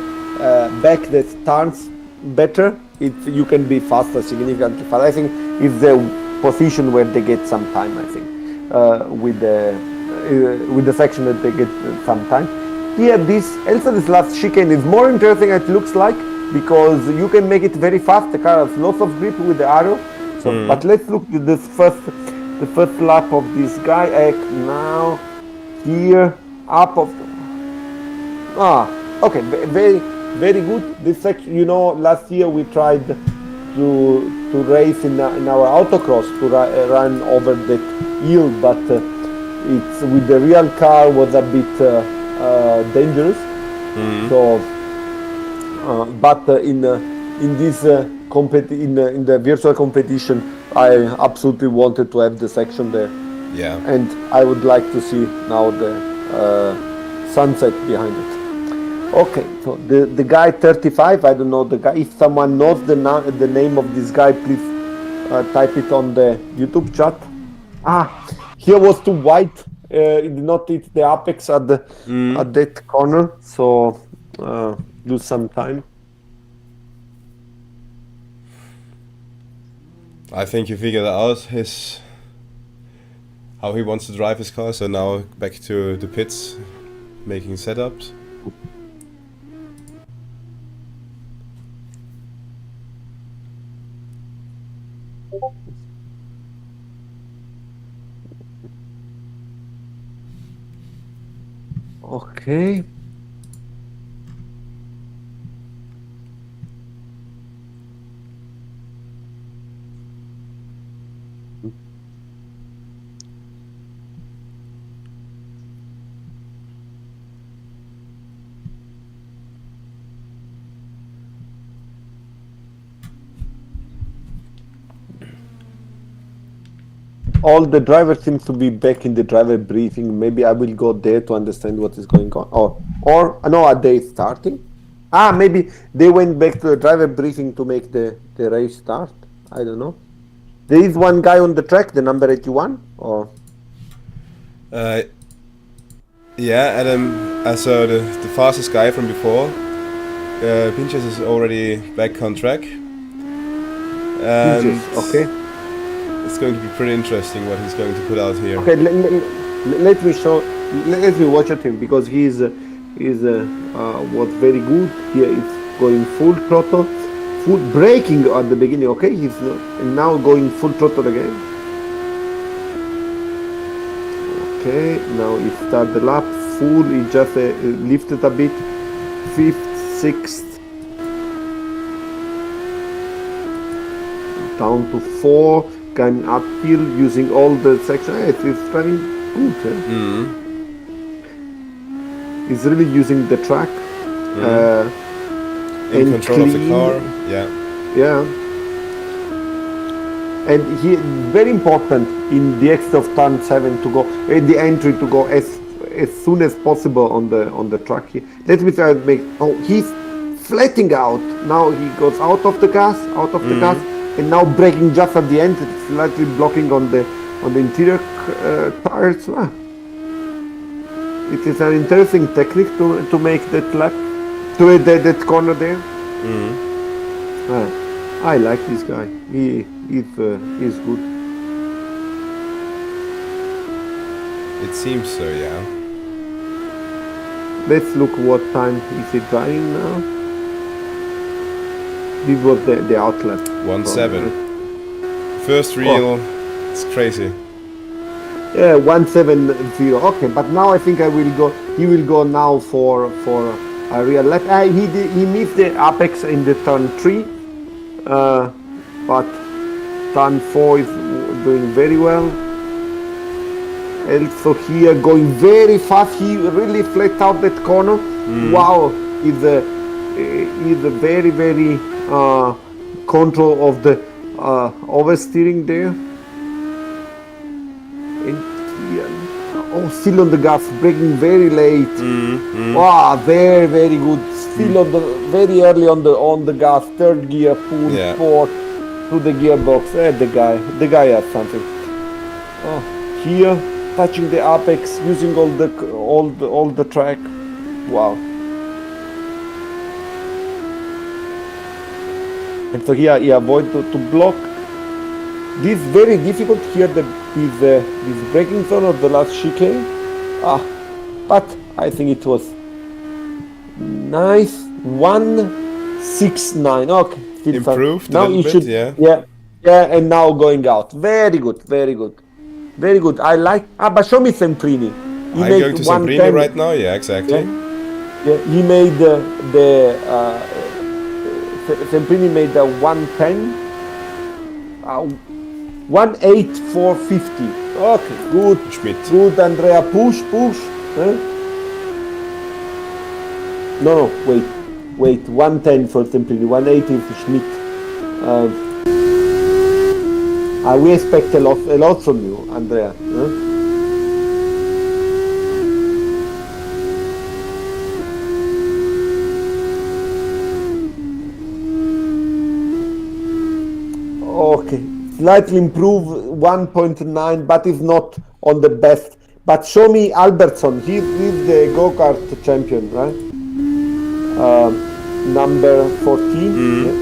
back that turns better, you can be faster, significantly faster. I think it's the position where they get some time. I think with the section that they get some time. Here, this last chicane is more interesting. It looks like, because you can make it very fast. The car has lots of grip with the arrow. So, but let's look at the first lap of this guy. Now, here, up of. Okay, very, very good. This section, last year we tried to race in our autocross to run over that hill, but it's with the real car was a bit dangerous. So, but in this in the virtual competition, I absolutely wanted to have the section there. Yeah. And I would like to see now the sunset behind it. Okay, so the guy 35, I don't know the guy. If someone knows the name of this guy, please type it on the YouTube chat. Here was too white. It did not hit the apex at the at that corner, so lose some time. I think you figured out how he wants to drive his car. So now back to the pits, making setups. Okay. All the drivers seem to be back in the driver briefing. Maybe I will go there to understand what is going on. Or no, are they starting? Maybe they went back to the driver briefing to make the race start. I don't know. There is one guy on the track, the number 81, or? Yeah, Adam. So the fastest guy from before, Pinches is already back on track. And okay. It's going to be pretty interesting what he's going to put out here. Okay, let me watch at him because he was very good. Here it's going full throttle, full braking at the beginning. Okay, he's now going full throttle again. Okay, now he started the lap full. He just lifted a bit, 5th, 6th, down to 4. Going uphill using all the sections. It's very good. He's really using the track. In control of the car. Yeah. Yeah. And he very important in the exit of turn 7 to go, the entry to go as soon as possible on the track here. Let me try to make. He's flatting out. Now he goes out of the gas, and now braking just at the end. It's slightly blocking on the interior tires. It is an interesting technique to make that lap, to that corner there. I like this guy. He's good. It seems so, yeah. Let's look what time is he driving now. This was the outlet. 1.7. First reel, it's crazy. Yeah, 1.70. Okay, but now I think I will go. He will go now for a real lap. He missed the apex in the turn 3, but turn 4 is doing very well. Also here going very fast. He really flat out that corner. Wow, he's a very control of the oversteering there. And still on the gas, braking very late. Wow, very good. Still on the very early on the gas, 3rd gear, pull, 4th to the gearbox. The guy has something. Here touching the apex, using all the track. Wow. And so here he avoid to block. This very difficult here, this braking zone of the last chicane. But I think it was nice. 1.69. Okay, still improved now a little should, bit, yeah, and now going out. Very good. I like. But show me Semprini. I'm going to Semprini right now. Yeah, exactly. Yeah, he made Semprini made a 1.10, 1.8450. Okay, good. Schmidt. Good, Andrea. Push. No, wait. 110 for Tempini, 180 for Schmidt. We expect a lot from you, Andrea. Okay, slightly improve 1.9, but is not on the best. But show me Albertson. He's the go-kart champion, right? Number 14. Yeah.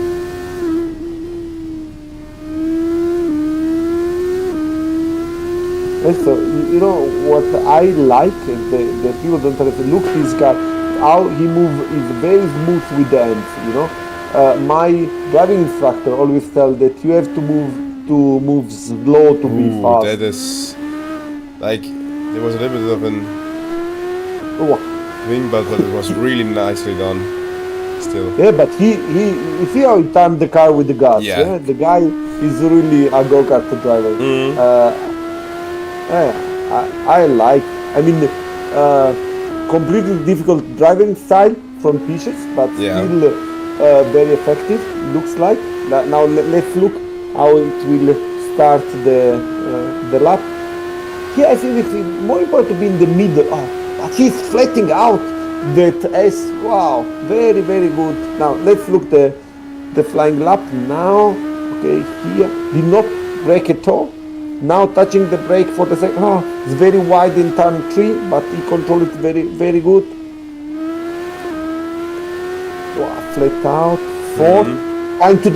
So, you know what I like? The people don't understand. Look, this guy, how he moves is very smooth with the hands, you know? My driving instructor always tells that you have to move slow to be fast. That is like there was a little bit of an wing, but it was really nicely done. Still. Yeah, but you see how he timed the car with the gas. Yeah. The guy is really a go-kart driver. I like. I mean, completely difficult driving style from Pisces, but still very effective. Looks like. Now let's look how it will start the lap. Here I think it's more important to be in the middle. But he's flatting out that S. Wow, very good. Now let's look the flying lap now. Okay, here did not brake at all. Now touching the brake for the second. It's very wide in turn 3, but he controlled it very good. Wow, flat out. 4. And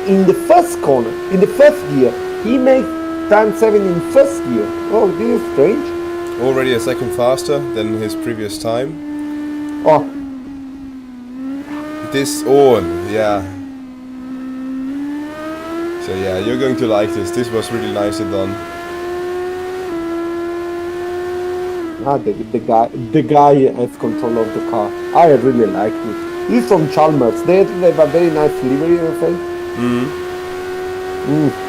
in the first corner, in the first gear, he made turn 7 in first gear. Oh, this is strange. Already a second faster than his previous time. Yeah. So yeah, you're going to like this. This was really nicely done. The guy has control of the car. I really like it. He's from Chalmers. They have a very nice livery, I think.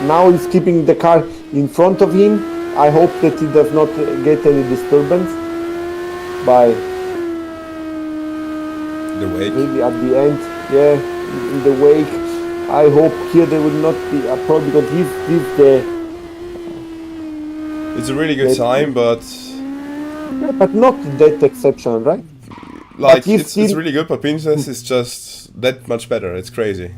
Now he's keeping the car in front of him. I hope that he does not get any disturbance by the wake. Maybe at the end, in the wake. I hope here there will not be a problem because he's the. It's a really good time, but not that exceptional, right? Like it's really good, but Pinches is just that much better. It's crazy.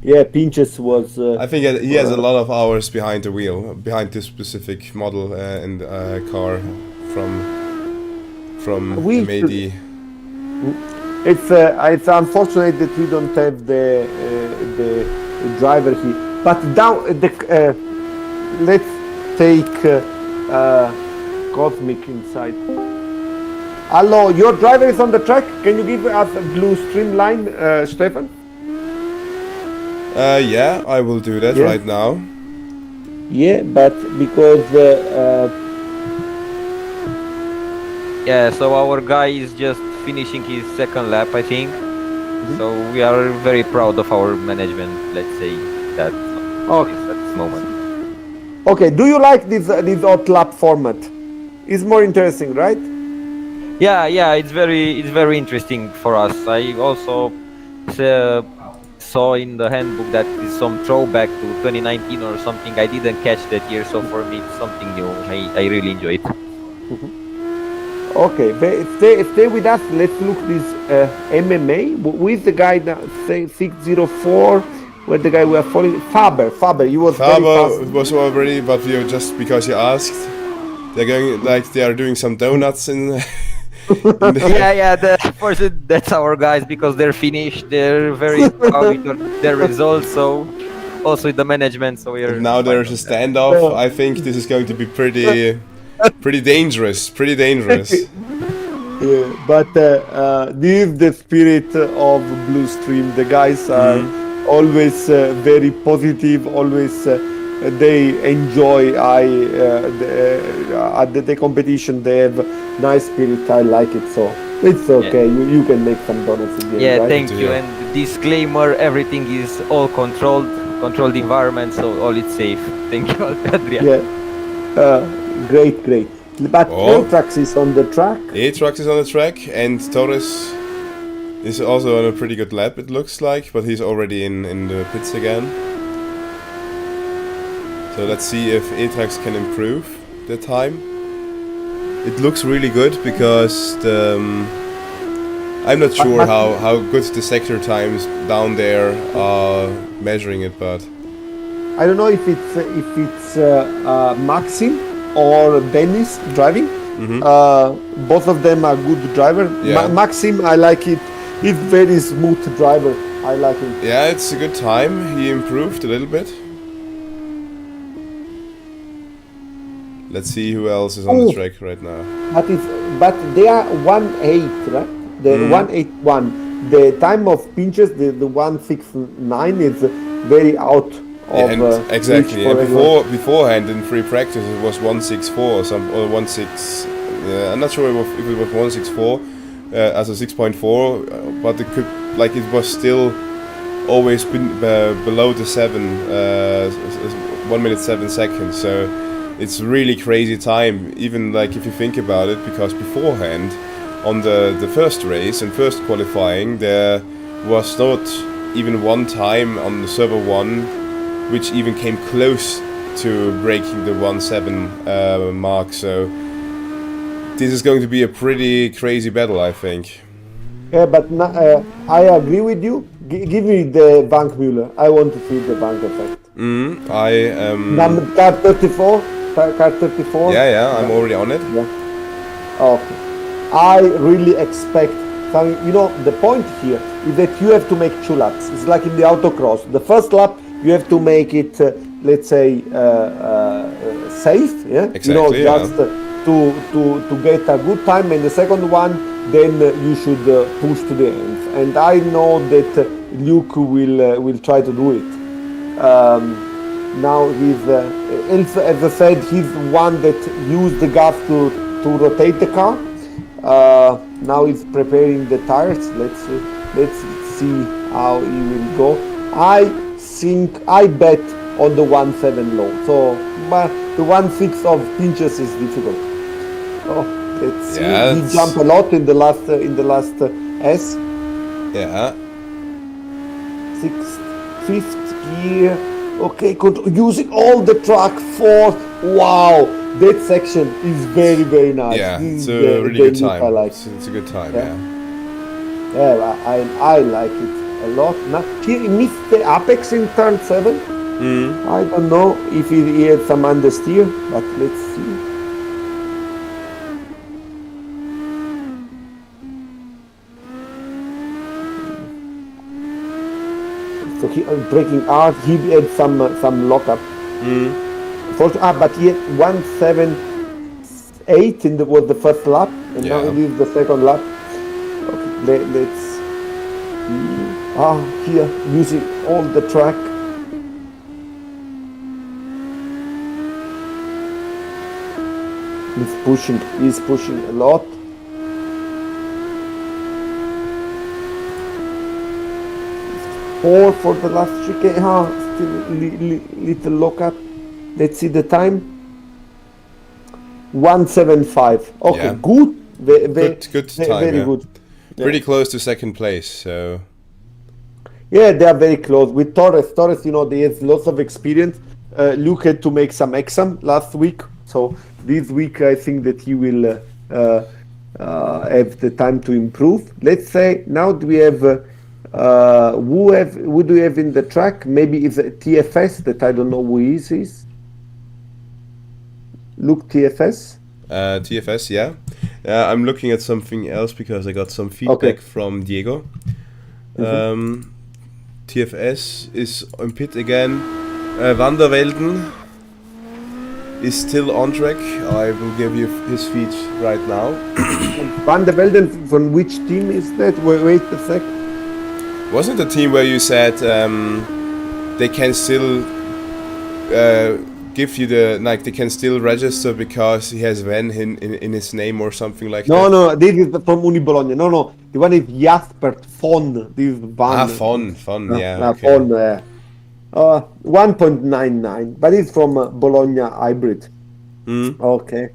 Yeah, Pinches was. I think he has a lot of hours behind the wheel, behind this specific model and car from MAD. It's unfortunate that we don't have the driver here. But now let's take Cosmic inside. Hello, your driver is on the track. Can you give us a blue streamline, Stefan? Yeah, I will do that right now. Yeah, but because yeah, so our guy is just finishing his second lap, I think. So we are very proud of our management, let's say that at this moment. Okay, do you like this odd lap format? It's more interesting, right? Yeah, it's very interesting for us. I also saw in the handbook that is some throwback to 2019 or something. I didn't catch that year, so for me it's something new. I really enjoy it. Okay, stay with us. Let's look this MMA. With the guy now, 604, where the guy we are following, Faber, he was very fast. Was already, but you just because you asked, they're going like they are doing some donuts in. That's our guys because they're finished. They're very proud with their results. So also with the management. So we're now there's a standoff. I think this is going to be pretty dangerous. Yeah, but this is the spirit of Blue Stream. The guys are always very positive. Always they enjoy. At the competition they have nice spirit. I like it. So it's okay. Yeah. You can make some donuts again. Yeah, right? Thank you. And disclaimer: everything is all controlled environment, so all is safe. Thank you, Adrian. Yeah. Great. But Atrax is on the track. Atrax is on the track, and Torres is also on a pretty good lap, it looks like, but he's already in the pits again. So let's see if Atrax can improve the time. It looks really good because I'm not sure how good the sector times down there are measuring it, but I don't know if it's Maxim or Dennis driving. Both of them are good driver. Yeah. Maxim, I like it. He's very smooth driver. I like him. yeah, it's a good time. He improved a little bit. Let's see who else is on the track right now. But they are 1.8, right? The 1.81. The time of pinches, the 1.69 is very out of exactly. reach And for beforehand in free practice it was 1.64 or 1.6. I'm not sure if it was 1.64 as a 6.4, but it could it was still always been below the 1 minute 7 seconds. So it's really crazy time, even if you think about it, because beforehand on the first race and first qualifying there was not even one time on the server 1 which even came close to breaking the 1.7 mark. So this is going to be a pretty crazy battle, I think. Yeah, but I agree with you. Give me the Bankmüller. I want to see the bank effect. Car 34. Car 34. Yeah, I'm already on it. Yeah. Okay. I really expect. The point here is that you have to make 2 laps. It's like in the autocross. The first lap you have to make it, let's say, safe. Yeah. Exactly. Just to get a good time, and the second one, then you should push to the end. And I know that Luke will try to do it. Now he's, as I said, he's one that used the gas to rotate the car. Now he's preparing the tires. Let's see how he will go. I bet on the 1.7 low. So the 1.6 of pinches is difficult. Let's see. He jumped a lot in the last S. Yeah. 5th gear. Okay, using all the track 4. Wow, that section is very, very nice. Yeah, it's a really good time. I like. It's a good time. Yeah. I like it a lot. Now he missed the apex in turn 7. I don't know if he had some understeer, but let's see. So he breaking hard. He had some lockup. But he had 1.78 was the first lap, and now he is the second lap. Okay, let's see. Here using all the track. He's pushing a lot. For the last chicane. Still little lockup. Let's see the time. 1.75. Okay, good. Good time. Very good. Pretty close to second place. So. Yeah, they are very close. With Torres, they have lots of experience. Luke had to make some exam last week, so this week I think that he will have the time to improve. Let's say now we have who do we have in the track? Maybe it's a TFS that I don't know who is. Luke TFS. TFS, yeah. I'm looking at something else because I got some feedback from Diego. TFS is on pit again. Van der Velden is still on track. I will give you his feed right now. Van der Velden, from which team is that? Wait a sec. Wasn't the team where you said they can still give you they can still register because he has Van in his name or something like that? No, this is from Uni Bologna. No, the one is Jasper Von. This is Van. Von, yeah. Okay. Von, 1.99, but it's from Bologna hybrid. Okay,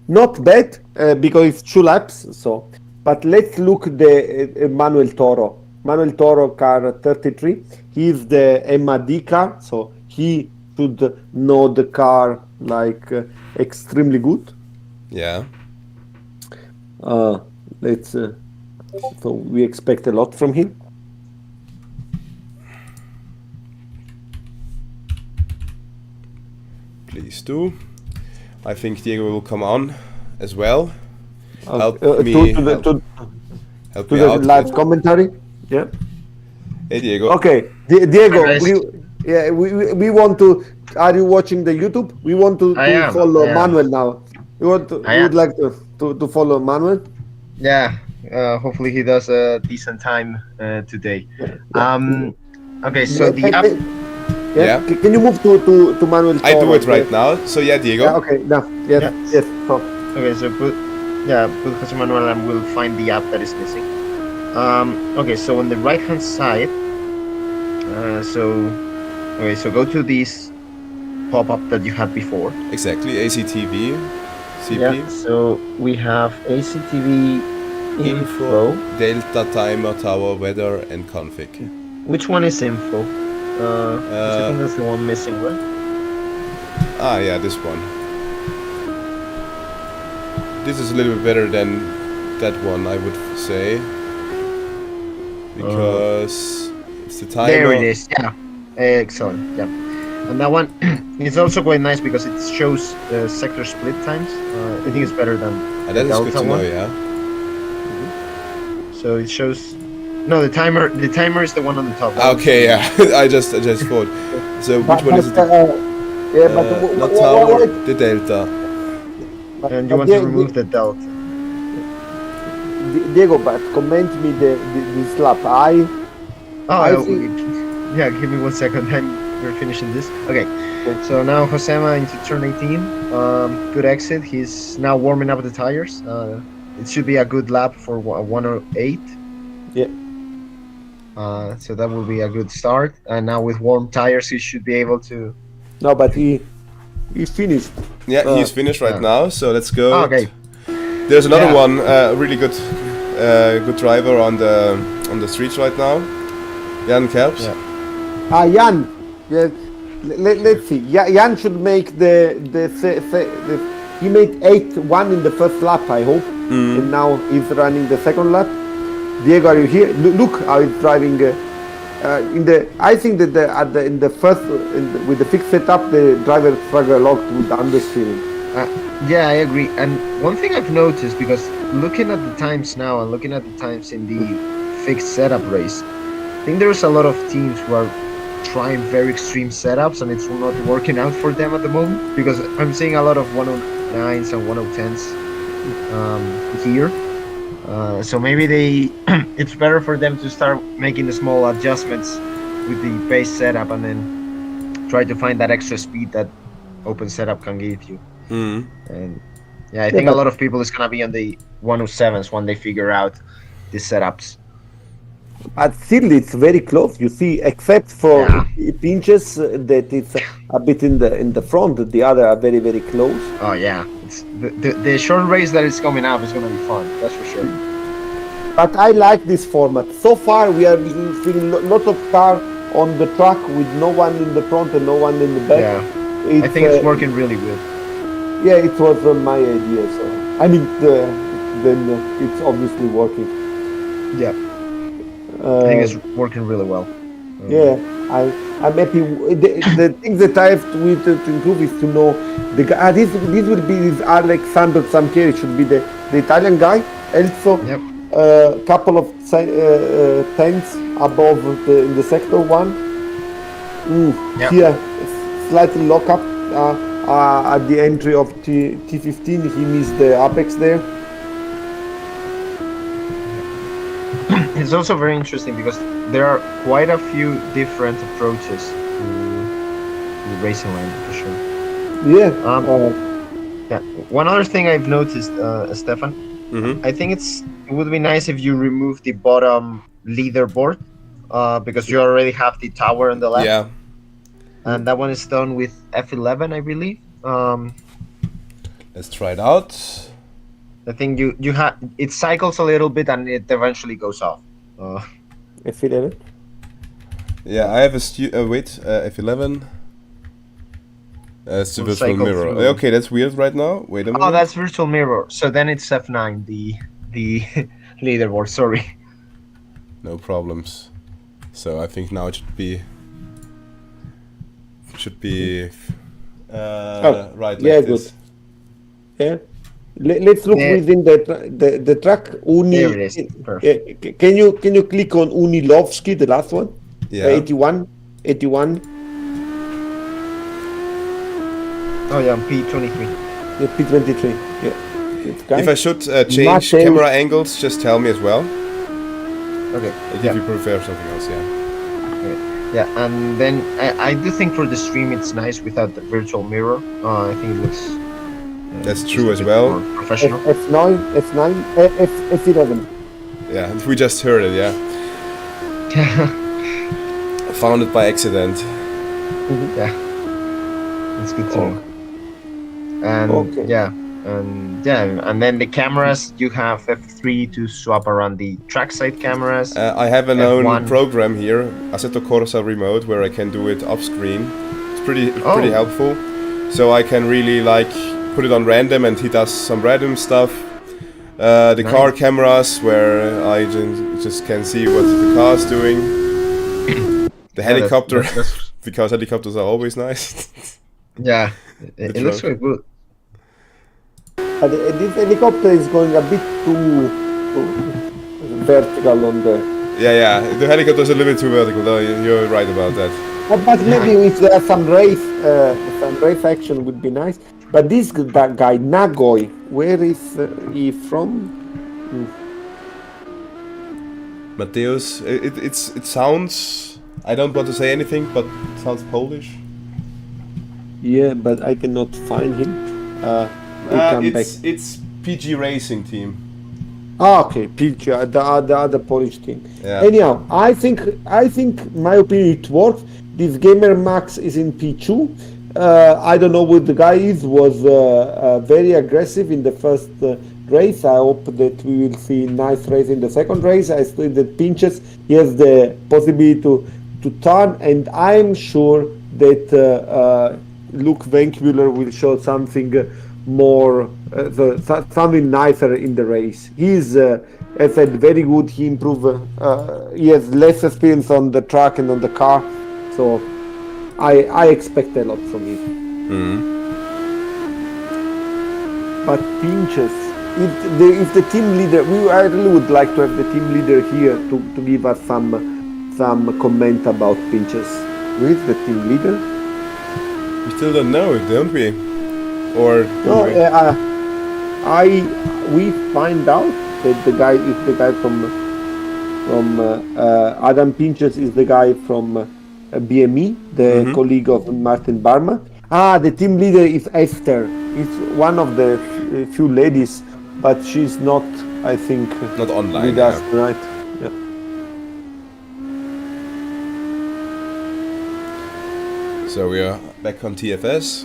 not bad because it's 2 laps. So, but let's look the Manuel Toro. Manuel Toro car 33. He's the MAD car, so he should know the car like extremely good. Yeah. Let's. So we expect a lot from him. Please do. I think Diego will come on as well. Help To me the out. live commentary. Yeah. Hey Diego. Okay, Diego. We want to. Are you watching the YouTube? We want to follow Manuel now. You want to? You would like to follow Manuel? Yeah. Hopefully he does a decent time today. Okay, so the app. Yeah. Can you move to Manuel? I do it right now. So yeah, Diego. Yeah, okay. Now, yes. So. Okay, so put Jose Manuel and we'll find the app that is missing. Okay, so on the right hand side, so go to this pop up that you had before. Exactly, ACTV, CP. Yeah, so we have ACTV info, Delta, timer, tower, weather, and config. Which one is info? I think that's the one missing, right? Ah, yeah, this one. This is a little bit better than that one, I would say. Because it's the timer. There it is, yeah. Excellent, yeah. And that one is also quite nice because it shows sector split times. I think it's better than that is good to know, yeah. So it shows. No, the timer is the one on the top. Okay, yeah. I just thought. So which one is it? But tower, the delta. And you want to remove the delta. Diego, but comment me this lap. Yeah, give me 1 second. We're finishing this. Okay. So now Josema into turn 18. Good exit. He's now warming up the tires. It should be a good lap for 108. Yeah. So that will be a good start. And now with warm tires, he should be able to. No, but he's finished. Yeah, he's finished right now. So let's go. Okay. There's another one, really good driver on the streets right now. Jan Kerps. Yeah. Jan. Yeah. Let's see. Jan should make he made 8-1 in the first lap, I hope, and now he's running the second lap. Diego, are you here? Look how he's driving. I think that in the first with the fixed setup, the driver struggled a lot with understeering. Yeah, I agree. And one thing I've noticed, because looking at the times now and looking at the times in the fixed setup race, I think there's a lot of teams who are trying very extreme setups and it's not working out for them at the moment, because I'm seeing a lot of 109s and 110s here. So maybe it's better for them to start making the small adjustments with the base setup and then try to find that extra speed that open setup can give you. And yeah, I think a lot of people is gonna be on the 107s when they figure out the setups. But still, it's very close. You see, except for pinches that it's a bit in the front, the other are very, very close. Oh yeah, it's the short race that is coming up is gonna be fun. That's for sure. But I like this format. So far, we are seeing lots of cars on the track with no one in the front and no one in the back. Yeah, I think it's working really good. Yeah, it was my idea. So I mean, then it's obviously working. Yeah. I think it's working really well. Yeah, I'm happy. The thing that I have to improve is to know the guy. This will be this Alexander Sampieri, should be the Italian guy. Also, a couple of tenths above in the sector 1. Here, slightly lock up at the entry of T15. He missed the apex there. It's also very interesting because there are quite a few different approaches to the racing line, for sure. Yeah. One other thing I've noticed, Stefan, I think it would be nice if you remove the bottom leaderboard, because you already have the tower on the left. Yeah. And that one is done with F11, I believe. Let's try it out. I think you have it cycles a little bit and it eventually goes off. F11. Yeah, I have a F11. It's the We'll virtual cycle mirror. through. Okay, that's weird right now. Wait a minute. Oh, that's virtual mirror. So then it's F9, the leaderboard. Sorry. No problems. So I think now it should be right like yeah, this. Good. Yeah. Let's look within the track. There it is. Perfect. Can you click on Unilovsky, the last one? Yeah. 81. Oh yeah, P23. Yeah, P23. Yeah. If I should change camera angles, just tell me as well. Okay. Like if you prefer something else, yeah. Okay. Yeah, and then I do think for the stream it's nice without the virtual mirror. I think it looks. That's true as well. Professional. F11. Yeah, we just heard it. Yeah. Found it by accident. Yeah. That's good to know. And and then the cameras, you have F3 to swap around the trackside cameras. I have an F1. own program here, Assetto Corsa Remote, where I can do it off screen. It's pretty helpful. So I can really like put it on random and he does some random stuff. The car cameras, where I just can see what the car's doing. The helicopter, because helicopters are always nice. Yeah, it looks very good. This helicopter is going a bit too vertical on the. Yeah, the helicopter is a little bit too vertical. No, you're right about that. But maybe if there's some race action would be nice. But this guy Nagoy, where is he from? Mateusz, it sounds. I don't want to say anything, but it sounds Polish. Yeah, but I cannot find him. It's PG Racing Team. Okay, PG, the other Polish team. Yeah. Anyhow, I think, my opinion, it works. This Gamer Max is in P2. I don't know what the guy is. Was very aggressive in the first race. I hope that we will see nice race in the second race. I see that Pinches, he has the possibility to turn, and I'm sure that Luke Vancouver will show something more, something nicer in the race. He's, as I said, very good. He improved. He has less experience on the track and on the car, so I expect a lot from him. But Pinches, if the team leader, I really would like to have the team leader here to give us some comment about Pinches. Who is the team leader? We still don't know it, don't we? Or no, we find out that the guy is the guy from Adam Pinches is the guy from BME, the colleague of Martin Barma. The team leader is Esther. It's one of the few ladies, but she's not, I think, not online with us, right? Yeah. So we are back on TFS.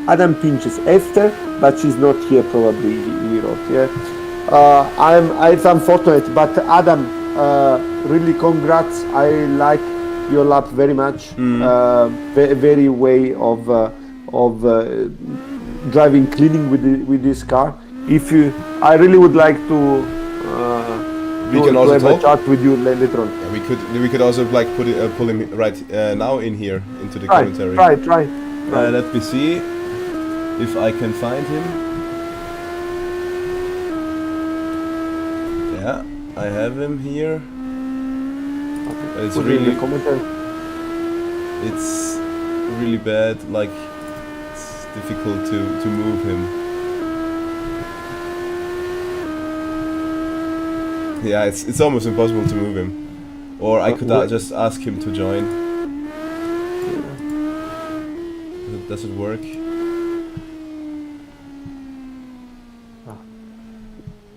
Adam Pinches Esther, but she's not here probably, he wrote, yeah. It's unfortunate, but Adam, really congrats. I like your lap very much. Very way of driving cleaning with this car. I really would like to we can also have a chat with you later on. Yeah, we could also like pull him right now in here into the commentary. Right. Let me see if I can find him. Yeah, I have him here. It's really it's really bad. Like it's difficult to move him. Yeah, it's almost impossible to move him. Or I could just ask him to join. Does it work?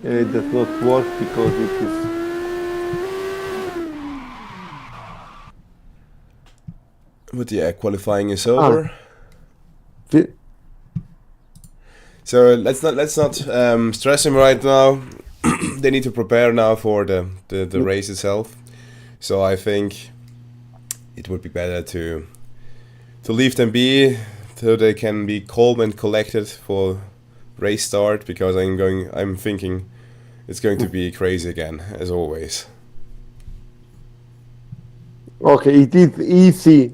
It does not work because it is. But yeah, qualifying is over. So let's not stress him right now. They need to prepare now for the race itself. So I think it would be better to leave them be, so they can be calm and collected for race start, because I'm thinking it's going to be crazy again, as always. Okay, it is easy.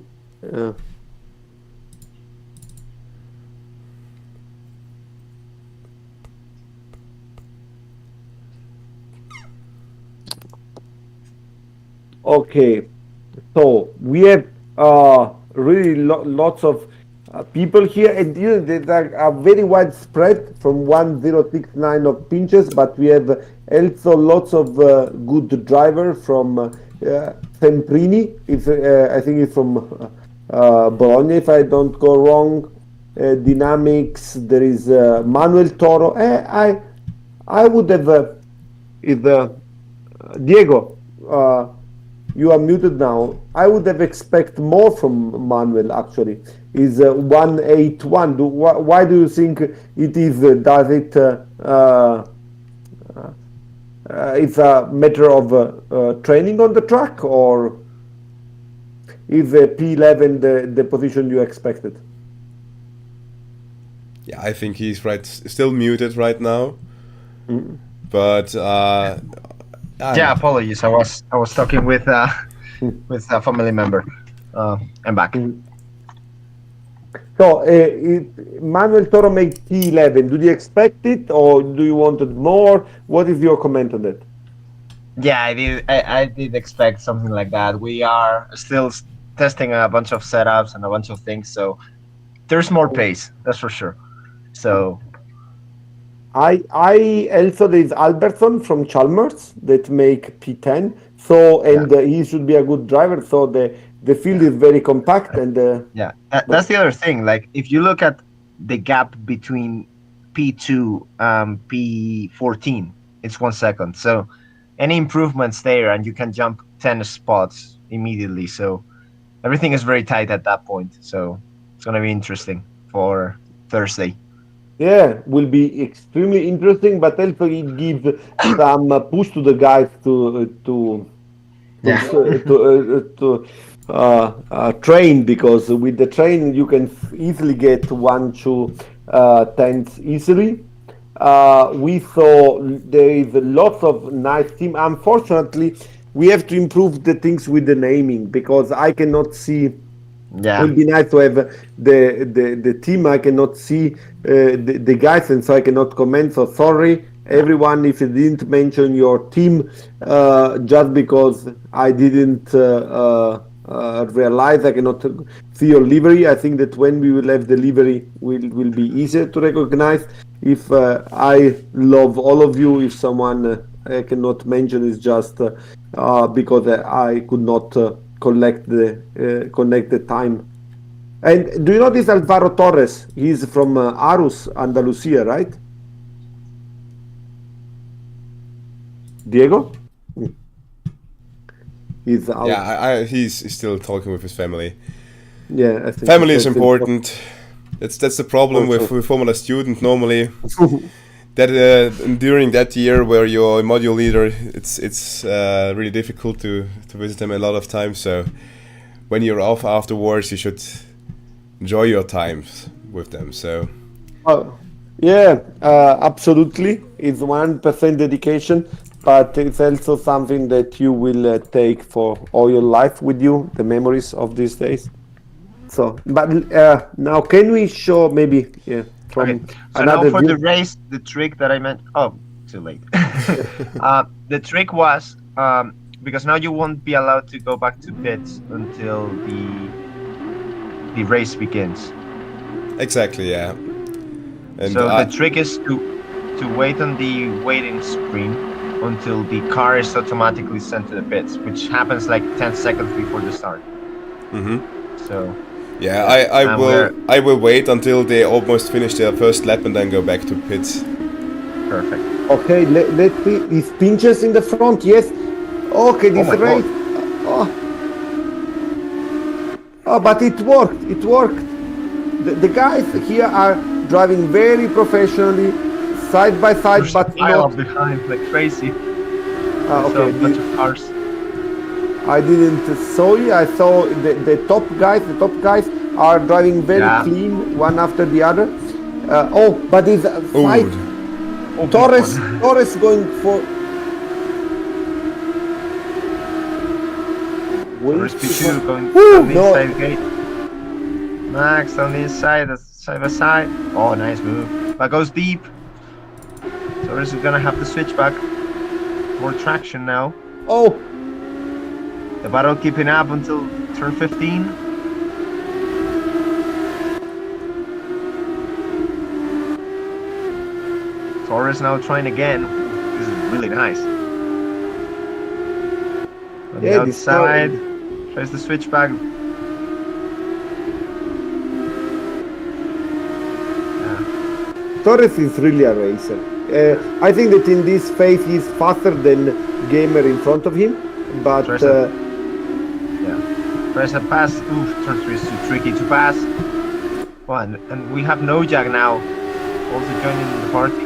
Okay, so we have really lots of people here, and there are very widespread from 1069 of pinches, but we have also lots of good driver from Semprini. I think it's from Bologna, if I don't go wrong. Dynamics. There is Manuel Toro. I would have Diego. You are muted now. I would have expected more from Manuel, actually. Is 181. Why do you think it is? Does it? It's a matter of training on the track, or is P11 the position you expected? Yeah, I think he's still muted right now. But yeah, apologies. I was talking with a family member. I'm back. So, Manuel Toro made P11. Do you expect it, or do you want it more? What is your comment on that? Yeah, I did expect something like that. We are still testing a bunch of setups and a bunch of things, so there's more pace, that's for sure. So I also, there's Albertson from Chalmers that make P10. So, and he should be a good driver. So the field is very compact, and yeah, that's the other thing. Like, if you look at the gap between P2 P14, it's 1 second. So any improvements there, and you can jump 10 spots immediately. So everything is very tight at that point. So it's going to be interesting for Thursday. Yeah, will be extremely interesting, but also it gives some push to the guys to train, because with the train you can easily get 1-2 tenths easily. We saw there is lots of nice team. Unfortunately, we have to improve the things with the naming, because I cannot see. Yeah, it would be nice to have the team. I cannot see the guys, and so I cannot comment. So sorry, everyone, if you didn't mention your team, just because I didn't realize. I cannot see your livery. I think that when we will have the livery, will be easier to recognize. If I love all of you, if someone I cannot mention is just because I could not connect the time. And do you know this Alvaro Torres? He's from Arus, Andalusia, right? Diego? He's out. Yeah, he's still talking with his family. Yeah, I think family is important. That's the problem with Formula Student normally. That during that year where you're a module leader, it's really difficult to visit them a lot of times. So when you're off afterwards, you should enjoy your times with them. So yeah, absolutely. It's 100% dedication, but it's also something that you will take for all your life with you, the memories of these days. So, but now can we show maybe from so another now for view? the race, the trick that I meant. Oh, too late. The trick was because now you won't be allowed to go back to pits until the race begins. Exactly, yeah. And so the trick is to wait on the waiting screen until the car is automatically sent to the pits, which happens like 10 seconds before the start. So yeah, I will wait until they almost finish their first lap and then go back to pits. Perfect. Okay, let's see. These pinches in the front, yes. Okay, this race. Oh, but it worked. It worked. The guys here are driving very professionally, side by side, There's but a pile not. up behind like crazy. Okay, a bunch of cars. I didn't saw it. I saw the top guys. The top guys are driving very Yeah. clean, one after the other. But it's a fight. Oh, Torres going for. Torres P2 going Woo, on the no. inside gate. Max on the inside, that's side by side. Oh, nice move. That goes deep. Torres is gonna have to switch back. More traction now. Oh. The battle keeping up until turn 15. Torres now trying again. This is really nice. On the outside, tries to switch back. Torres is really a racer. I think that in this phase he's faster than Gamer in front of him, but Tries to pass. Oof, turn 3 is too tricky to pass. Well, and we have No Jag now, also joining the party.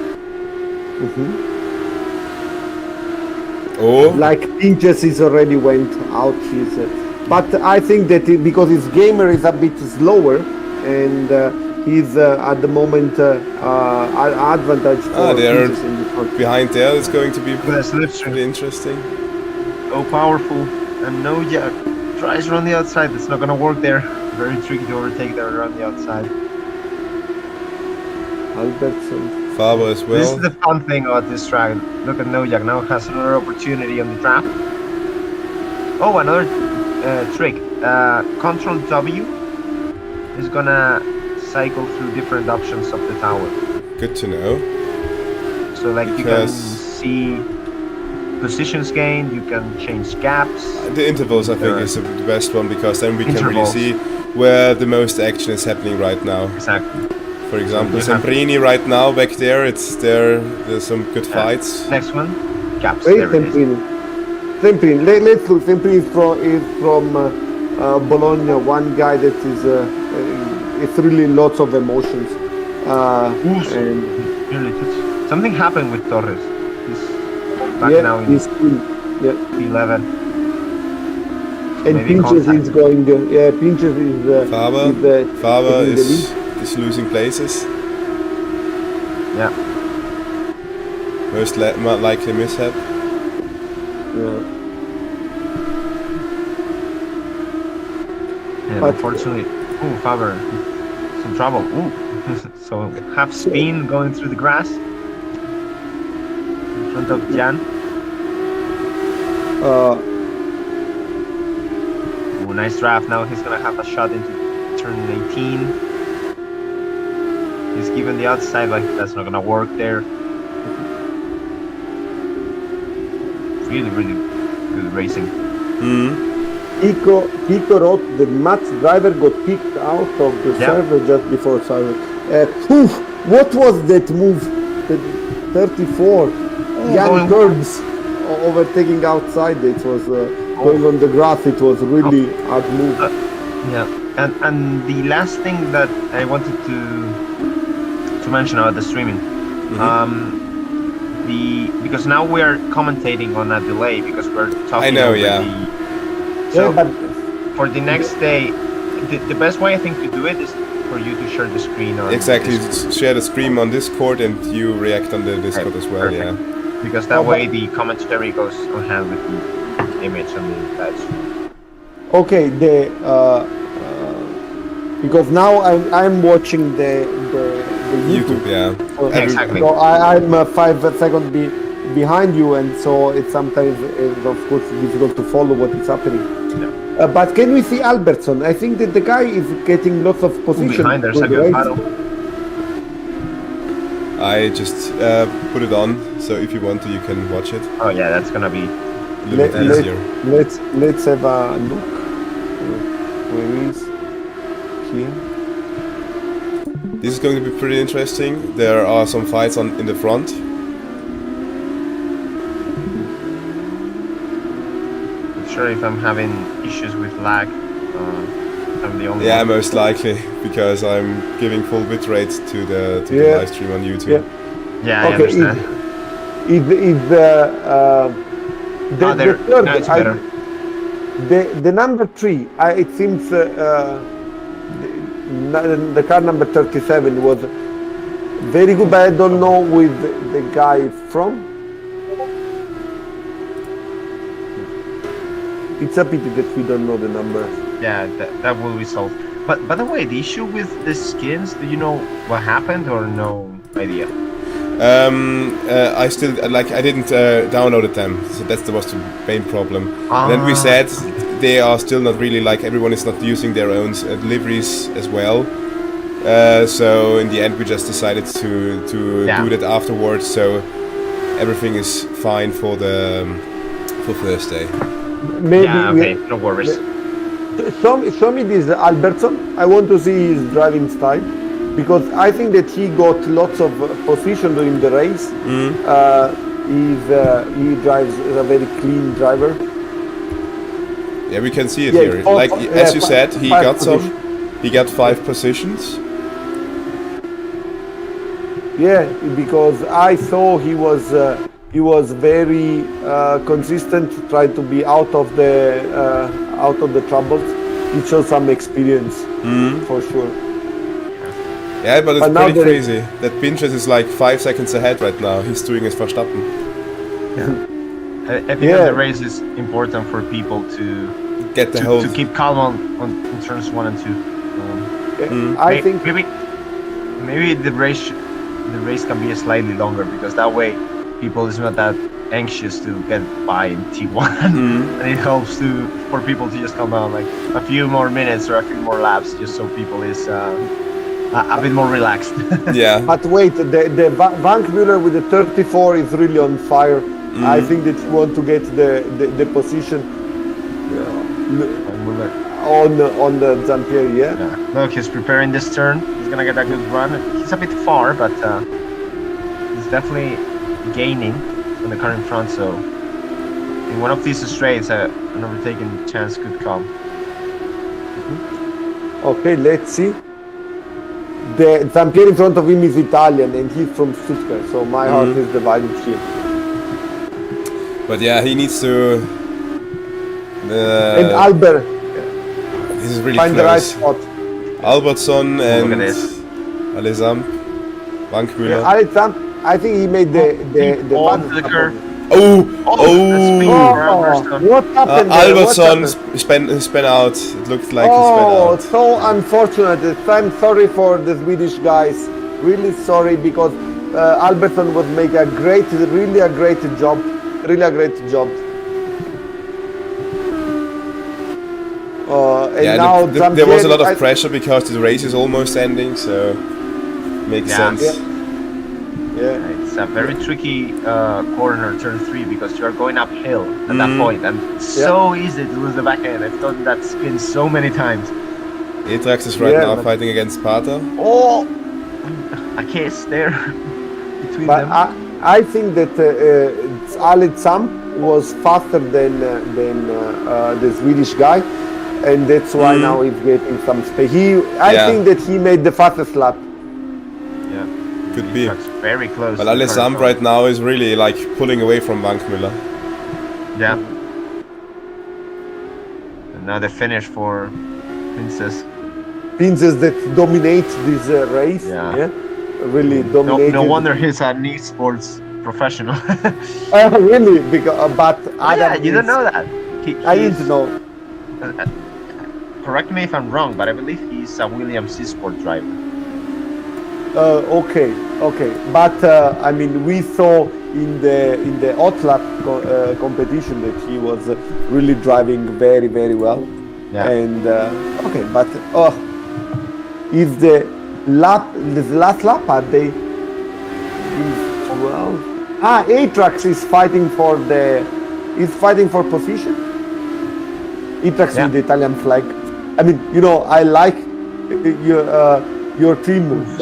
Oh. Like Pinches is already went out. But I think that because his Gamer is a bit slower, and he's at the moment advantage for they're Pinches in the front. behind there. It's going to be pretty interesting. So powerful, and No Jag tries around the outside. It's not gonna work there. Very tricky to overtake there around the outside. Albertson. Faber as well. This is the fun thing about this track. Look at No Jag now has another opportunity on the trap. Oh, another trick. Control W is gonna cycle through different options of the tower. Good to know. So like you can see positions gained, you can change gaps. The intervals, I think, is the best one because then we can really Intervals. see where the most action is happening right now. Exactly. For example, So we have- Semprini right now back there. There's some good fights. Next one, gaps. Wait, There it is. Semprini. Let's look. Semprini is from Bologna. One guy that is it's really lots of emotions. And Really, something happened with Torres. He's back now in he's cool. Yeah. P11. And Maybe Pinches contact. is going. Pinches is. Faber taking the lead. is losing places. Yeah. Most likely mishap. Yeah. And But- unfortunately, Faber, some trouble. So half spin going through the grass in front of Jan. Nice draft. Now he's gonna have a shot into turn 18. He's given the outside, but that's not gonna work there. Really, really good racing. Pico wrote the Mats driver got kicked out of the server just before server. What was that move? The 34. Jan Curbs overtaking outside. It was going on the grass. It was really hard move. Yeah, and the last thing that I wanted to mention about the streaming, because now we are commentating on a delay because we're talking. I know, over yeah. So but for the next day, the best way I think to do it is for you to share the screen on Exactly. Discord. Share the stream on Discord and you react on the Discord as well. Perfect. Yeah. Because that way the commentary goes on hand with the image on the live stream. Okay, because now I'm watching the YouTube. Yeah. Exactly. So I'm 5 seconds behind you, and so it's sometimes of course difficult to follow what is happening. But can we see Albertson? I think that the guy is getting lots of position. Behind there's a good good race. battle. I just put it on, so if you want to, you can watch it. Oh yeah, that's gonna be a little bit easier. Let's have a look. Where is here? This is going to be pretty interesting. There are some fights in the front. Not sure if I'm having issues with lag. I'm the only Yeah, one. most likely, because I'm giving full bitrate to the Yeah. live stream on YouTube. Yeah, I Okay, understand. is the there- third, no, it's better. the number 3, it seems the car number 37 was very good, but I don't know with the guy from. It's a pity that we don't know the number. Yeah, that will be solved. But by the way, the issue with the skins, do you know what happened or no idea? I still I didn't download them, so that's was the main problem. And then we said they are still not really everyone is not using their own liveries as well. So in the end, we just decided to do that afterwards. So everything is fine for Thursday. Maybe okay, no worries. Show me this Albertson. I want to see his driving style, because I think that he got lots of position during the race. He drives a very clean driver. Yeah, we can see it Yeah, here. As you said, he got 5 positions. Yeah, because I saw he was very consistent, trying to be out of the troubles. He showed some experience for sure. Yeah, but it's now pretty there crazy that Pinches is 5 seconds ahead right now. He's doing his Verstappen. I think that the race is important for people to get to keep calm on turns 1 and 2. I think maybe the race can be slightly longer, because that way people is not that anxious to get by in T1, and it helps for people to just calm down a few more minutes or a few more laps, just so people is a bit more relaxed. Yeah. But wait, the Van Müller with the 34 is really on fire. I think that you want to get the position on the Zampieri, yeah? Look, he's preparing this turn. He's gonna get a good run. He's a bit far, but he's definitely gaining on the car in front. So in one of these straights, an overtaking chance could come. Okay, let's see. The Zampieri in front of him is Italian, and he's from Stuttgart. So my heart is divided here. But yeah, he needs to. And Albert. This is really find close. the right spot. Albertson and Look at this. Alessam, Wankmüller. Alexander, I think he made the curve. What happened there? Albertson spun out. It looked like he spun out. So unfortunate. I'm sorry for the Swedish guys. Really sorry, because Albertson was making really a great job. Really a great job. And now there was a lot of pressure because the race is almost ending, so makes sense. Yeah. It's a very tricky corner, turn 3, because you are going uphill at that point, and it's so easy to lose the back end. I've done that spin so many times. Atrax is right now fighting against Pater. Oh, a kiss there between them. I think that Alexam was faster than the Swedish guy, and that's why now he's getting some space. I think that he made the fastest lap. Yeah, could be. Very close. But Alessam right now is really pulling away from Wankmüller. Yeah. And now the finish for Princess. Princess that dominates this race. Yeah. Really dominated. No wonder he's an esports professional. Really? But you don't know that. I didn't know. Correct me if I'm wrong, but I believe he's a Williams esports driver. Okay, but I mean, we saw in the hot lap competition that he was really driving very, very well. Yeah. And okay, but is the last lap are they? Is 12. Atrax is fighting for position. Atrax with the Italian flag. I mean, I like your team moves.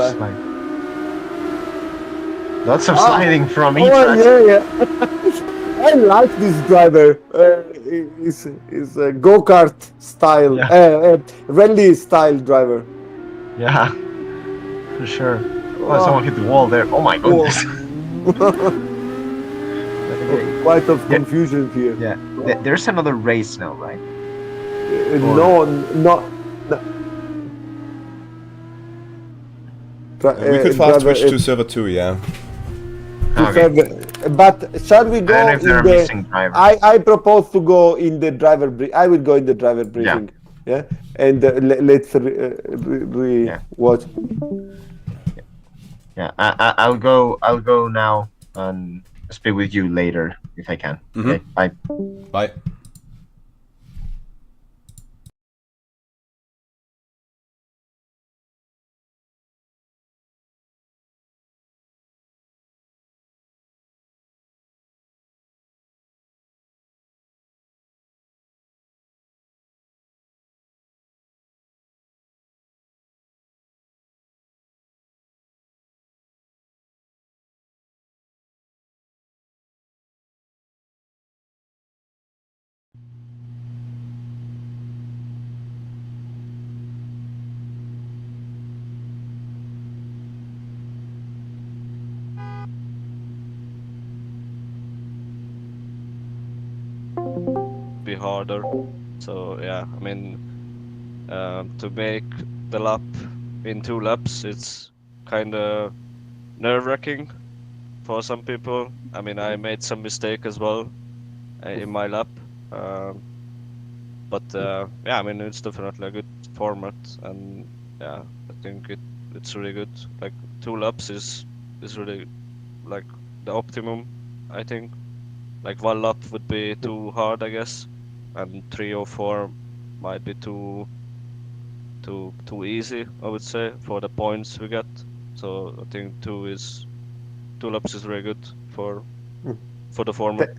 Lots of sliding from Atrax. Yeah. I like this driver. Is a go-kart style, rally style driver. Yeah, for sure. Oh, someone hit the wall there. Oh my goodness. Quite of confusion here. Yeah, there's another race now, right? No, no. We could fast Driver, switch to server 2, yeah. But shall we go if there in are missing drivers. I propose to go in the driver. I will go in the driver briefing. Yeah, and let's watch. Yeah, I'll go. I'll go now and speak with you later if I can. Okay, bye. Bye. Be harder. So yeah, I mean, to make the lap in 2 laps, it's kind of nerve-wracking for some people. I mean, I made some mistake as well in my lap, but yeah, I mean, it's definitely a good format, and yeah, I think it's really good. Like 2 laps is really like the optimum, I think. Like 1 lap would be too hard, I guess, and 3 or 4 might be too easy, I would say, for the points we get. So I think 2 laps is very good for the format.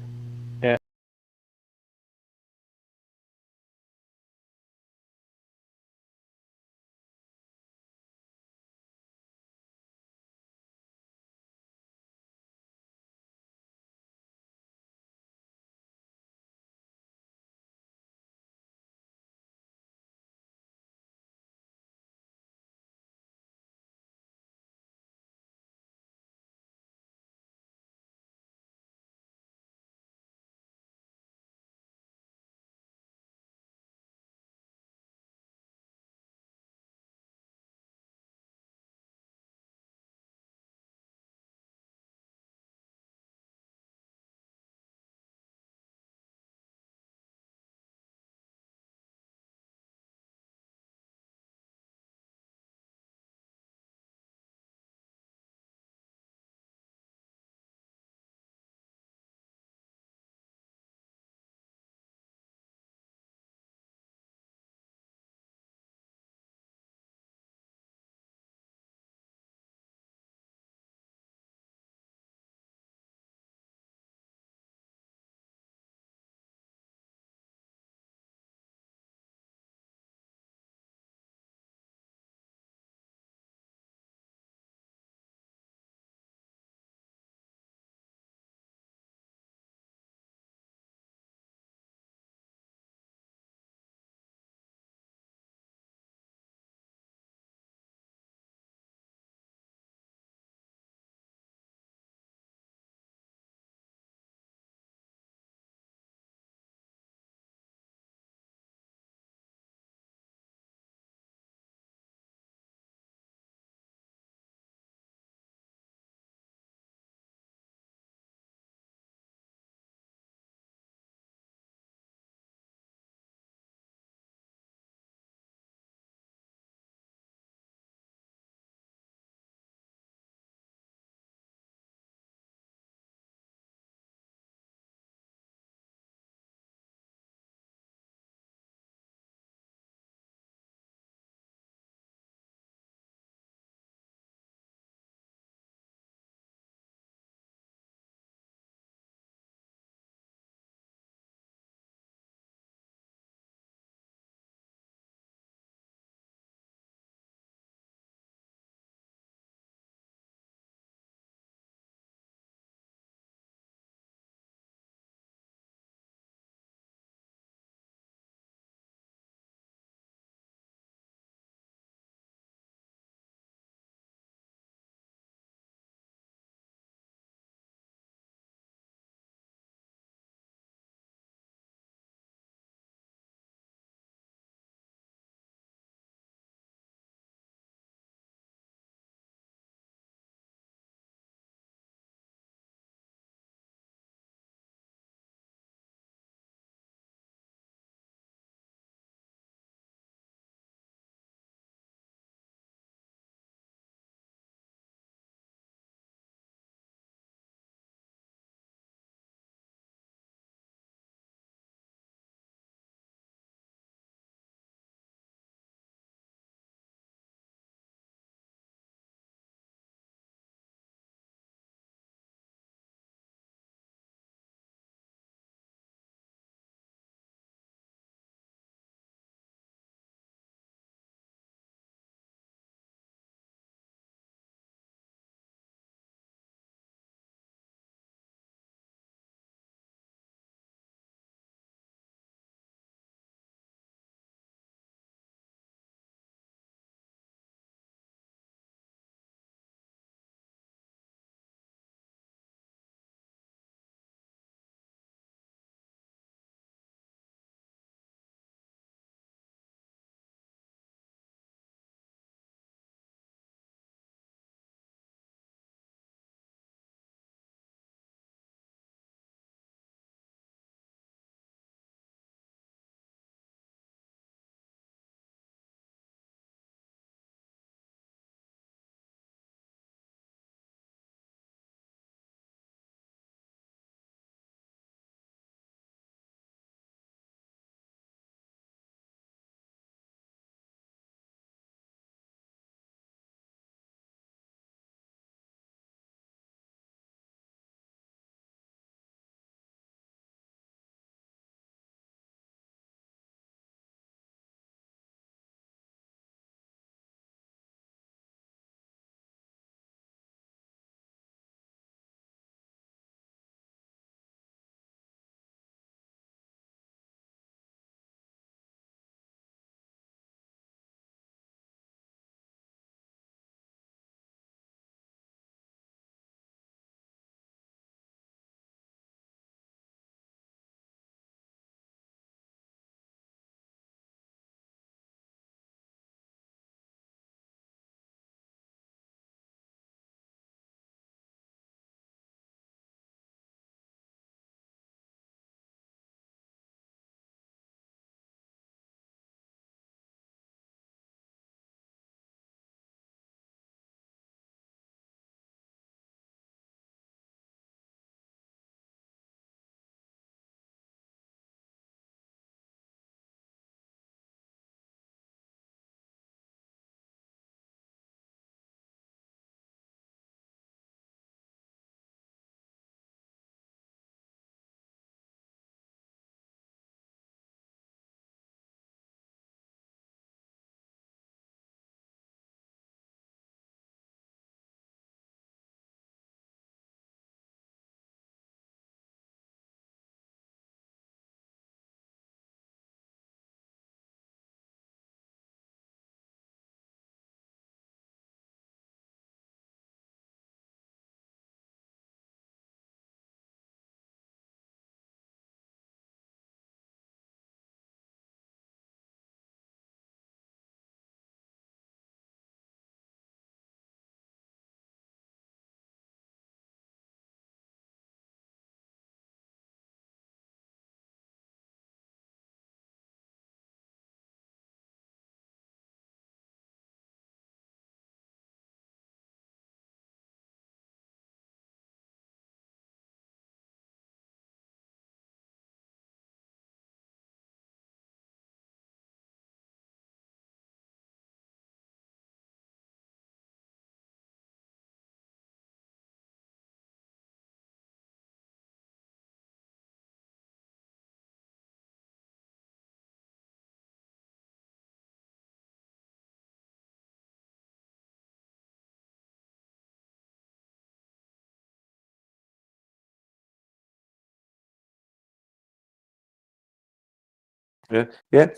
Yeah.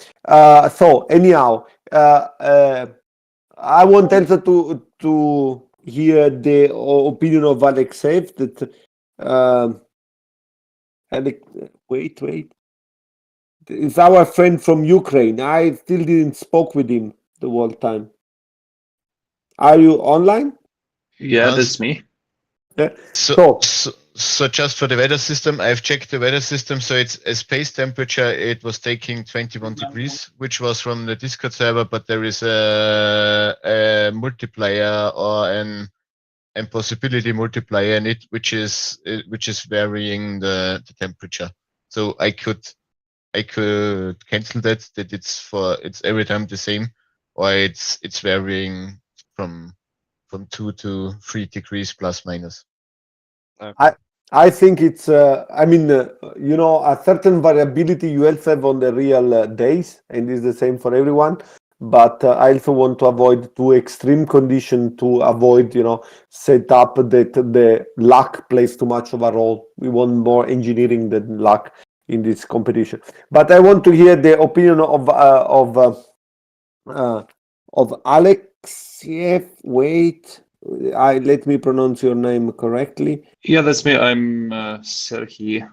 So anyhow, I want also to hear the opinion of Alexei that Alex, wait. It's our friend from Ukraine. I still didn't spoke with him the whole time. Are you online? Yeah, that's me. Yeah. So just for the weather system, I've checked the weather system. So it's a space temperature. It was taking 21 degrees, which was from the Discord server, but there is a multiplier or an possibility multiplier in it, which is varying the temperature. So I could cancel that it's every time the same, or it's varying from 2 to 3 degrees plus minus. I think it's a certain variability you also have on the real days, and it's the same for everyone. But I also want to avoid too extreme condition to avoid set up that the luck plays too much of a role. We want more engineering than luck in this competition. But I want to hear the opinion of Alexiev. Wait, let me pronounce your name correctly. Yeah, that's me. I'm Serhi.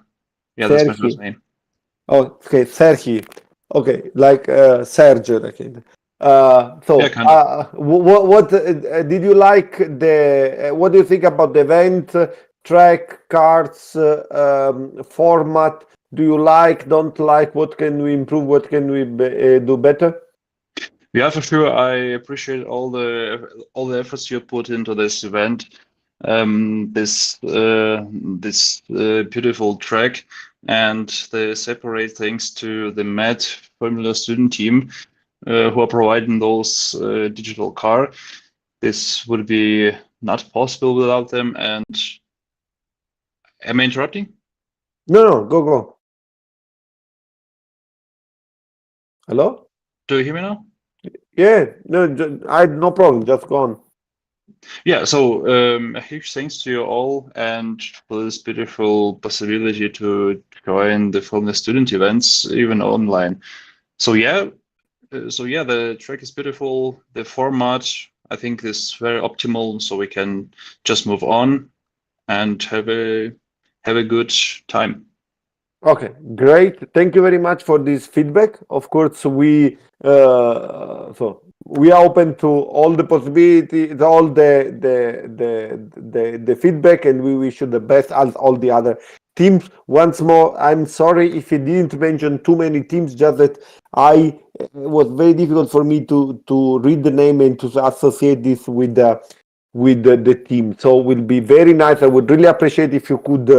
Yeah, that's my first name. Oh, okay, Serhi. Okay, like Sergio. Okay. What did you like what do you think about the event, track, cards, format? Do you like, don't like? What can we improve? What can we do better? Yeah, for sure. I appreciate all the efforts you put into this event. This beautiful track and the separate thanks to the MAD Formula student team who are providing those digital car. This would be not possible without them. And am I interrupting? No, go. Hello? Do you hear me now? Yeah, no problem. Just go on. Yeah, so a huge thanks to you all and for this beautiful possibility to join the Formula Student events, even online. So yeah, the track is beautiful. The format, I think, is very optimal, so we can just move on and have a good time. Okay, great. Thank you very much for this feedback. Of course, we are open to all the possibilities, all the feedback, and we wish you the best as all the other teams. Once more, I'm sorry if you didn't mention too many teams. Just that it was very difficult for me to read the name and to associate this with the team. So it will be very nice. I would really appreciate if you could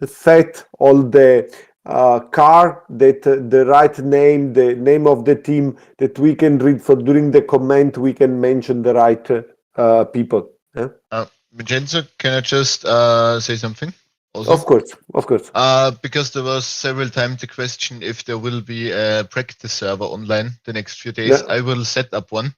set all the car, that the right name, the name of the team that we can read. So during the comment, we can mention the right people. Yeah? Vincenzo, can I just say something? Also? Of course. Because there was several times the question if there will be a practice server online the next few days. Yeah. I will set up one.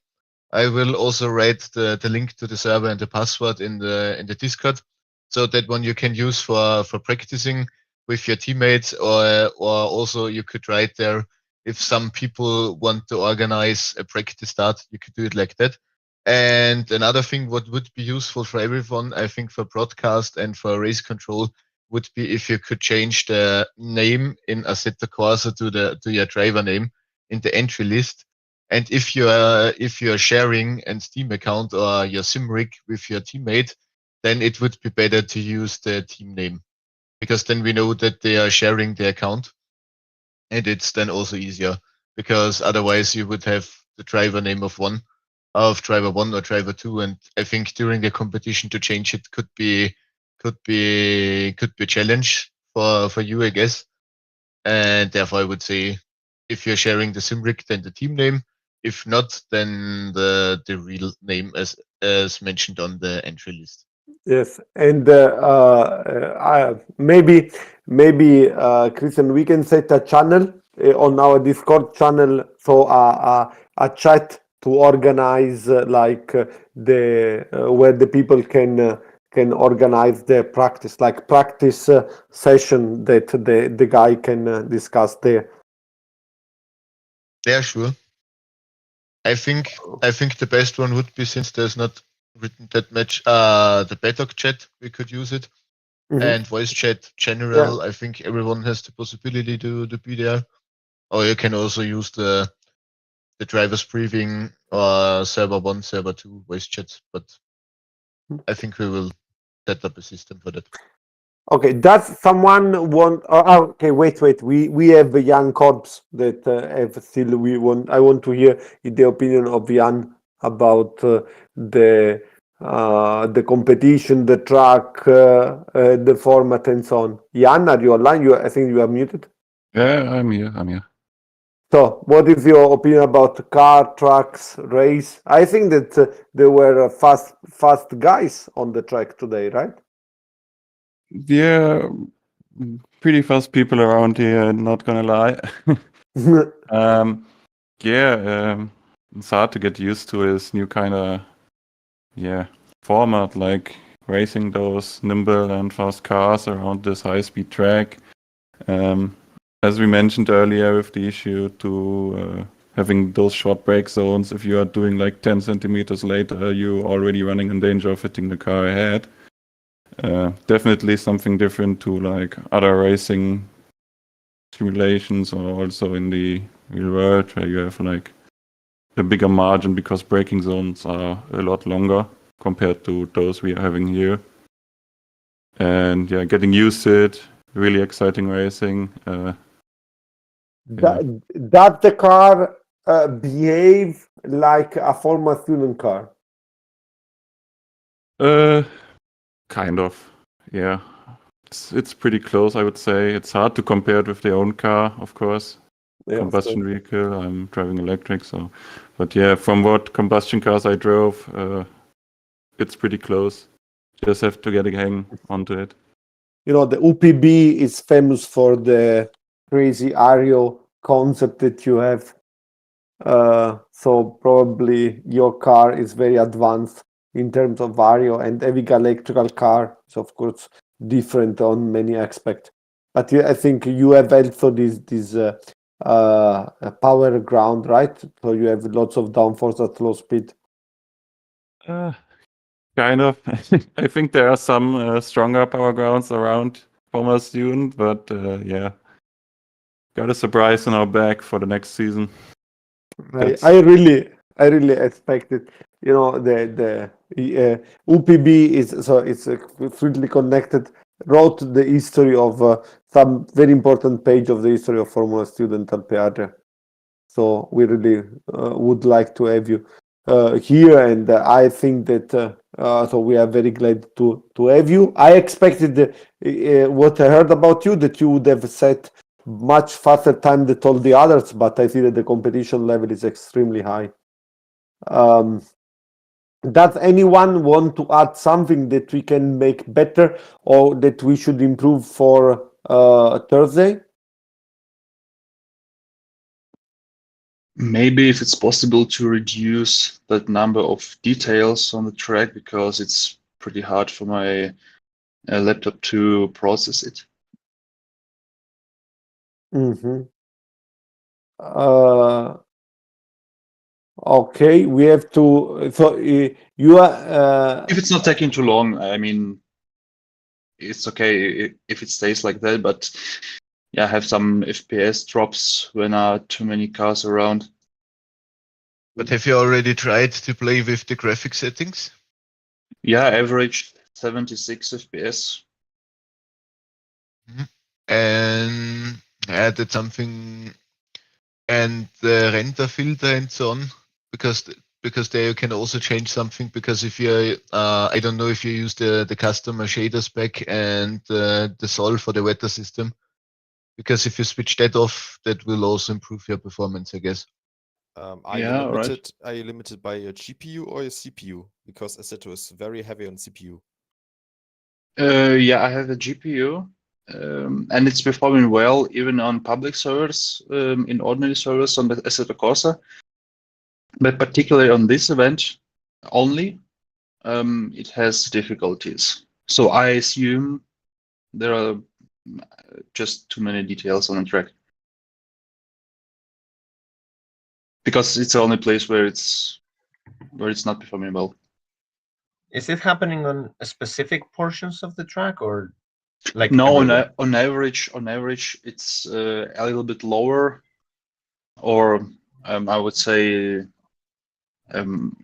I will also write the link to the server and the password in the Discord, so that one you can use for practicing with your teammates, or also you could write there if some people want to organize a practice start, you could do it like that. And another thing what would be useful for everyone, I think, for broadcast and for race control, would be if you could change the name in Assetto Corsa to your driver name in the entry list. And if you're sharing a Steam account or your sim rig with your teammate, then it would be better to use the team name, because then we know that they are sharing the account, and it's then also easier, because otherwise you would have the driver name of driver one or driver two, and I think during the competition to change it could be a challenge for you, I guess. And therefore I would say if you're sharing the sim rig, then the team name. If not, then the real name as mentioned on the entry list. Yes, and maybe Christian, we can set a channel on our Discord channel, so a chat to organize the where the people can organize the practice, like practice session that the guy can discuss there. Yeah, sure. I think the best one would be, since there's not written that much, the Paddock chat, we could use it. And voice chat general, I think everyone has the possibility to be there. Or you can also use the driver's briefing or server 1, server 2 voice chats, but I think we will set up a system for that. Okay, does someone want? Okay, wait. We have Jan Korps that have still. I want to hear the opinion of Jan about the competition, the track, the format, and so on. Jan, are you online? I think you are muted. Yeah, I'm here. So, what is your opinion about car, trucks, race? I think that there were fast guys on the track today, right? Yeah, pretty fast people around here, not gonna lie. It's hard to get used to this new kind of format, like racing those nimble and fast cars around this high-speed track. As we mentioned earlier, with the issue to having those short brake zones, if you are doing like 10 centimeters later, you're already running in danger of hitting the car ahead. Definitely something different to like other racing simulations, or also in the real world, where you have like a bigger margin because braking zones are a lot longer compared to those we are having here. And yeah, getting used to it, really exciting racing. Does the car behave like a former student car? Kind of, yeah. It's pretty close, I would say. It's hard to compare it with their own car, of course. Yeah, combustion vehicle. I'm driving electric, so. But yeah, from what combustion cars I drove, it's pretty close. Just have to get a hang onto it. You know, the UPB is famous for the crazy Ario concept that you have. So probably your car is very advanced in terms of Vario, and having an electrical car is of course different on many aspects. But I think you have also this power ground, right? So you have lots of downforce at low speed. Kind of. I think there are some stronger power grounds around Former Student, but yeah. Got a surprise in our bag for the next season. I really expected. You know, the UPB is so it's completely connected. Wrote the history of some very important page of the history of Formula Student Alpeadre. So we really would like to have you here, and I think that so we are very glad to have you. I expected what I heard about you, that you would have set much faster time than all the others, but I see that the competition level is extremely high. Does anyone want to add something that we can make better or that we should improve for Thursday? Maybe if it's possible to reduce that number of details on the track, because it's pretty hard for my laptop to process it. Mm-hmm. Okay, we have to. So you are. If it's not taking too long, I mean, it's okay if it stays like that. But yeah, have some FPS drops when there are too many cars around. But have you already tried to play with the graphic settings? Yeah, average 76 FPS. And added something, and the render filter and so on, because there you can also change something, because if you I don't know if you use the customer shader spec and the sol for the weather system, because if you switch that off, that will also improve your performance, I guess. Are you limited by your GPU or your CPU? Because Assetto is very heavy on CPU. Yeah, I have a GPU, and it's performing well even on public servers, in ordinary servers on the Assetto Corsa. But particularly on this event only, it has difficulties. So I assume there are just too many details on the track. because it's the only place where it's not performing well. Is it happening on specific portions of the track or like no? On average, it's a little bit lower, or I would say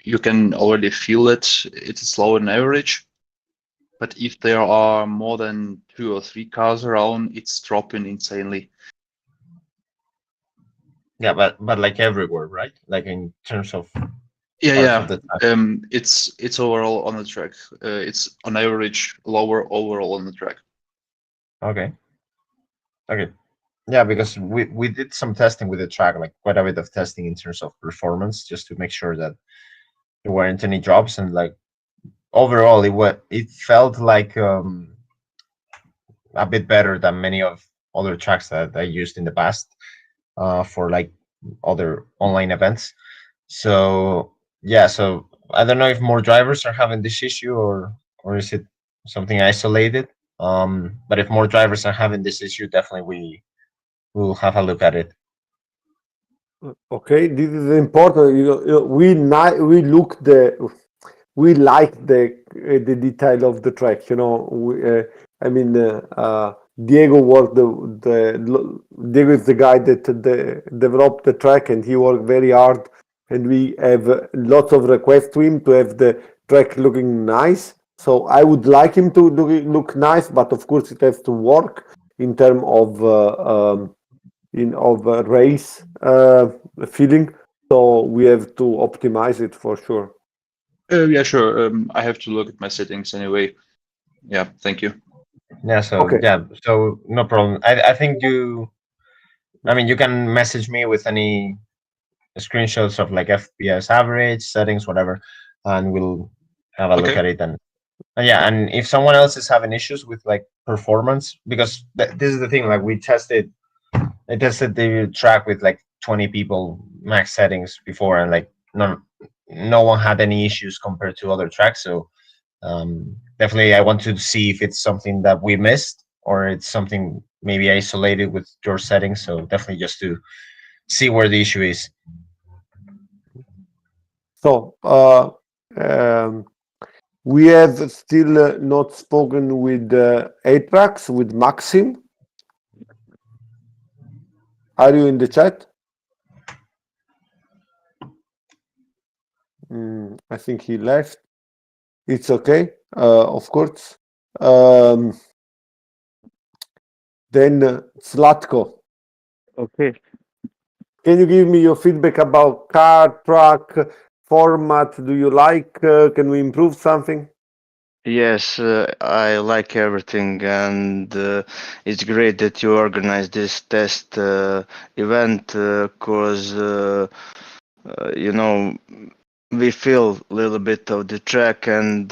you can already feel it. It's lower on average. But if there are more than 2 or 3 cars around, it's dropping insanely. Yeah, but like everywhere, right? Like in terms of Yeah. The It's overall on the track. It's on average lower overall on the track. Okay. Yeah, because we did some testing with the track, like quite a bit of testing in terms of performance, just to make sure that there weren't any drops, and like overall it felt like a bit better than many of other tracks that I used in the past for like other online events. So yeah, so I don't know if more drivers are having this issue or is it something isolated. But if more drivers are having this issue, definitely we will have a look at it. Okay, this is important. We like the detail of the track. Diego worked Diego is the guy that developed the track, and he worked very hard. And we have lots of requests to him to have the track looking nice. So I would like him to look nice, but of course it has to work in terms of race feeling. So we have to optimize it for sure. Yeah, sure. I have to look at my settings anyway. Yeah, thank you. Yeah, so so no problem. I think you can message me with any screenshots of like FPS average settings, whatever, and we'll have a look at it. And yeah, and if someone else is having issues with like performance, because this is the thing, like I tested the track with like 20 people max settings before, and like no one had any issues compared to other tracks. So definitely I want to see if it's something that we missed or it's something maybe isolated with your settings. So definitely just to see where the issue is. So we have still not spoken with Atrax, with Maxim. Are you in the chat? I think he left. It's okay, of course. Then Zlatko. Okay. Can you give me your feedback about car, track, format? Do you like? Can we improve something? Yes, I like everything, and it's great that you organize this test event because we feel a little bit of the track, and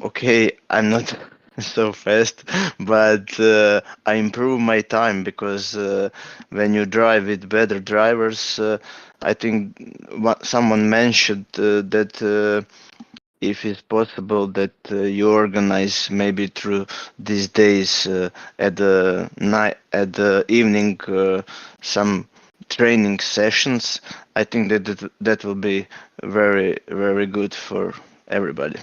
okay, I'm not so fast, but I improve my time because when you drive with better drivers, I think someone mentioned that. If it's possible that you organize maybe through these days at the evening some training sessions, I think that will be very, very good for everybody.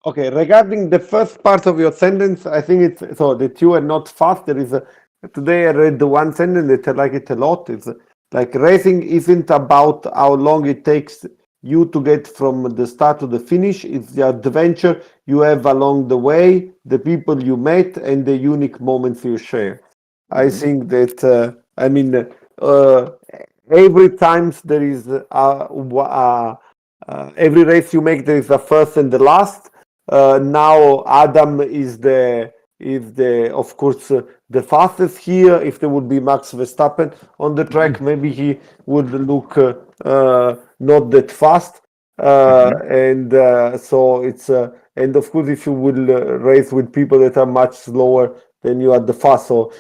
Okay, regarding the first part of your sentence, I think it's so that you are not fast. Today I read the one sentence that I like it a lot. It's like racing isn't about how long it takes you to get from the start to the finish. It's the adventure you have along the way, the people you met, and the unique moments you share. I think that every time there is every race you make, there is a first and the last. Now Adam is the of course the fastest here. If there would be Max Verstappen on the track, maybe he would look not that fast. And so it's and of course if you will race with people that are much slower than you are the fast, so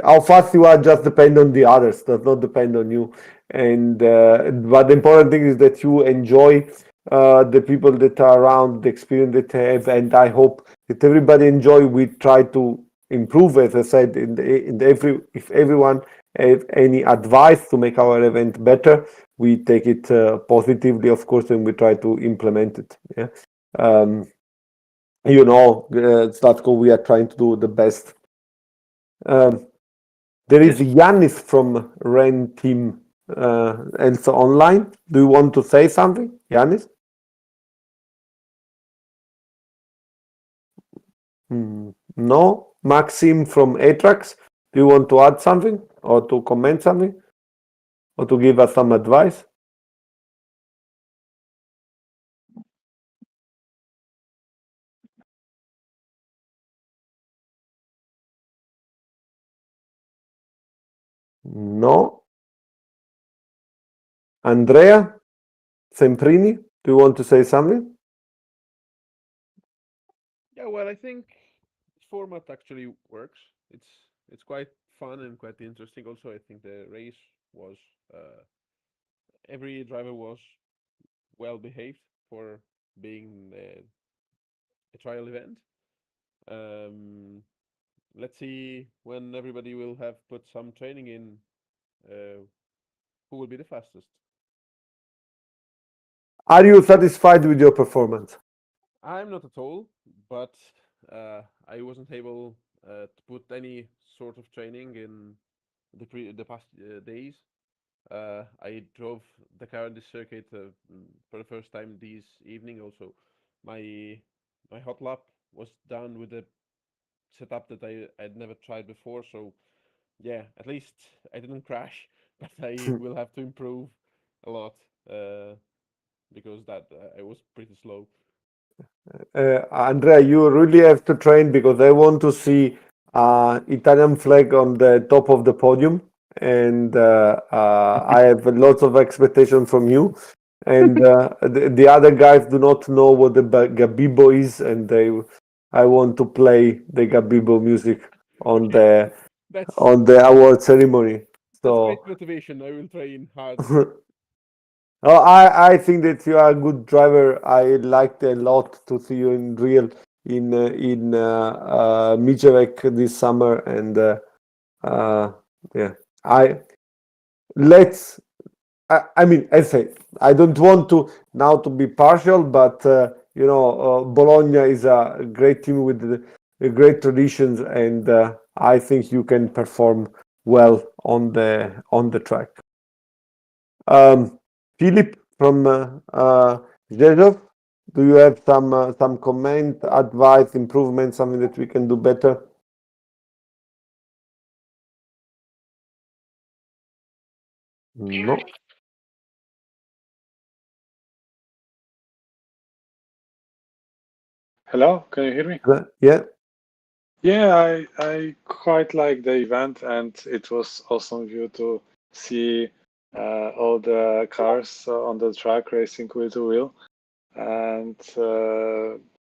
how fast you are just depend on the others, does not depend on you. And but the important thing is that you enjoy the people that are around, the experience that they have, and I hope that everybody enjoy. We try to improve. As I said, if everyone have any advice to make our event better, we take it positively, of course, and we try to implement it. Yeah. Zlatko, we are trying to do the best. There is Yanis from Ren Team and so online. Do you want to say something, Yanis? No. Maxim from Atrax, do you want to add something or to comment something or to give us some advice? No. Andrea Semprini, do you want to say something? Yeah, well, I think this format actually works. It's quite fun and quite interesting. Also, I think the race was every driver was well behaved for being a trial event. Let's see when everybody will have put some training in, who will be the fastest. Are you satisfied with your performance? I'm not at all, but I wasn't able to put any sort of training in the past days. I drove the car on this circuit for the first time this evening. Also, my hot lap was done with a setup that I'd never tried before. So yeah, at least I didn't crash, but I will have to improve a lot because that I was pretty slow. Andrea, you really have to train because I want to see Italian flag on the top of the podium, and I have lots of expectation from you. And the other guys do not know what the Gabibbo is, and I want to play the Gabibbo music on the award ceremony. That's So great motivation. I will train hard. oh, I think that you are a good driver. I liked a lot to see you in real in Mijevek this summer, and yeah, let's. I mean, I say I don't want to now to be partial, but Bologna is a great team with great traditions, and I think you can perform well on the track. Philip from Rzeszów, do you have some comment, advice, improvement, something that we can do better? No. Hello, can you hear me? Yeah. Yeah, I quite like the event, and it was awesome view to see all the cars on the track racing wheel to wheel. And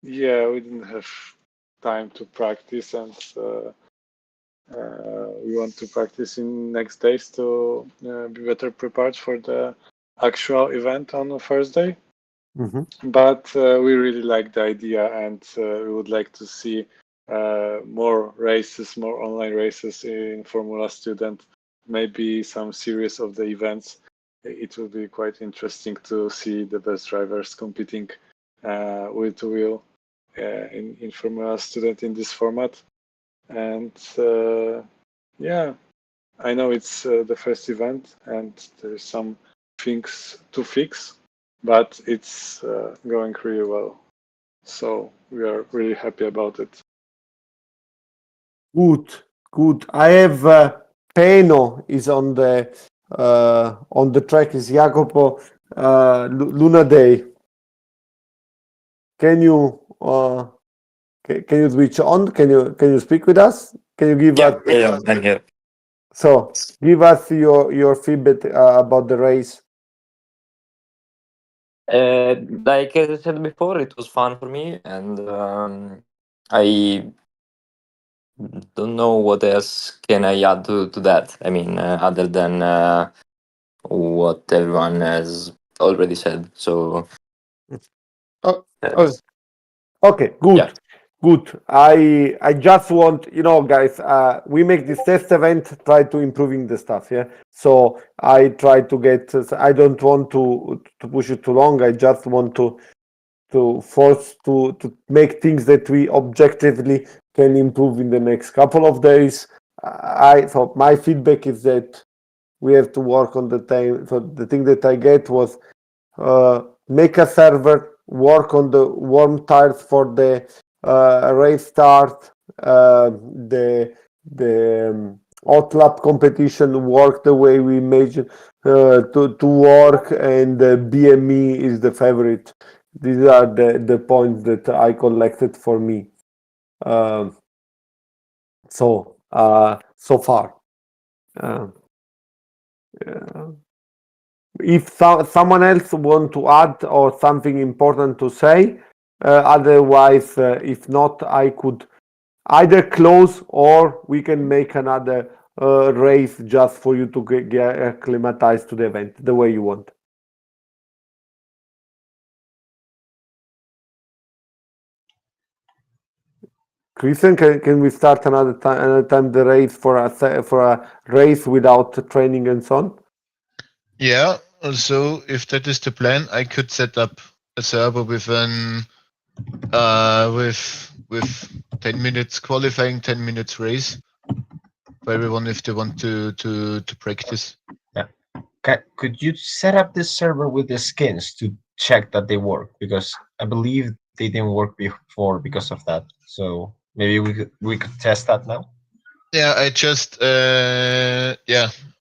yeah, we didn't have time to practice, and we want to practice in next days to be better prepared for the actual event on Thursday. But we really like the idea, and we would like to see more races, more online races in Formula Student, maybe some series of the events. It will be quite interesting to see the best drivers competing wheel to wheel in Formula Student in this format. And yeah, I know it's the first event, and there's some things to fix, but it's going really well. So we are really happy about it. Good. I have Peno is on the track. Is Jacopo Luna Day? Can you switch on? Can you speak with us? Can you give us? Yeah, I'm here. So give us your feedback about the race. Like I said before, it was fun for me, and I don't know what else can I add to that. I mean, other than what everyone has already said. So Okay, good. Yeah. Good. I just want, guys, we make this test event, try to improving the stuff, yeah? So I try to get, I don't want to push it too long. I just want to force to make things that we objectively can improve in the next couple of days. I thought my feedback is that we have to work on the time. So the thing that I get was make a server, work on the warm tires for the race start, the hot lap competition work the way we imagine to work, and the BME is the favorite. These are the points that I collected for me. So far. If someone else want to add or something important to say, otherwise, if not, I could either close or we can make another race just for you to get acclimatized to the event the way you want. Christian, can we start another time the race for a race without training and so on? Yeah. So if that is the plan, I could set up a server with with 10 minutes qualifying, 10 minutes race for everyone if they want to practice. Yeah. Could you set up this server with the skins to check that they work? Because I believe they didn't work before because of that. So maybe we could test that now. Yeah,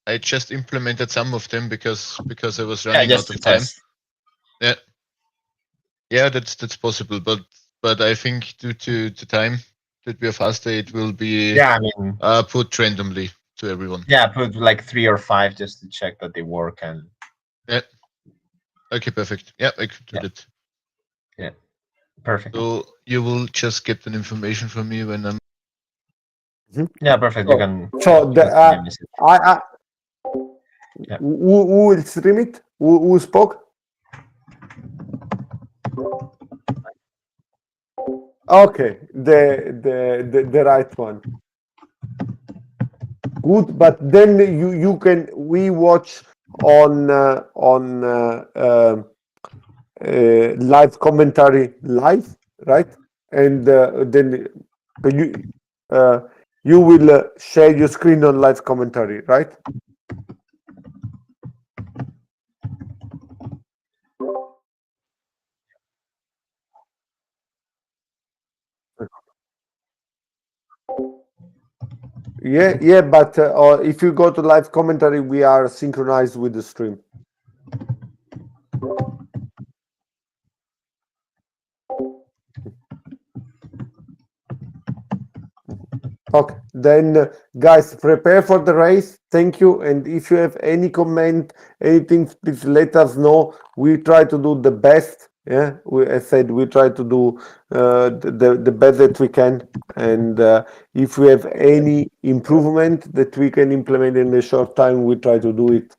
I just implemented some of them because I was running out of time. Test. Yeah. Yeah, that's possible, but I think due to time that we are faster, it will be put randomly to everyone. Yeah, put like 3 or 5 just to check that they work and. Yeah. Okay, perfect. Yeah, I could do that. Yeah. Perfect. So you will just get an information from me when I'm. Yeah, perfect. You can. So who will stream it? Who spoke? Okay, the right one. Good, but then we watch on live commentary live, right? And then you will share your screen on live commentary, right? Yeah, but if you go to live commentary, we are synchronized with the stream. Okay, then guys, prepare for the race. Thank you. And if you have any comment, anything, please let us know. We try to do the best. Yeah, I said we try to do the best that we can. And if we have any improvement that we can implement in a short time, we try to do it.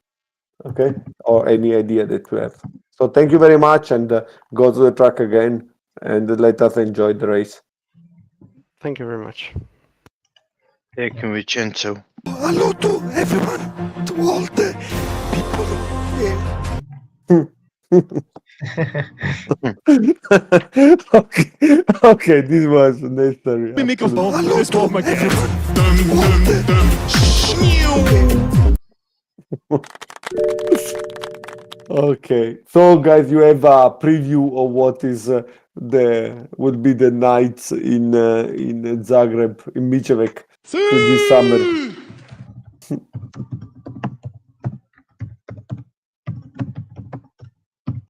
Okay, or any idea that we have. So thank you very much, and go to the track again, and let us enjoy the race. Thank you very much. Thank you, Vincenzo. Hello to everyone, to all the people Okay, this was necessary. Hello to everyone. Okay, so guys, you have a preview of what is would be the nights in Zagreb, in Michevek this summer.